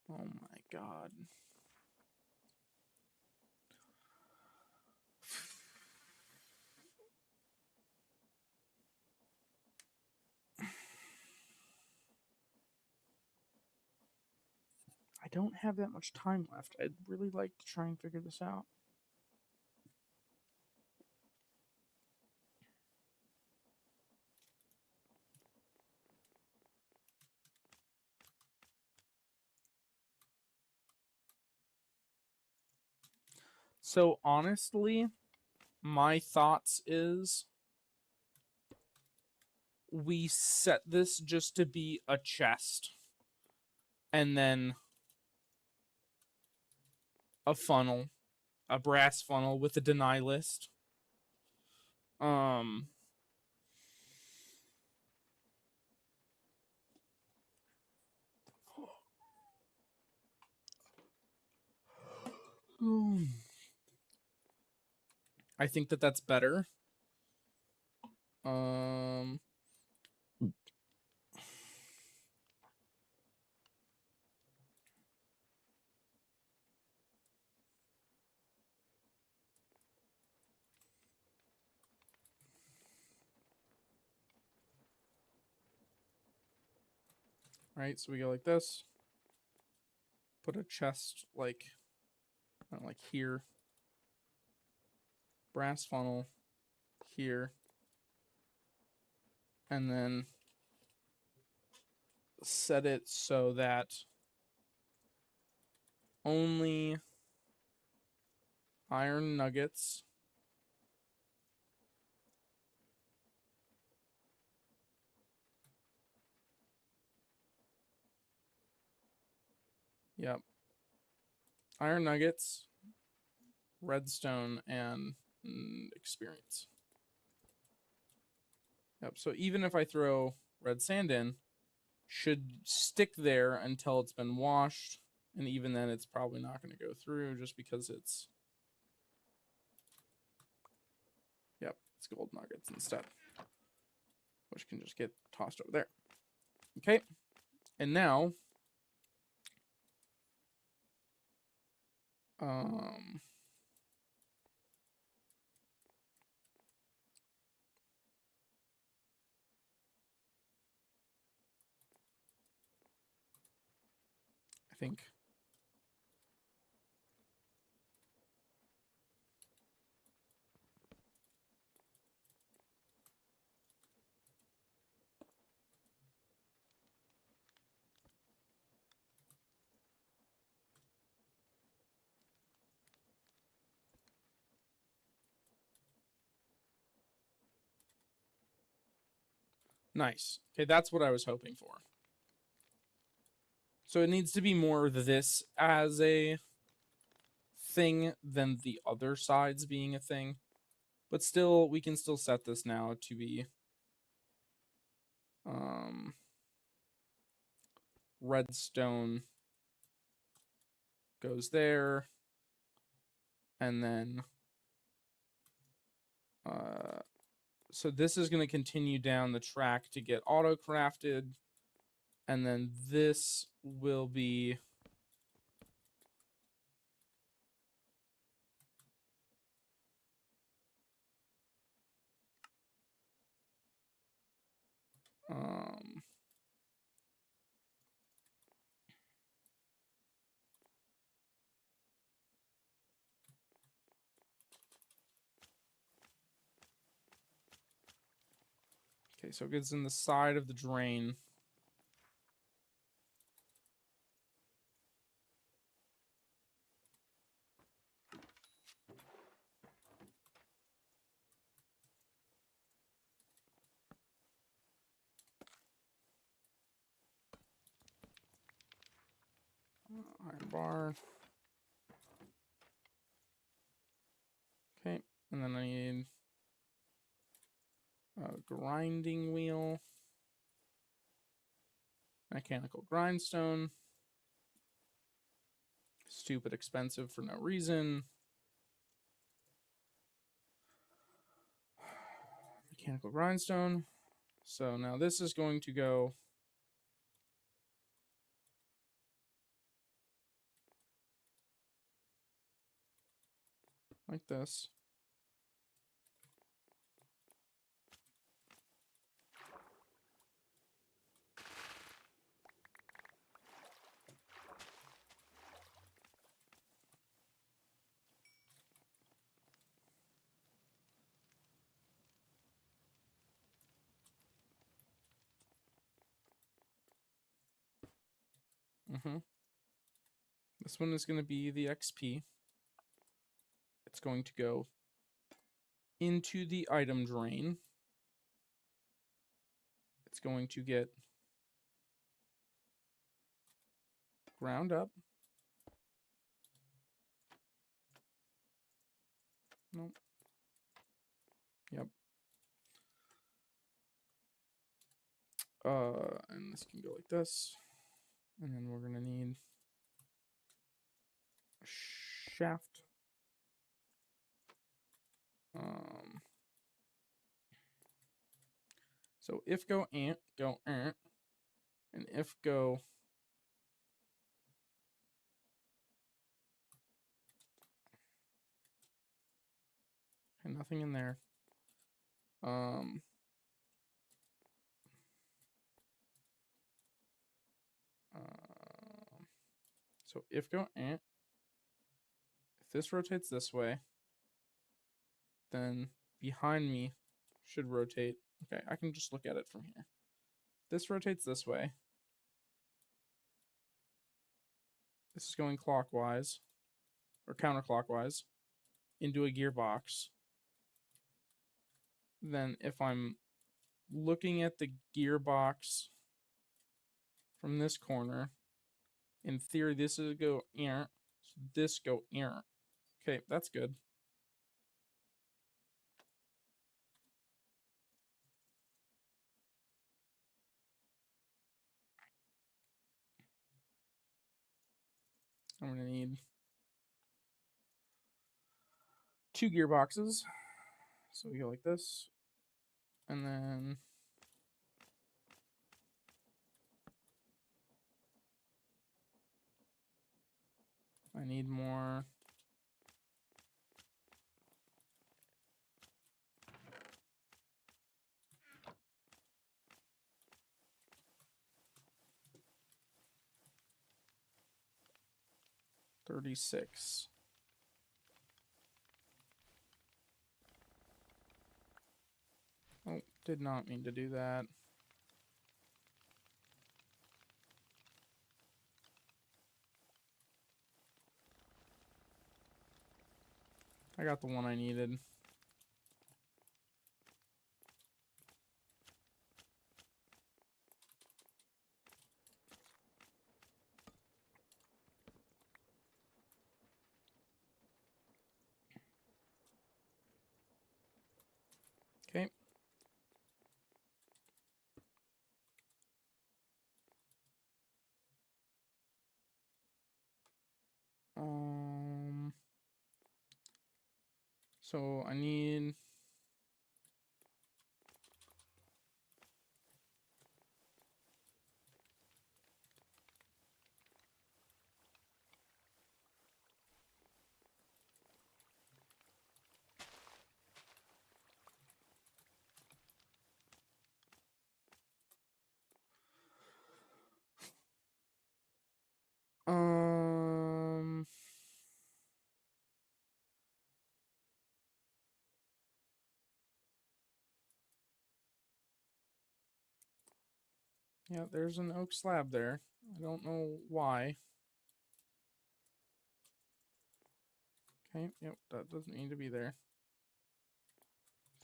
Oh my god. I don't have that much time left. I'd really like to try and figure this out. So honestly, my thoughts is we set this just to be a chest and then a funnel, a brass funnel with a deny list. I think that that's better. Right, so we go like this. Put a chest like, I don't know, like here. Brass funnel here. And then set it so that only iron nuggets yep, iron nuggets, redstone, and experience. Yep, so even if I throw red sand in, should stick there until it's been washed, and even then it's probably not going to go through just because it's, yep, it's gold nuggets instead, which can just get tossed over there. Okay, and now I think nice. Okay, that's what I was hoping for. So it needs to be more this as a thing than the other sides being a thing. But still, we can still set this now to be redstone goes there. And then So this is going to continue down the track to get auto crafted, and then this will be okay, so it gets in the side of the drain. Iron bar. Okay, and then I need a grinding wheel, mechanical grindstone. Stupid expensive for no reason. Mechanical grindstone. So now this is going to go like this. This one is going to be the XP. It's going to go into the item drain. It's going to get ground up. Nope. Yep. And this can go like this. And then we're going to need a shaft. So if go ant, go ant. And if go and nothing in there. So if go ant, if this rotates this way, then behind me should rotate. Okay, I can just look at it from here. This rotates this way. This is going clockwise or counterclockwise into a gearbox. Then if I'm looking at the gearbox from this corner, in theory, this is go so this go Okay, that's good. I'm gonna need 2 gearboxes. So we go like this, and then I need more. $36. Oh, did not mean to do that. I got the one I needed. Okay. So I need Yeah, there's an oak slab there. I don't know why. Okay, yep, that doesn't need to be there.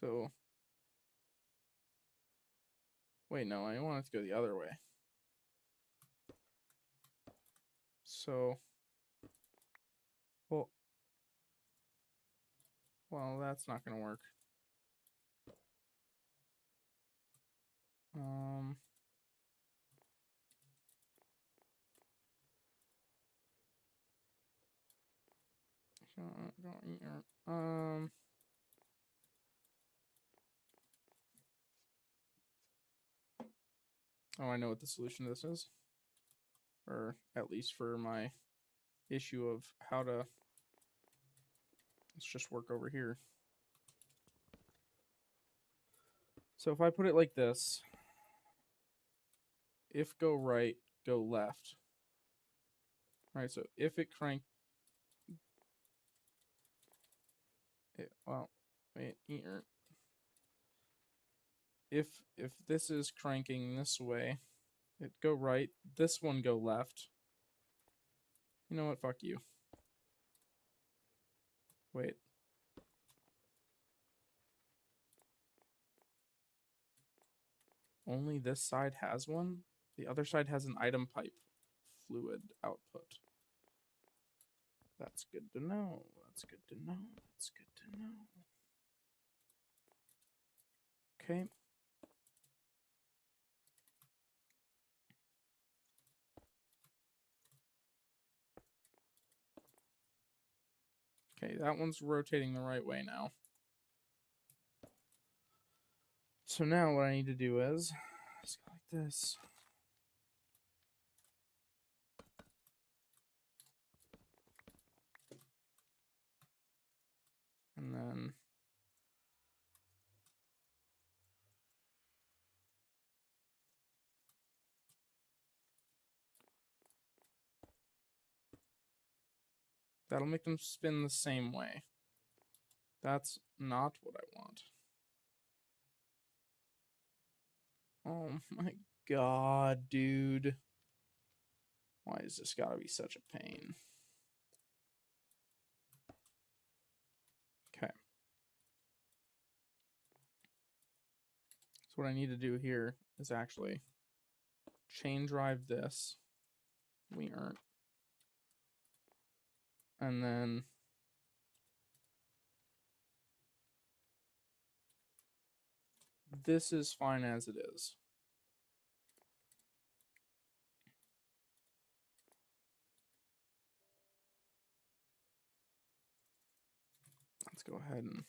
So, wait, no, I want it to go the other way. So, well, that's not gonna work. Oh, I know what the solution to this is. Or at least for my issue of how to... Let's just work over here. So if I put it like this, if go right, go left. Right, so if it crank... well, wait, here. If this is cranking this way, it go right, this one go left. You know what, fuck you. Wait. Only this side has one? The other side has an item pipe fluid output. That's good to know. That's good to know. That's good to know. Okay. Okay, that one's rotating the right way now. So now what I need to do is let's go like this. And then that'll make them spin the same way. That's not what I want. Oh my god, dude. Why is this gotta be such a pain? Okay. So what I need to do here is actually chain drive this. We aren't. And then this is fine as it is. Let's go ahead and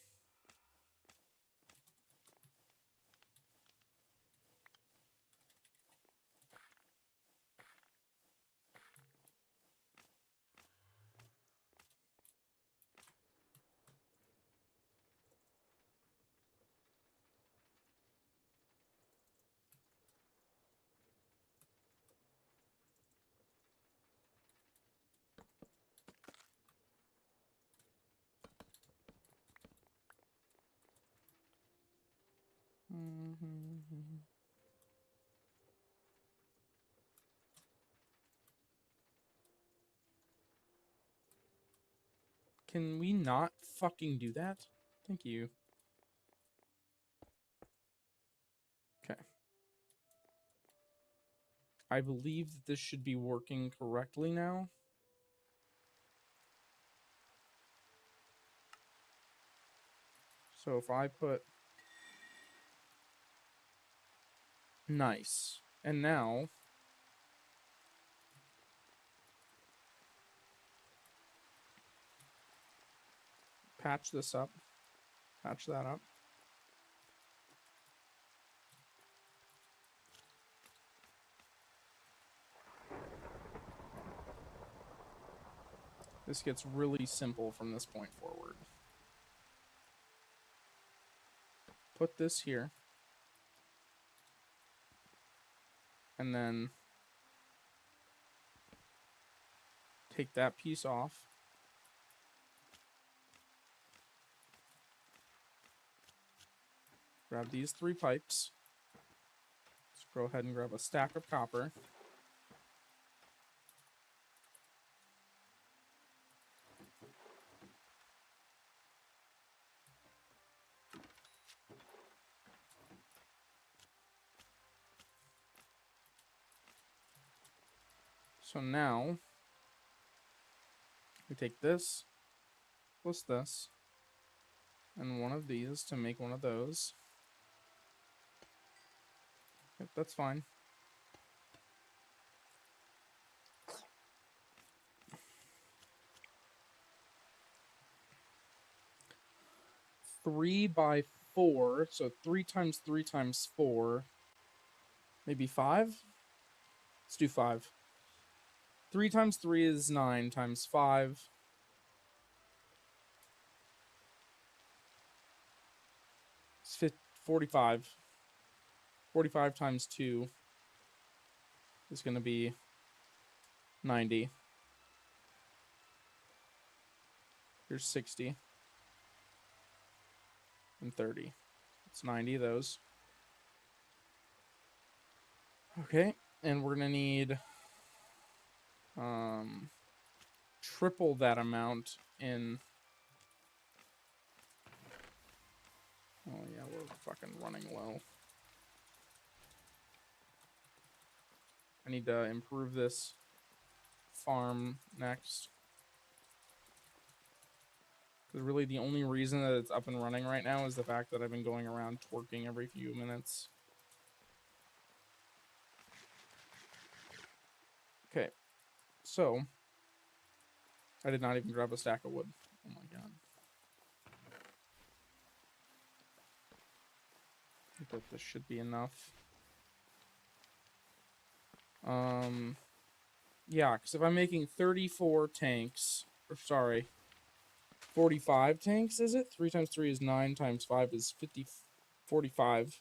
can we not fucking do that? Thank you. Okay. I believe that this should be working correctly now. So if I put nice, and now patch this up, patch that up. This gets really simple from this point forward. Put this here. And then take that piece off. Grab these 3 pipes. Let's Go ahead and grab a stack of copper. So now we take this plus this and one of these to make one of those. Yep, that's fine. Three by 4, so 3 times 3 times 4, maybe 5? Let's do 5. 3 times 3 is 9 times 5. It's 45. 45 times 2 is going to be 90. Here's 60. And 30. It's 90 of those. Okay, and we're going to need triple that amount in... Oh yeah, we're fucking running low. I need to improve this farm next. Because really the only reason that it's up and running right now is the fact that I've been going around twerking every few minutes. Okay, so I did not even grab a stack of wood. Oh my god. I think that this should be enough. Yeah, because if I'm making 34 tanks, or sorry, 45 tanks, is it? 3 times 3 is 9, times 5 is 50, 45.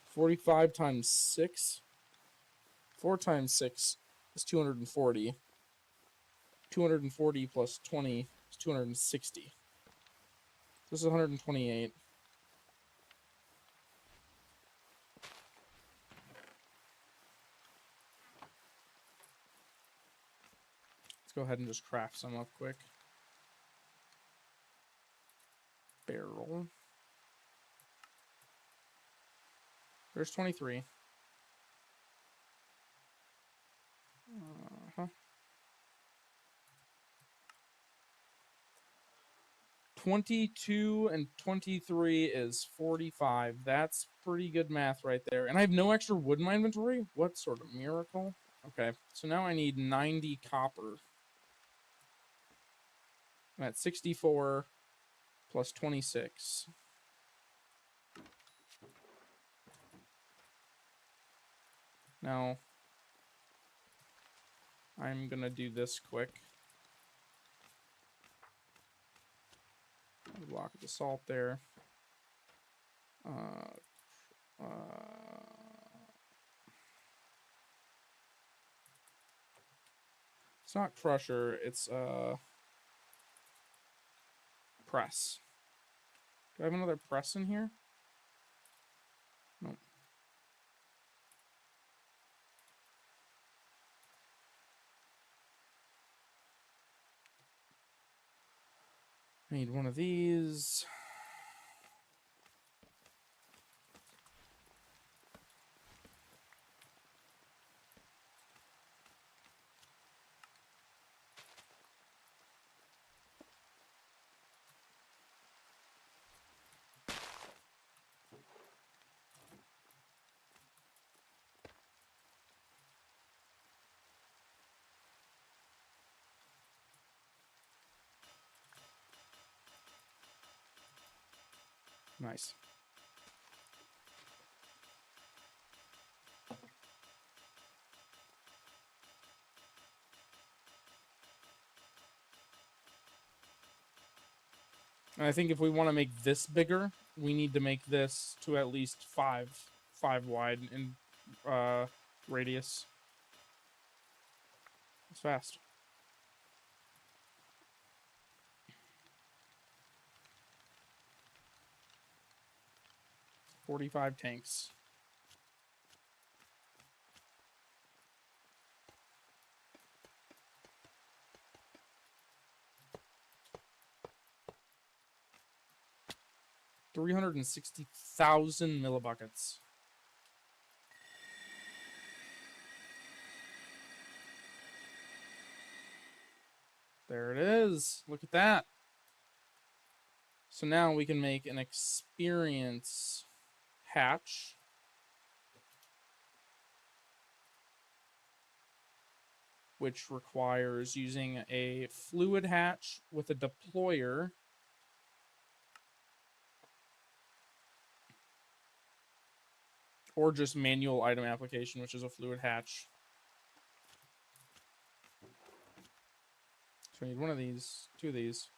45 times 6? 4 times 6 is 240. 240 plus 20 is 260. This is 128. Let's go ahead and just craft some up quick. Barrel. There's 23. Uh-huh. 22 and 23 is 45. That's pretty good math right there. And I have no extra wood in my inventory? What sort of miracle? Okay, so now I need 90 copper. I'm at 64 plus 26. Now, I'm gonna do this quick. Block the salt there. It's not crusher, it's press. Do I have another press in here? Nope. I need one of these. Nice. And I think if we want to make this bigger, we need to make this to at least 5 wide in radius. It's fast. $45 tanks. 360,000 millibuckets. There it is. Look at that. So now we can make an experience hatch. Which requires using a fluid hatch with a deployer. Or just manual item application, which is a fluid hatch. So we need one of these, two of these.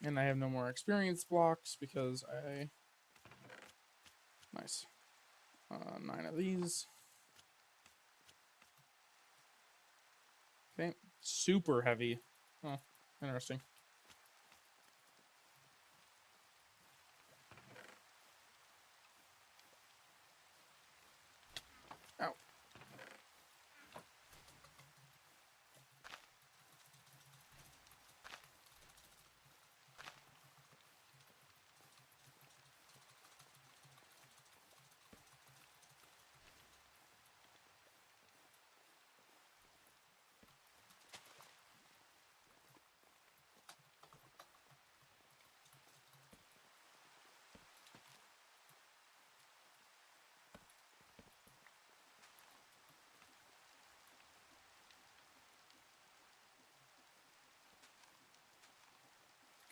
And I have no more experience blocks because I... Nice. 9 of these. Okay. Super heavy. Oh, interesting. Ow.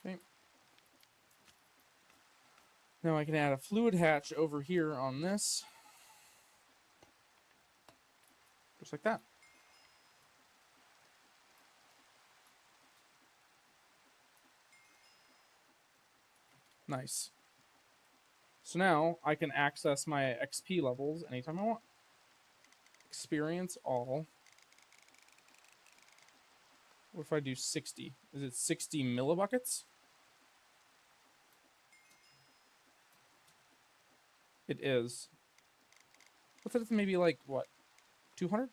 Okay. Now I can add a fluid hatch over here on this. Just like that. Nice. So now I can access my XP levels anytime I want. Experience all. What if I do 60? Is it 60 millibuckets? It is. What's it? Maybe like, what? 200?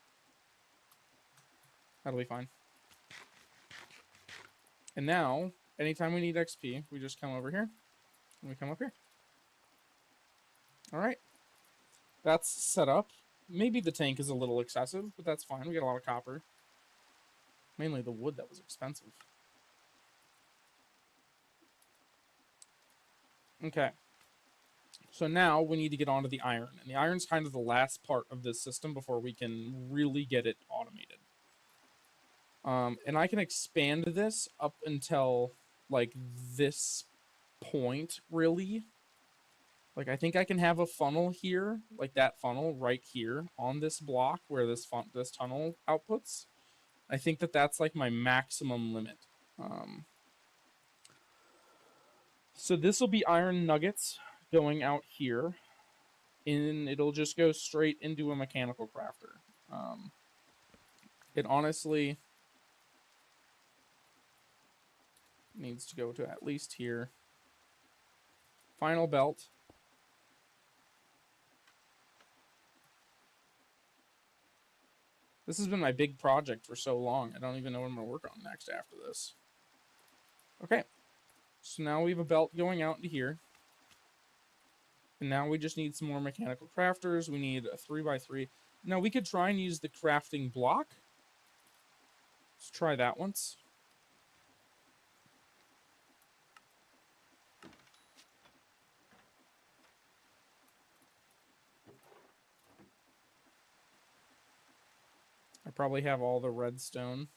That'll be fine. And now, anytime we need XP, we just come over here. And we come up here. Alright. That's set up. Maybe the tank is a little excessive, but that's fine. We got a lot of copper. Mainly the wood that was expensive. Okay. So now we need to get onto the iron. And the iron's kind of the last part of this system before we can really get it automated. And I can expand this up until, like, this point, really. Like, I think I can have a funnel here, like that funnel right here on this block where this tunnel outputs. I think that that's, like, my maximum limit. So this will be iron nuggets going out here. And it'll just go straight into a mechanical crafter. It honestly needs to go to at least here. Final belt. This has been my big project for so long. I don't even know what I'm going to work on next after this. Okay. So now we have a belt going out into here. And now we just need some more mechanical crafters. We need a 3x3. Now we could try and use the crafting block. Let's try that once. I probably have all the redstone.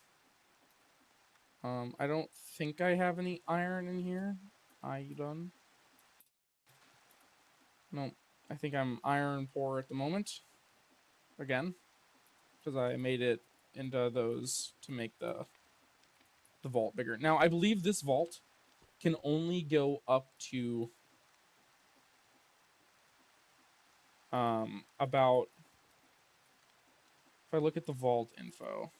I don't think I have any iron in here. Iron. No, I think I'm iron poor at the moment. Again. Because I made it into those to make the vault bigger. Now, I believe this vault can only go up to about... If I look at the vault info...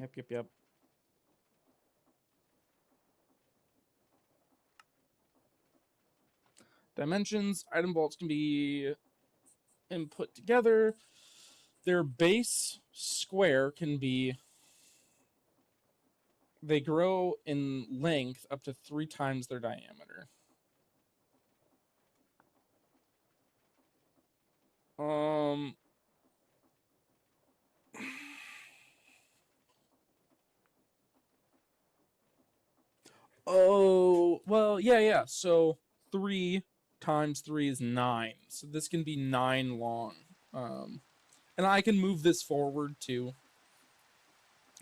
Yep. Dimensions. Item vaults can be input together. Their base square can be... They grow in length up to 3 times their diameter. Oh, well, yeah. So 3 times 3 is 9. So this can be 9 long. And I can move this forward too.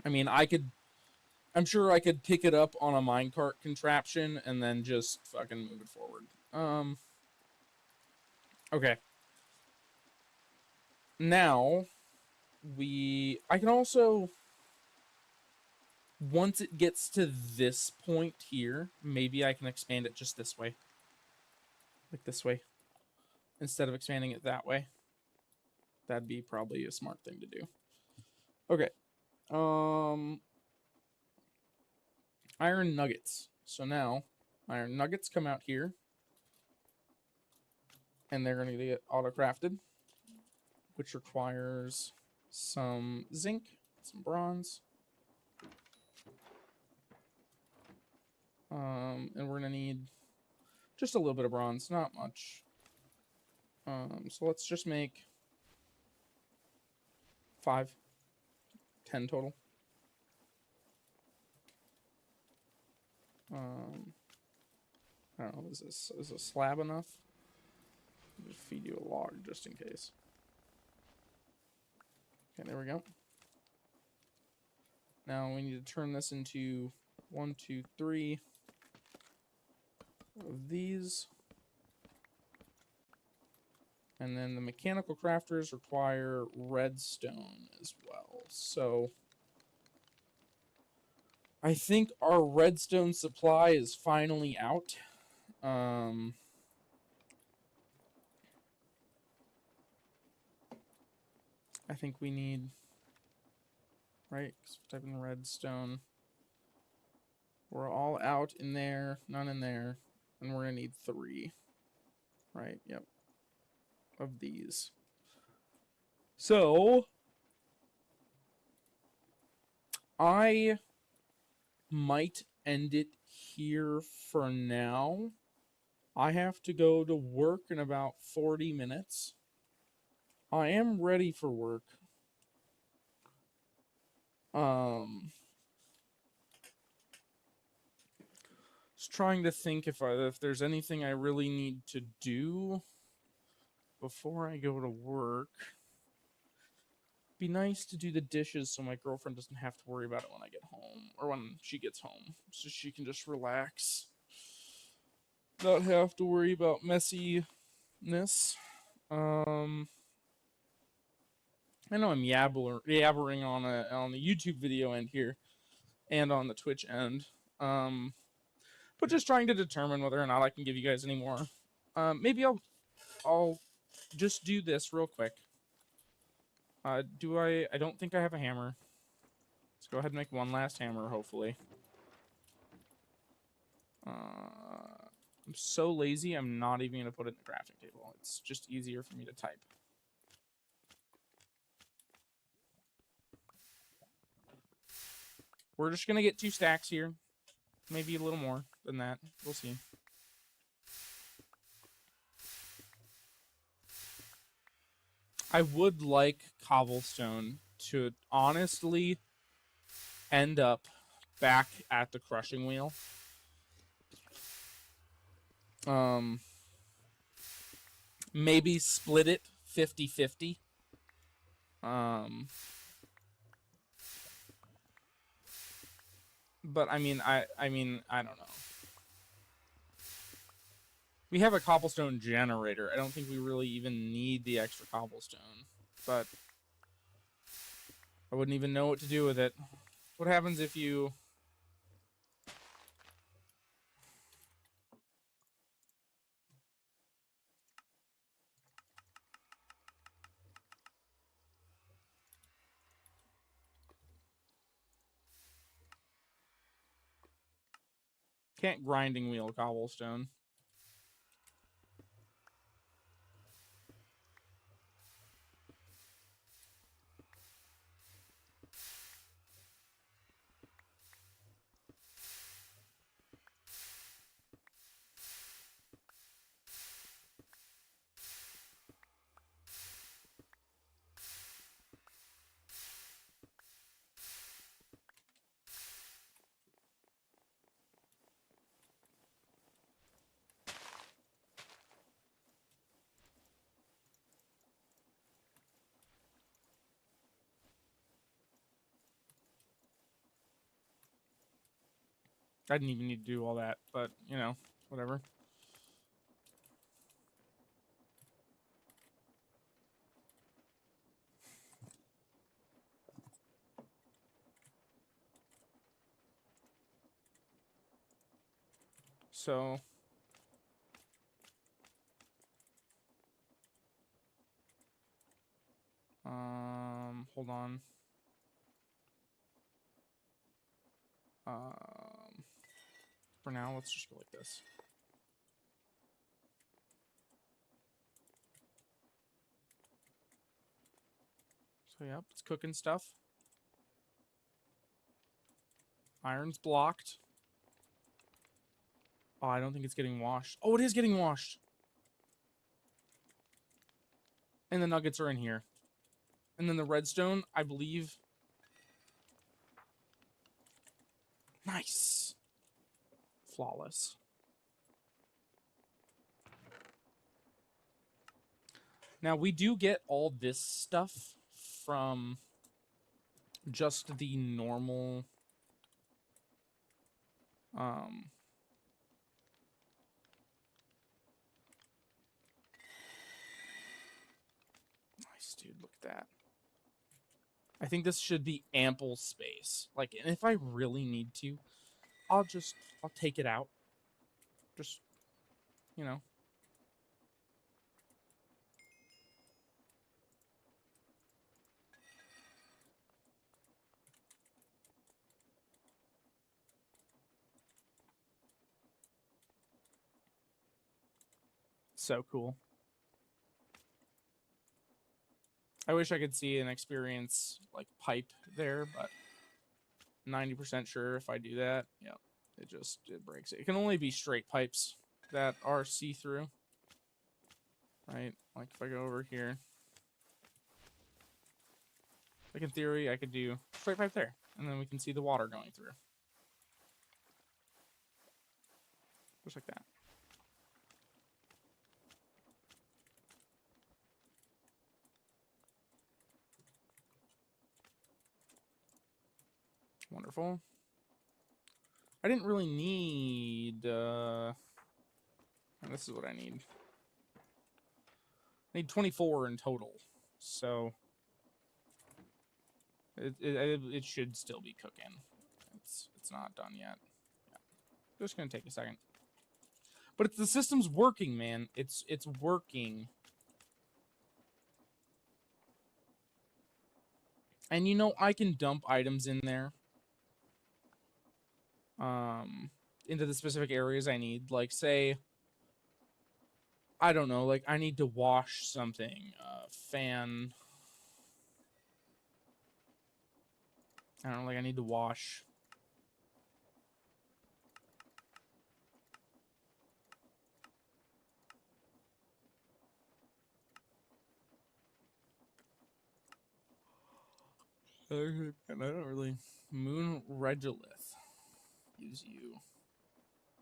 I mean, I'm sure I could pick it up on a minecart contraption and then just fucking move it forward. Okay. Now, I can also, once it gets to this point here, maybe I can expand it just this way. Like this way. Instead of expanding it that way. That'd be probably a smart thing to do. Okay. Iron nuggets. So now, iron nuggets come out here. And they're going to get auto-crafted. Which requires some zinc, some bronze. And we're going to need just a little bit of bronze, not much. So let's just make 5, 10 total. I don't know, is a slab enough? I'll just feed you a log just in case. Okay, there we go. Now we need to turn this into 1, 2, 3 of these. And then the mechanical crafters require redstone as well. So I think our redstone supply is finally out. I think we need, right, type in redstone. We're all out in there, none in there, and we're gonna need 3. Right, yep. Of these. So I might end it here for now. I have to go to work in about 40 minutes. I am ready for work. Just trying to think if there's anything I really need to do before I go to work. Be nice to do the dishes so my girlfriend doesn't have to worry about it when I get home, or when she gets home, so she can just relax, not have to worry about messiness. I know I'm yabbering on the YouTube video end here, and on the Twitch end, but just trying to determine whether or not I can give you guys any more. Maybe I'll just do this real quick. I don't think I have a hammer. Let's go ahead and make one last hammer, hopefully. I'm so lazy, I'm not even going to put it in the crafting table. It's just easier for me to type. We're just going to get 2 stacks here. Maybe a little more than that. We'll see. I would like cobblestone to honestly end up back at the crushing wheel. Maybe split it 50-50. But I mean, I don't know. We have a cobblestone generator. I don't think we really even need the extra cobblestone. But I wouldn't even know what to do with it. What happens if you... Can't grinding wheel cobblestone. I didn't even need to do all that, but, you know, whatever. So... hold on. For now, let's just go like this. So, yep, it's cooking stuff. Iron's blocked. Oh, I don't think it's getting washed. Oh, it is getting washed. And the nuggets are in here. And then the redstone, I believe. Nice. Flawless. Now, we do get all this stuff from just the normal... Nice, dude. Look at that. I think this should be ample space. Like, and if I really need to, I'll take it out. Just, you know. So cool. I wish I could see and experience, like, pipe there, but 90% sure if I do that, yep, it breaks it. It can only be straight pipes that are see-through. Right? Like, if I go over here, like, in theory, I could do straight pipe there, and then we can see the water going through. Just like that. Wonderful. I didn't really need, and this is what I need. I need 24 in total, so it should still be cooking. It's not done yet. Yeah. Just gonna take a second. But the system's working, man. It's working. And you know, I can dump items in there. Into the specific areas I need. Like, say, I don't know, like, I need to wash something. Fan. I don't know, like, I need to wash. And I don't really... Moon Regolith. Use you.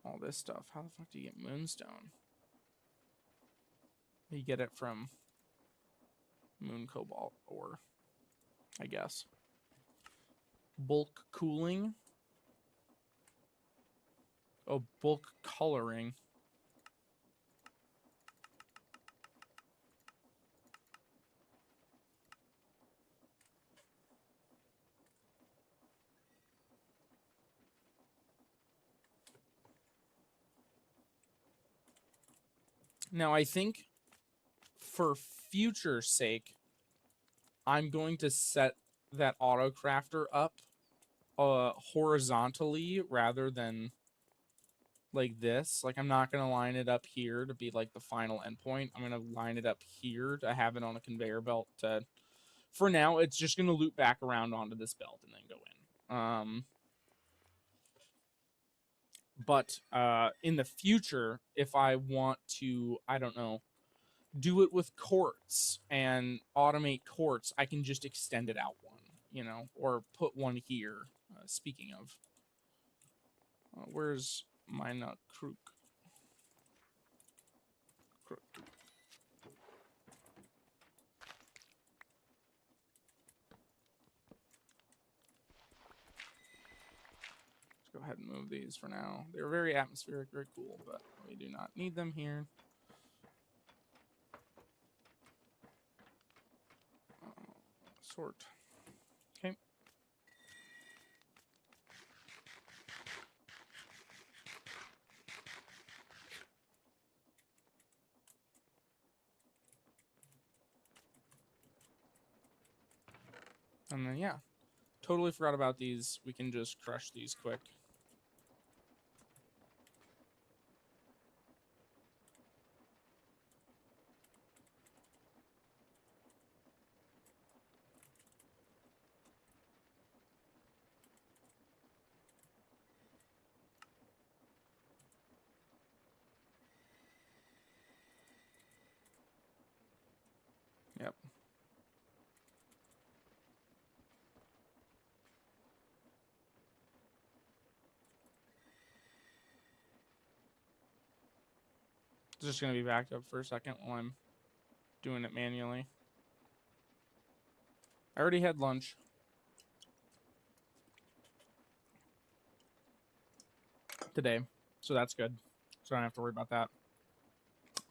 All this stuff. How the fuck do you get moonstone? You get it from moon cobalt ore, I guess. Bulk cooling. Oh, bulk coloring. Now, I think for future's sake, I'm going to set that auto crafter up horizontally rather than like this. Like, I'm not going to line it up here to be like the final endpoint. I'm going to line it up here to have it on a conveyor belt. For now, it's just going to loop back around onto this belt and then go in. But in the future, if I want to, I don't know, do it with quartz and automate quartz, I can just extend it out one, you know, or put one here. Speaking of, where's my crook? Crook. Let's go ahead and move these for now. They're very atmospheric, very cool, but we do not need them here. Sort. Okay. And then, yeah. Totally forgot about these. We can just crush these quick. Yep. It's just going to be backed up for a second while I'm doing it manually. I already had lunch. Today, so that's good. So I don't have to worry about that.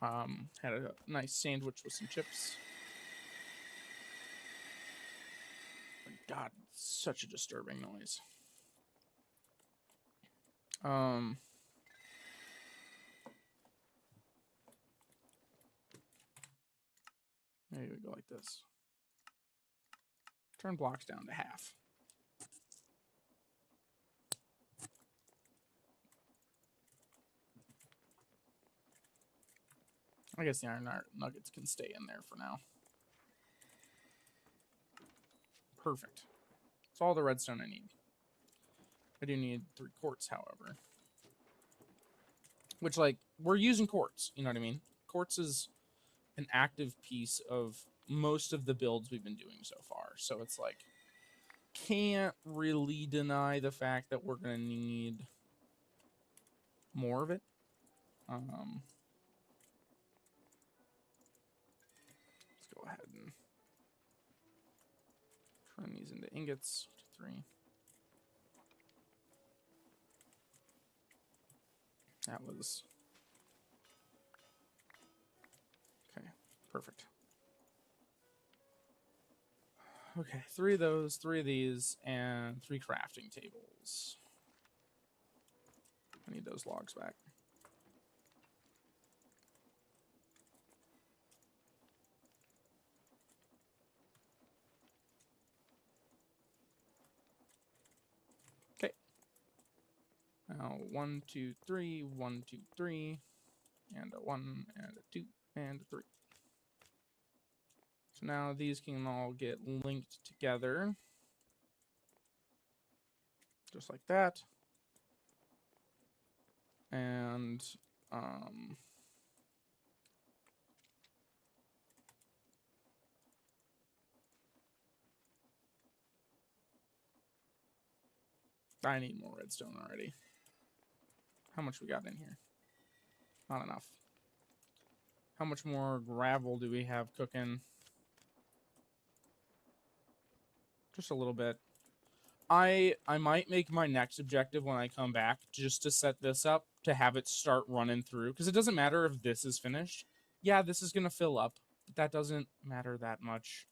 Had a nice sandwich with some chips. God, such a disturbing noise. Maybe we go like this. Turn blocks down to half. I guess the iron nuggets can stay in there for now. Perfect. That's all the redstone I need. I do need 3 quartz, however. Which, like, we're using quartz. You know what I mean? Quartz is an active piece of most of the builds we've been doing so far. So it's like, can't really deny the fact that we're going to need more of it. Let's go ahead and turn these into ingots to 3. That was... Okay, perfect. Okay, 3 of those, 3 of these, and 3 crafting tables. I need those logs back. Okay. Now 1, 2, 3, 1, 2, 3, and a 1, and a 2, and a 3. So now these can all get linked together. Just like that. And I need more redstone already. How much we got in here? Not enough. How much more gravel do we have cooking? Just a little bit. I might make my next objective when I come back just to set this up to have it start running through, because it doesn't matter if this is finished. Yeah, this is gonna fill up, but that doesn't matter that much.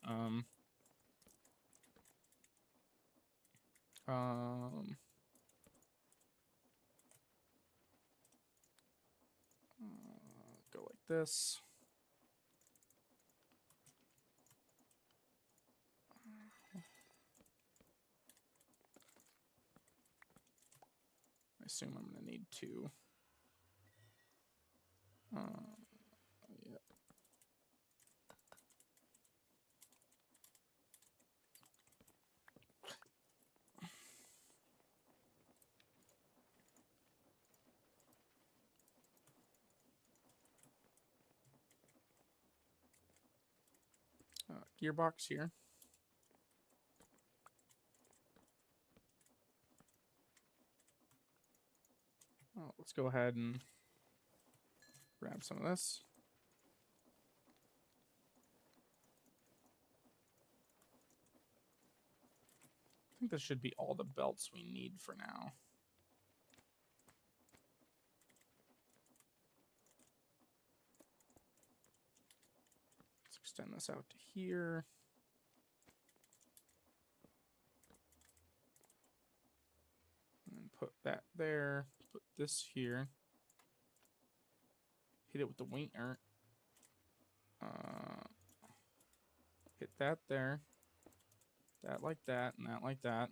Go like this. I assume I'm gonna need 2. Yeah. Gearbox here. Oh, let's go ahead and grab some of this. I think this should be all the belts we need for now. extend this out to here. And put that there. Put this here. Hit it with the winger. Hit that there. That like that, and that like that.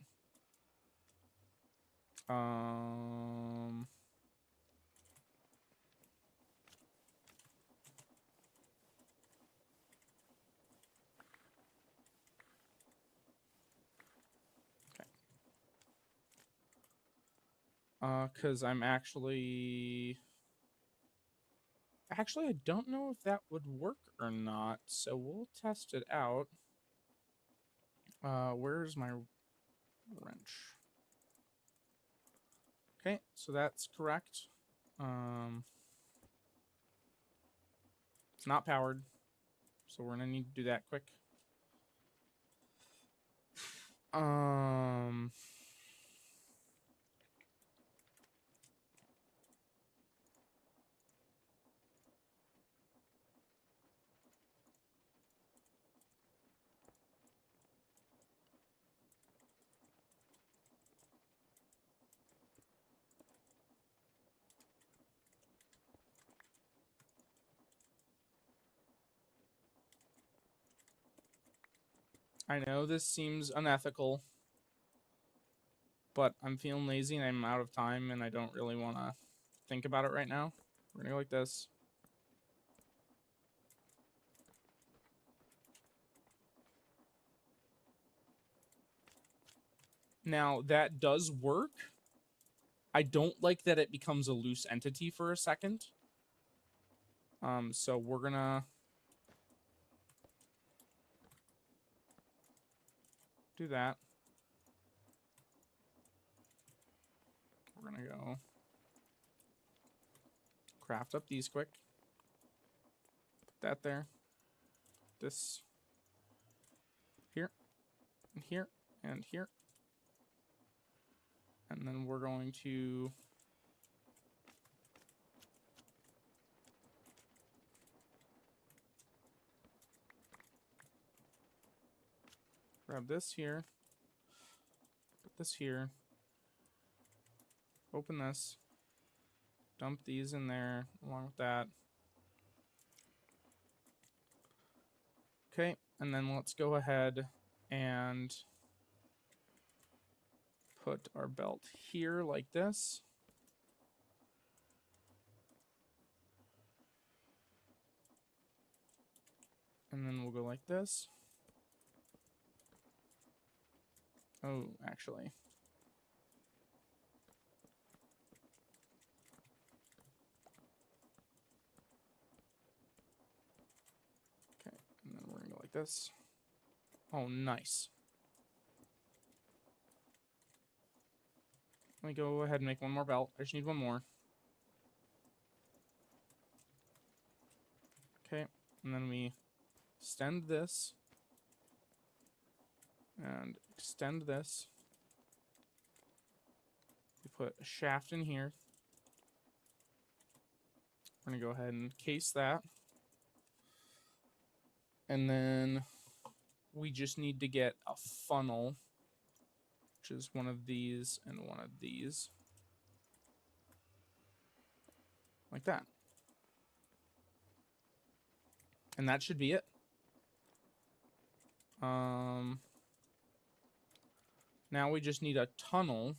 Because I'm actually... Actually, I don't know if that would work or not, so we'll test it out. Where's my wrench? Okay, so that's correct. It's not powered, so we're gonna need to do that quick. I know this seems unethical, but I'm feeling lazy and I'm out of time and I don't really want to think about it right now. We're gonna go like this. Now, that does work. I don't like that it becomes a loose entity for a second. So we're gonna do that. We're gonna go craft up these quick. Put that there. This here, and here, and here. And then we're going to grab this here, put this here, open this, dump these in there along with that. Okay, and then let's go ahead and put our belt here like this. And then we'll go like this. Oh, actually. Okay, and then we're gonna go like this. Oh, nice. Let me go ahead and make one more belt. I just need one more. Okay, and then we extend this. And extend this. We put a shaft in here. We're going to go ahead and case that. And then we just need to get a funnel, which is one of these and one of these. Like that. And that should be it. Now we just need a tunnel,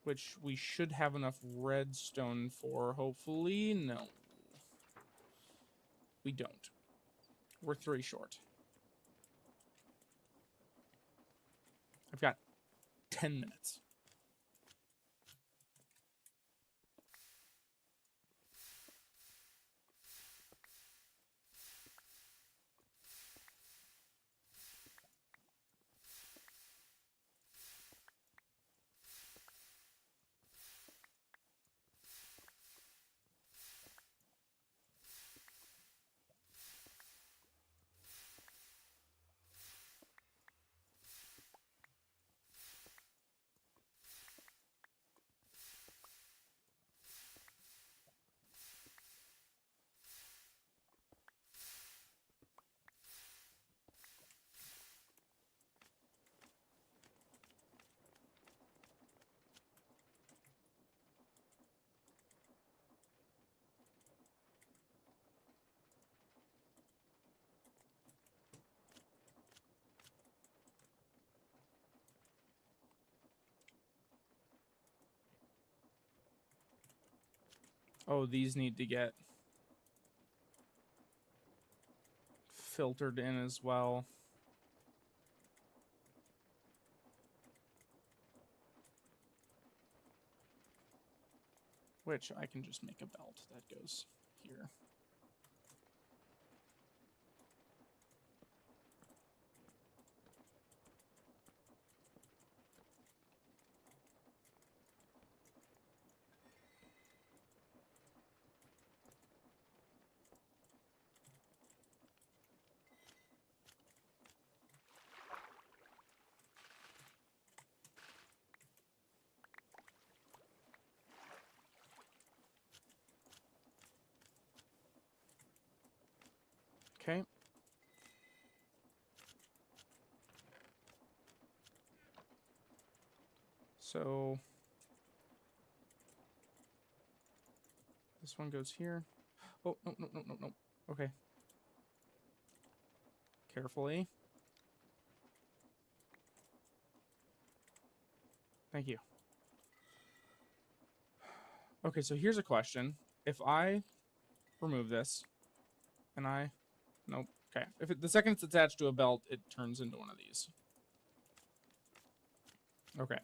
which we should have enough redstone for, hopefully. No. We don't. We're 3 short. I've got 10 minutes. Oh, these need to get filtered in as well. Which I can just make a belt that goes here. Okay. So this one goes here. Oh, no, no, no, no, no. Okay. Carefully. Thank you. Okay, so here's a question. If I remove this, and I... Nope. Okay. The second it's attached to a belt, it turns into one of these. Okay.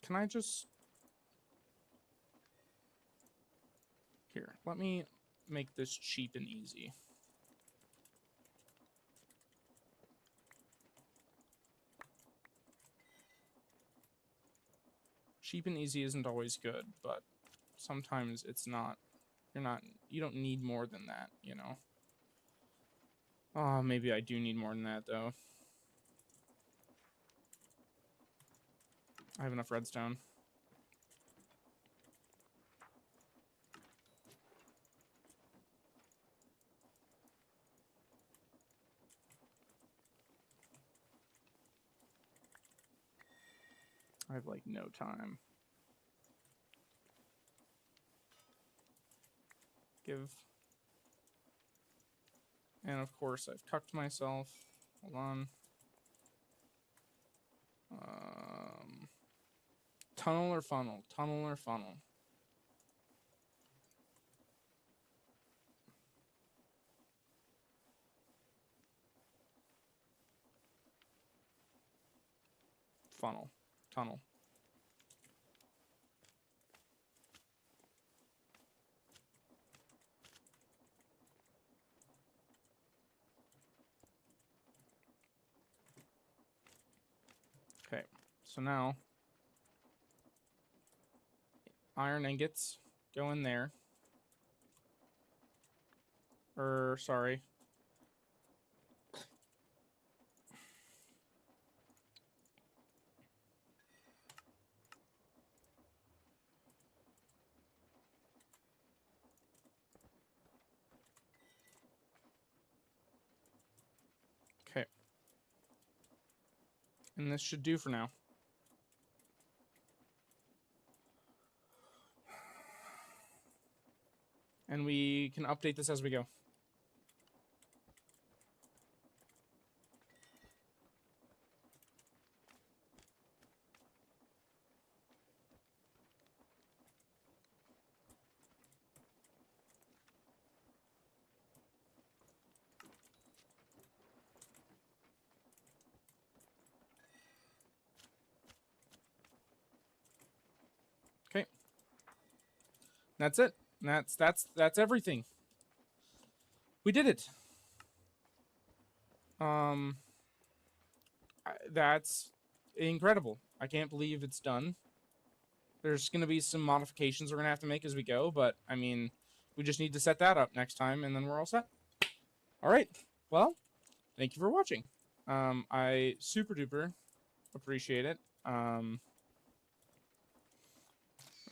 Can I just... Here, let me make this cheap and easy. Cheap and easy isn't always good, but sometimes it's not. You don't need more than that, you know? Oh, maybe I do need more than that, though. I have enough redstone. I have, like, no time. Give. And, of course, I've cucked myself. Hold on. Tunnel or funnel? Tunnel or funnel? Funnel. Tunnel. Okay, so now iron ingots go in there. Sorry. Okay. And this should do for now. And we can update this as we go. Okay. That's it. That's everything. We did it. That's incredible. I can't believe it's done. There's going to be some modifications we're going to have to make as we go, but I mean, we just need to set that up next time and then we're all set. All right. Well, thank you for watching. I super duper appreciate it.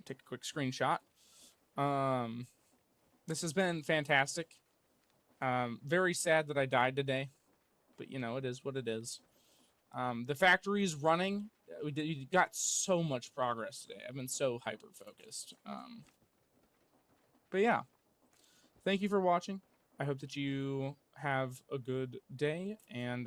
Take a quick screenshot. This has been fantastic. Very sad that I died today, but you know, it is what it is. The factory's running. We got so much progress today. I've been so hyper focused. But yeah, thank you for watching. I hope that you have a good day, and